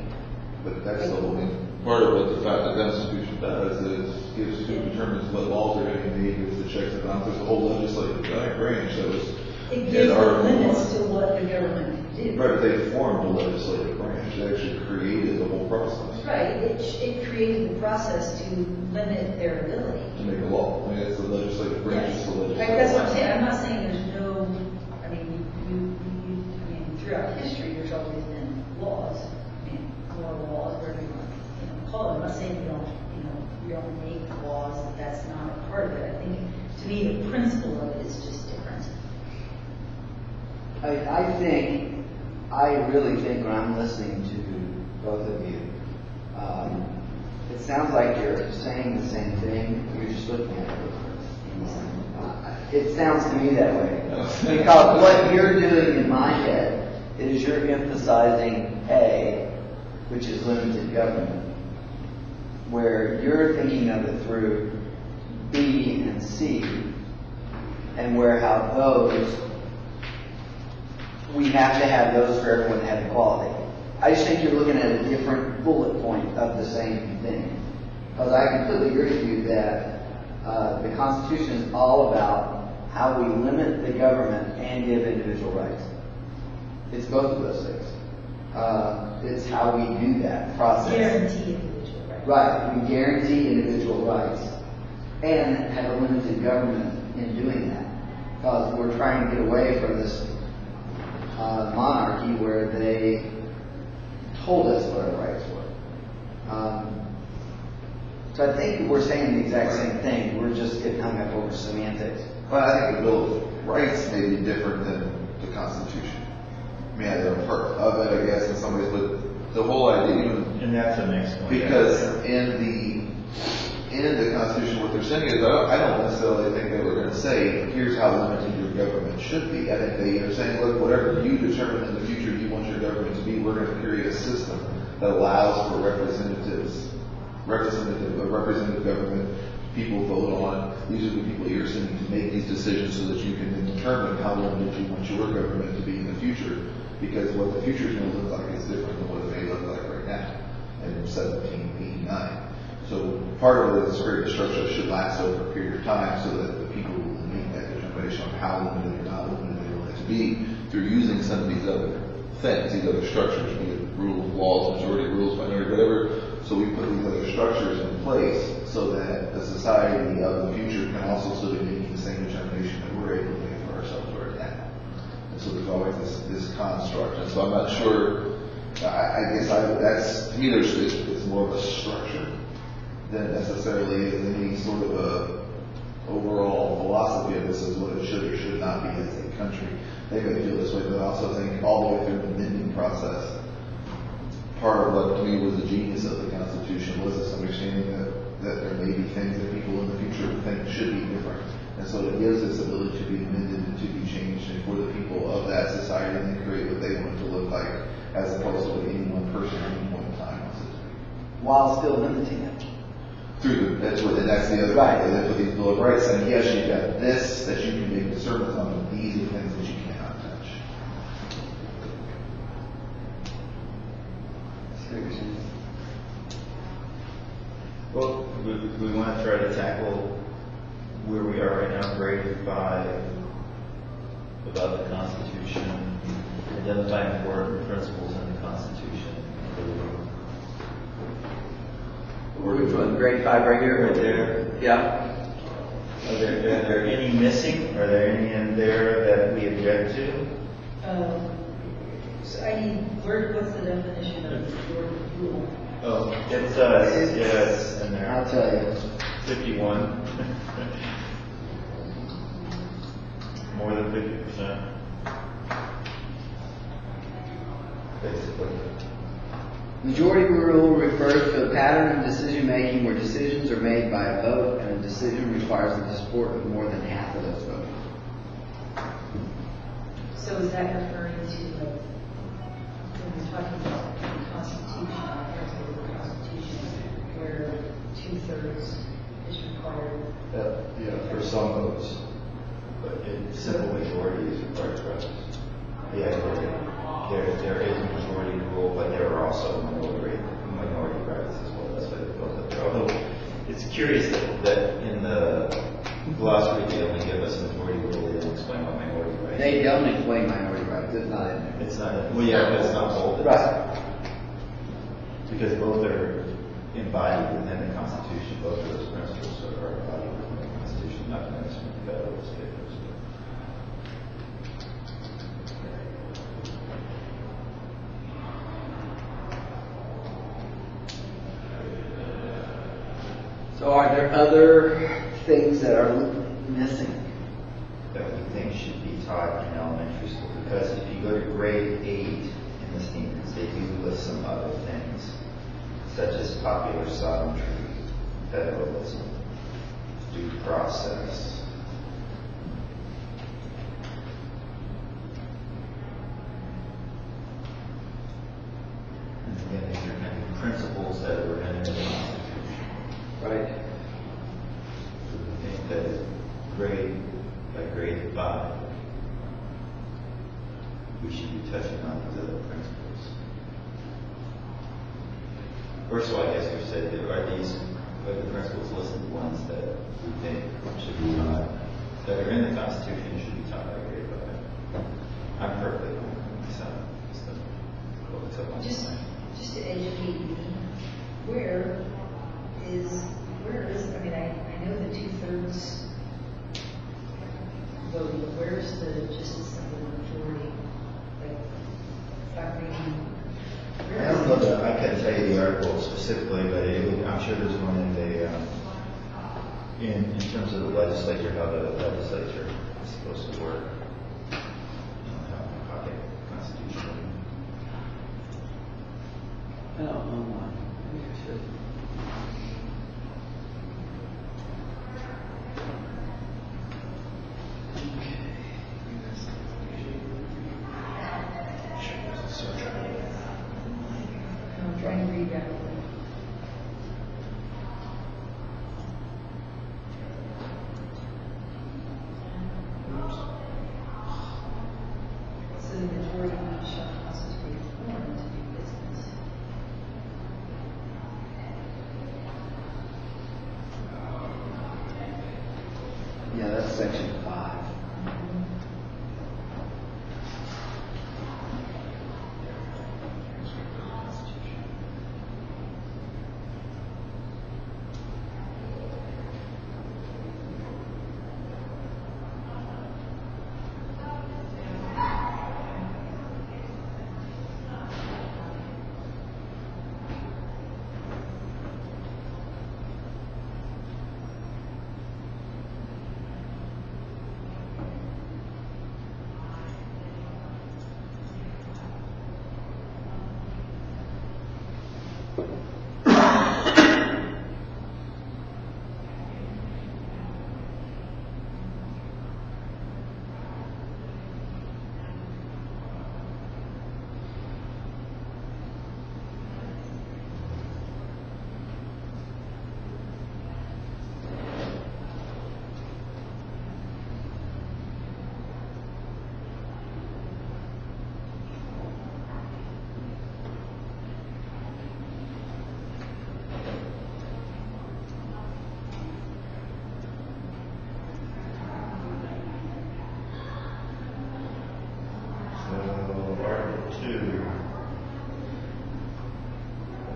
But that's the whole thing. Part of what the Constitution does is gives who determines what laws are going to be made, gives the checks and balances, the whole legislative branch that was It in gives the Article limits 1. to what the government can do. Right, but they formed the legislative branch. They actually created the whole process Right, it created the process to limit their ability. to make a law. I mean, it's the legislative branch, it's the legislative. That's what I'm saying. I'm not saying there's no. Throughout history, there's always been laws. More laws, whatever you want to call them. I'm not saying you don't make laws. That's not a part of it. I think, to me, the principle of it is just different. I really think when I'm listening to both of you, it sounds like you're saying the same thing, you're just looking at it different. It sounds to me that way. Because what you're doing in my head is you're emphasizing A, which is limited government, where you're thinking of it through B and C, and where how those, we have to have those for everyone to have equality. I just think you're looking at a different bullet point of the same thing. Because I completely agree with you that the Constitution is all about how we limit the government and give individual rights. It's both of those things. It's how we do that process. Guarantee individual rights. Right. We guarantee individual rights and have a limited government in doing that. Because we're trying to get away from this monarchy where they told us what our rights were. So I think we're saying the exact same thing. We're just getting hung up over semantics. Well, I think the Bill of Rights may be different than the Constitution. I mean, they're a part of it, I guess, in some ways, but the whole idea, And that's the next one. because in the in the Constitution, what they're saying is, I don't necessarily think they were going to say, here's how limited your government should be. I think they are saying, look, whatever you determine in the future you want your government to be, we're going to create a system that allows for representative government. People vote on, these are the people you're sending to make these decisions so that you can then determine how limited you want your government to be in the future. Because what the future is going to look like is different than what it may look like right now in 1789. So part of it is create a structure that should last over a period of time so that the people will make that determination on how limited or not limited they want it to be through using some of these other things, these other structures, be it rules, laws, majority rules, minority, whatever. So we put these other structures in place so that the society of the future can also still be making the same determination that we're able to make for ourselves right now. And so there's always this construct. And so I'm not sure, I guess that's, to me, it's more of a structure than necessarily is any sort of a overall philosophy of this is what it should or should not be as a country. They may feel this way, but I also think all the way through the amending process, part of what to me was the genius of the Constitution was this understanding that there may be things that people in the future think should be different. And so it gives this ability to be amended and to be changed and for the people of that society and create what they want it to look like as opposed to what any one person at any point in time wants it to be. While still limiting it. That's the other right. thing. They put these Bill of Rights saying, yes, you've got this that you can make discernments on, but these are things that you cannot touch. Well, we want to try to tackle where we are right now, grade 5, about the Constitution, identifying important principles in the Constitution. Which one? Grade 5 right here? Right there. Yeah. Are there any missing? Are there any in there that we object to? So I need, what's the definition of your rule? Oh, it's in there. I'll tell you. 51. More than 50%. Basically. Majority rule refers to a pattern of decision making where decisions are made by a vote and a decision requires the support of more than half of those voting. So is that referring to, like, when we're talking about the Constitution, article of the Constitution, where 2/3 is required? Yeah, for some votes. But simple majority is required for others. Yeah, there is a majority rule, but there are also minority rights as well. That's why they built it there. Although it's curious that in the glossary they only give us a majority rule, they don't explain what minority rights. They don't explain minority rights. It's not in there. It's not. Well, yeah, but it's not bolded. Right. Because both are embodied within the Constitution. Both of those principles are embodied within the Constitution, not necessarily the federal state. So are there other things that are missing? That we think should be taught in elementary school? Because if you go to grade 8 in the standards, they do list some other things, such as popular sovereignty, federalism, due process. And again, these are kind of principles that were in the Constitution. Right. I think that by grade 5, we should be touching on these other principles. First of all, I guess we said that are the principles listed ones that we think should be taught, that are in the Constitution should be taught by grade 5. I'm perfectly fine with myself. Just to educate me, where is, I mean, I know the 2/3 voting, where's just a simple majority? Like, if I'm reading. I don't know that I can tell you the article specifically, but I'm sure there's one in the, in terms of the legislature, how the legislature is supposed to work. How the Constitution. I don't know one. Maybe I should. I'm trying to read that one. So the majority shall constitute quorum to do business. Yeah, that's section 5.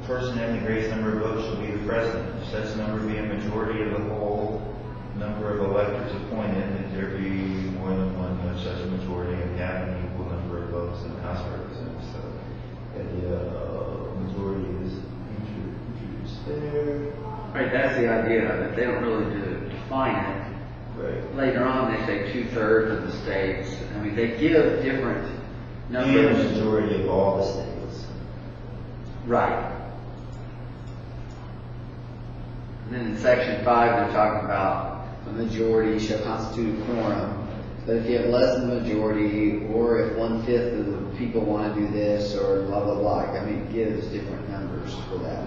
Person having the greatest number of votes shall be the president. If such number be a majority of the whole number of electors appointed, if there be more than one such a majority and have an equal number of votes in the House of Representatives. So the majority is introduced there. Right, that's the idea of it. They don't really define it. Right. Later on, they say 2/3 of the states. I mean, they give different And a numbers. majority of all the states. Right. And then in section 5, they're talking about, A majority shall constitute a quorum. But if you have less than a majority, or if 1/5 of the people want to do this, or blah, blah, blah, I mean, it gives different numbers for that.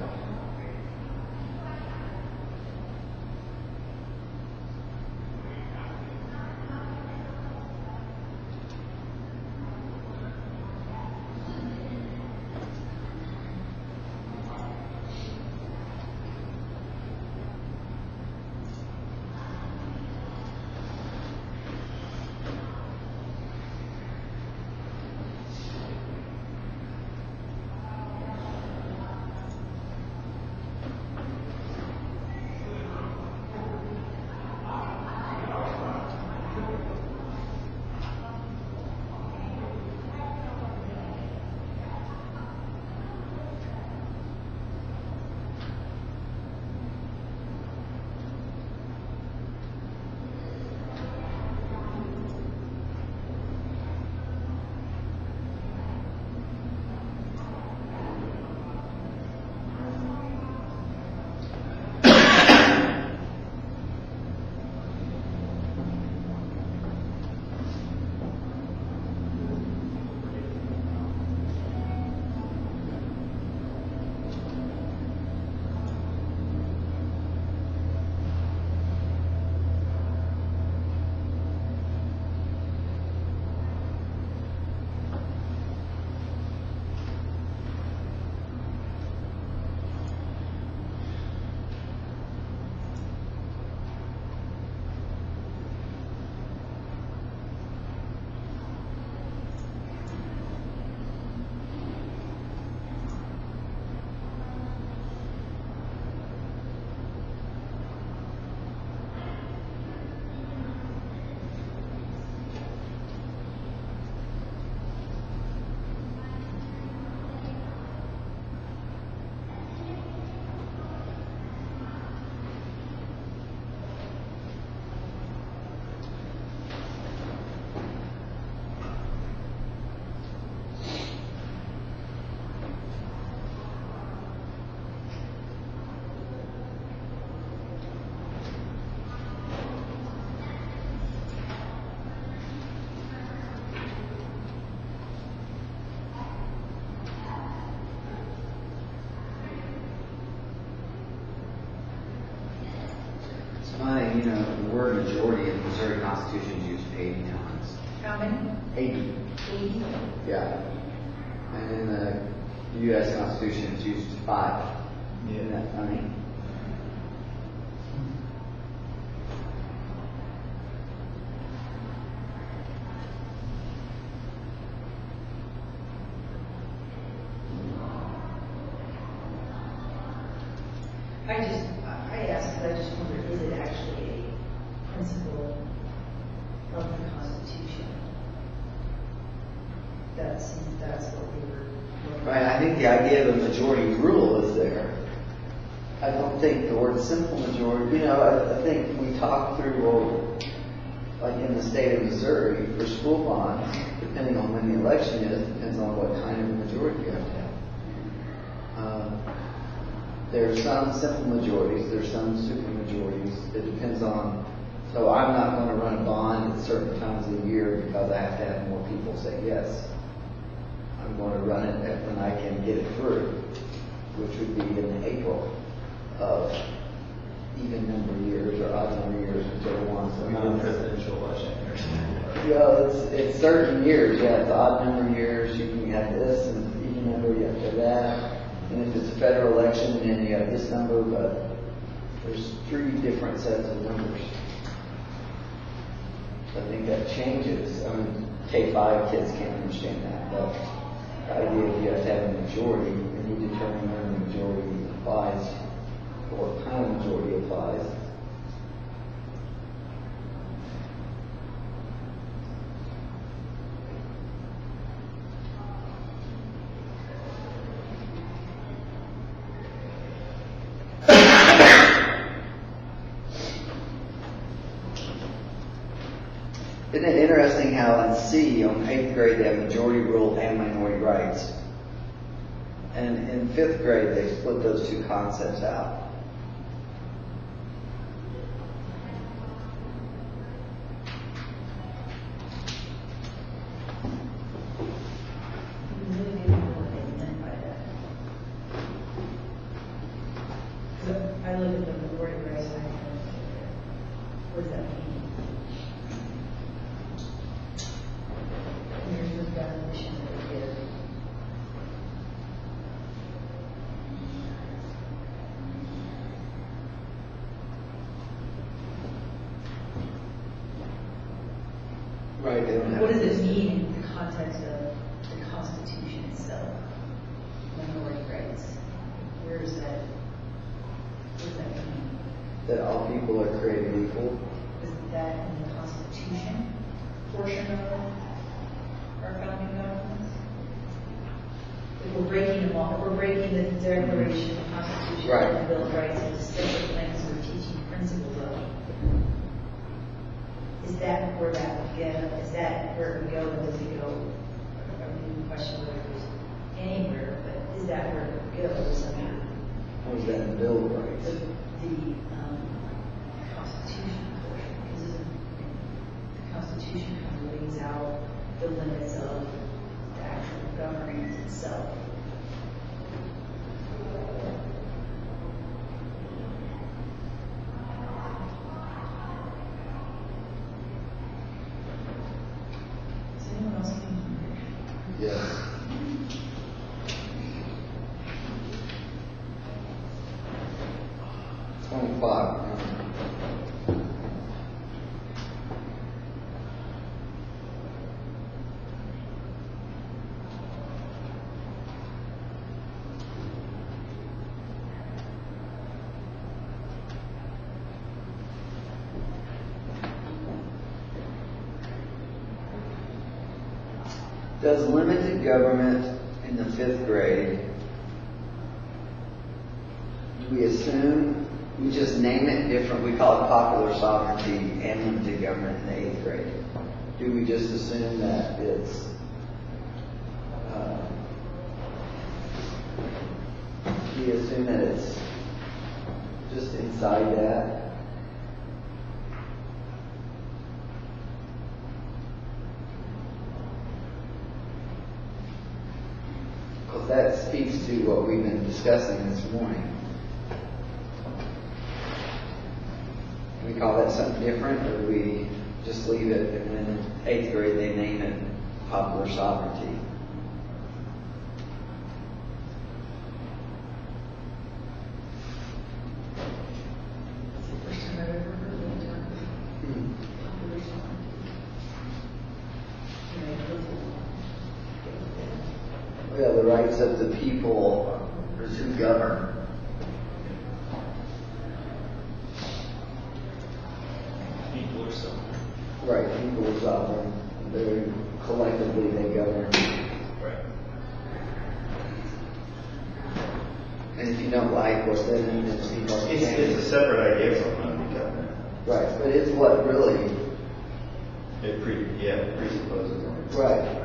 funny, you know, the word Majority in the Missouri Constitution is used 80 times. How many? 80, 80? yeah. And in the U.S. Constitution, it's used 5. Isn't that funny? I asked, but I just wonder, is it actually a principle of the Constitution? That's what we were. Right, I think the idea of a majority rule is there. I don't think the word simple majority, you know, I think we talked through, well, like in the state of Missouri, for school bonds, depending on when the election is, depends on what kind of majority you have to have. There are some simple majorities, there are some super majorities. It depends on, so I'm not going to run a bond at certain times of the year because I have to have more people say yes. I'm going to run it when I can get it through, which would be in April of even number years or odd number years, whichever ones. We did presidential election or something. Yeah, it's certain years. Yeah, it's odd number years. You can have this, and even number you have to have that. And if it's a federal election, then you have this number. But there's 3 different sets of numbers. I think that changes. I mean, K-5 kids can't understand that, but the idea is you have to have a majority, and you determine when the majority applies, or what kind of majority applies. Isn't it interesting how in C, on 8th grade, they have majority rule and minority rights? And in 5th grade, they split those 2 concepts out. We really didn't know what they meant by that. 'Cause I look at the majority rights and I go, what does that mean? And here's the definition that we give. Right. They don't have What does it mean in the context of the Constitution itself? Minority rights. Where is that? What does that mean? that all people are created equal? Is that in the Constitution portion of our founding documents? If we're breaking them all, if we're breaking the Declaration, the Constitution, Right. and the Bill of Rights into separate things we're teaching principles of, is that where that would go? Is that where it would go, and does it go? I wouldn't question whether it goes anywhere, but is that where it goes? I mean, How is that in the Bill of Rights? the Constitution portion, because the Constitution kind of lays out the limits of the actual government itself. Does anyone else can? Yes. $25. Does limited government in the 5th grade, do we assume, we just name it different, we call it popular sovereignty and limited government in the 8th grade. Do we just assume that it's, do we assume that it's just inside that? Because that speaks to what we've been discussing this morning. We we call that something different, or do we just leave it and then in 8th grade they name it popular sovereignty? It's the first time I've ever heard of the term popular sovereignty. You know, Yeah, the rights of the people is who govern. People are sovereign. Right, people are sovereign. They're collectively they govern. Right. And if you don't like what's in it, then people It's a separate idea from government. Right, but it's what really. It presupposes it. Right.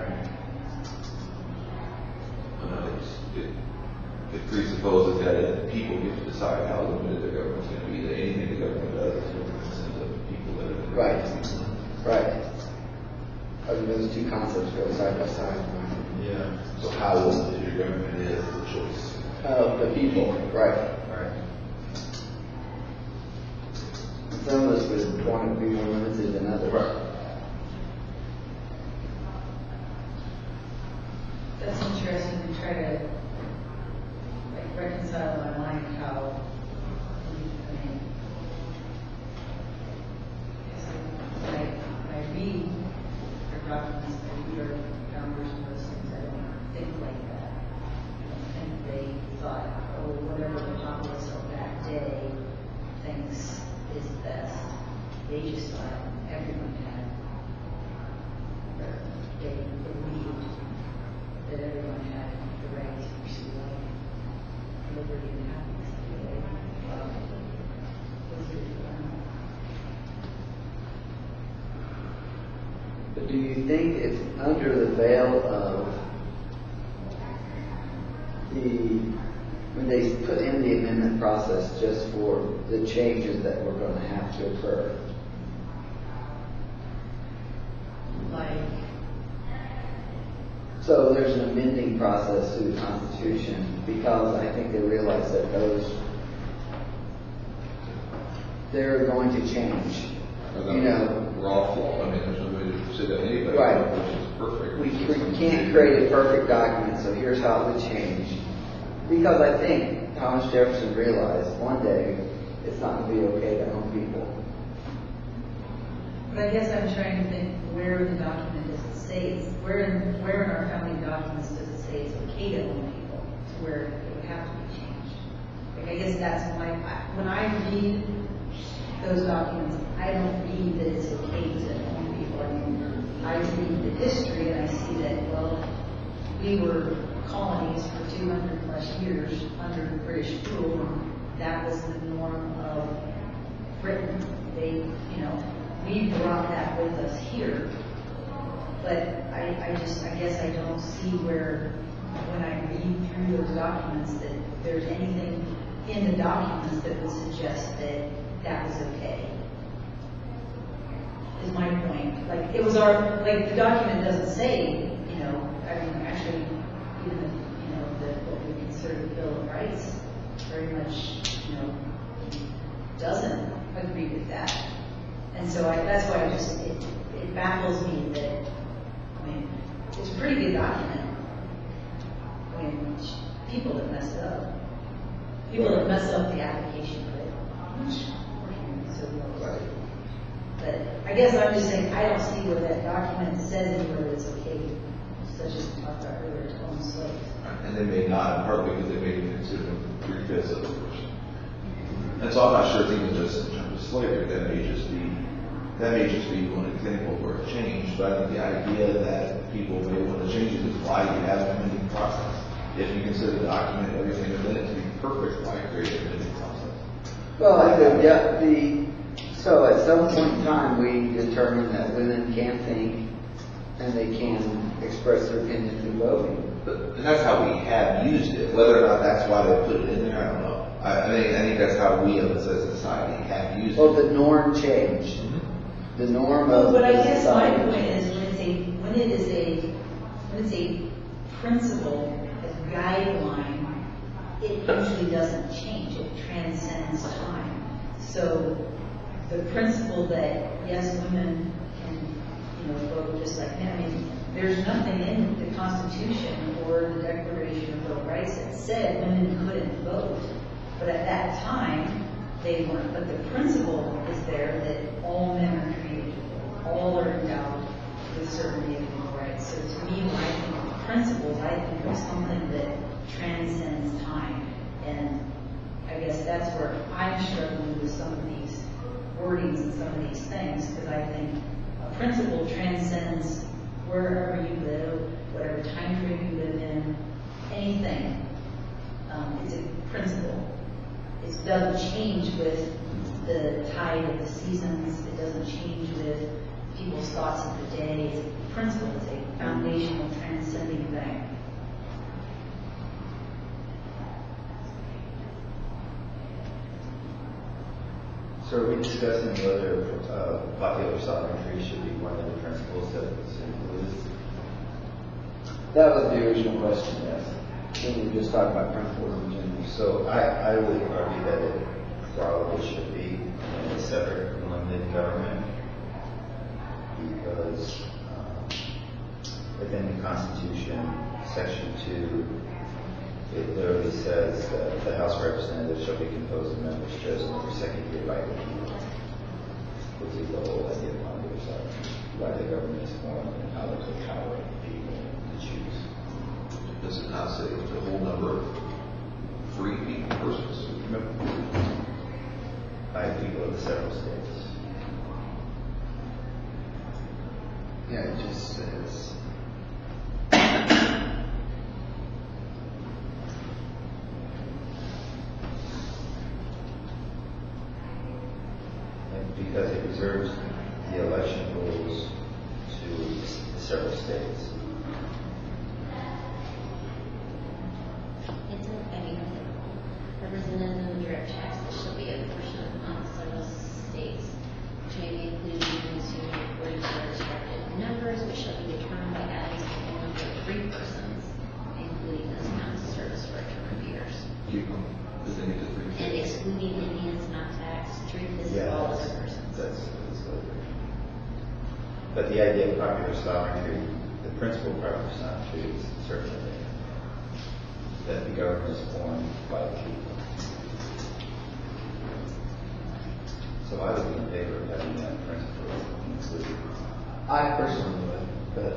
It presupposes that the people get to decide how limited the government's going to be, that anything the government does is for the consent of the people that are. Right. Right. I mean, those two concepts go side by side. Yeah. So how limited your government is the choice. The people, right. Right. Some of us would want it to be more limited than others. That's interesting to try to reconcile in my mind how, when I read our documents, I read our founders and those things, I don't think like that. I don't think they thought, oh, whatever the populace of that day thinks is best. They just thought everyone had, they believed that everyone had the right to pursue life, liberty, and happiness. But do you think it's under the veil of when they put in the amendment process just for the changes that were going to have to occur? Like, So there's an amending process to the Constitution because I think they realize that they're going to change. You know, We're all flawed. I mean, there's no way to say that anybody. Right. Which is perfect. we can't create a perfect document, so here's how it would change. Because I think Thomas Jefferson realized one day it's not going to be okay to own people. but I guess I'm trying to think where in the document does it say, where in our founding documents does it say it's okay to own people, to where it would have to be changed? Like, I guess that's when I read those documents, I don't read that it's okay to own people. I mean, I read the history and I see that, well, we were colonies for 200 plus years under British rule, and that was the norm of Britain. They, we brought that with us here. But I guess I don't see where, when I read through those documents, that there's anything in the documents that would suggest that that was okay. Is my point. Like, it was the document doesn't say, actually, even what we consider the Bill of Rights very much, doesn't agree with that. And so that's why it baffles me that, it's a pretty good document. People that mess it up. People that mess up the application of it. Right. But I guess I'm just saying, I don't see where that document says anywhere that it's okay, such as we talked about earlier, to own slaves. And they may not, partly because they may consider them 3/5 of the person. And so I'm not sure it's even just in terms of slavery. That may just be one example where it changed. But I think the idea that people may want to change it is why you have an amending process. If you consider the document, everything within it to be perfect, why create an amending process? Well, so at some point in time, we determined that women can think and they can express their opinion through voting. And that's how we have used it. Whether or not that's why they put it in there, I don't know. I think that's how we as a society have used Well, it. the norm changed. The norm of But I the guess my society point changed. is when it's a principle, a guideline, it usually doesn't change. It transcends time. So the principle that, yes, women can, vote just like men. I mean, there's nothing in the Constitution or the Declaration of Bill of Rights that said women couldn't vote. But at that time, they weren't. But the principle is there that all men are created equal. All are endowed with certain equal rights. So to me, when I think of principles, I think of something that transcends time. And I guess that's where I'm struggling with some of these wordings and some of these things, because I think a principle transcends wherever you live, whatever time frame you live in, anything. It's a principle. It doesn't change with the tide of the seasons. It doesn't change with people's thoughts of the day. It's a principle. It's a foundational, transcending thing. So are we discussing whether popular sovereignty should be one of the principles that was included? That was the original question, yes. Then we just talked about principles in general. So I would argue that it probably should be a separate and limited government, because within the Constitution, Section 2, it literally says that the House of Representatives shall be composed of members chosen every second year by the people, which is the whole idea of popular sovereignty, why the government is formed and how there's a power of the people to choose. Does it not say the whole number of free people versus By people of the several states. Yeah, it just says, And because it reserves the election rules to the several states. It's representative in the direct tax that shall be a portion of several states, which may be included in the student according to their respective numbers, which shall be determined by adding the number of free persons, including those counts of service for a term of years. And excluding Indians not taxed, treat this as all other persons. That's slavery. But the idea of popular sovereignty, the principle of popular sovereignty is certainly that the government is formed by the people. So I would be in favor of having that principle included. I personally would, but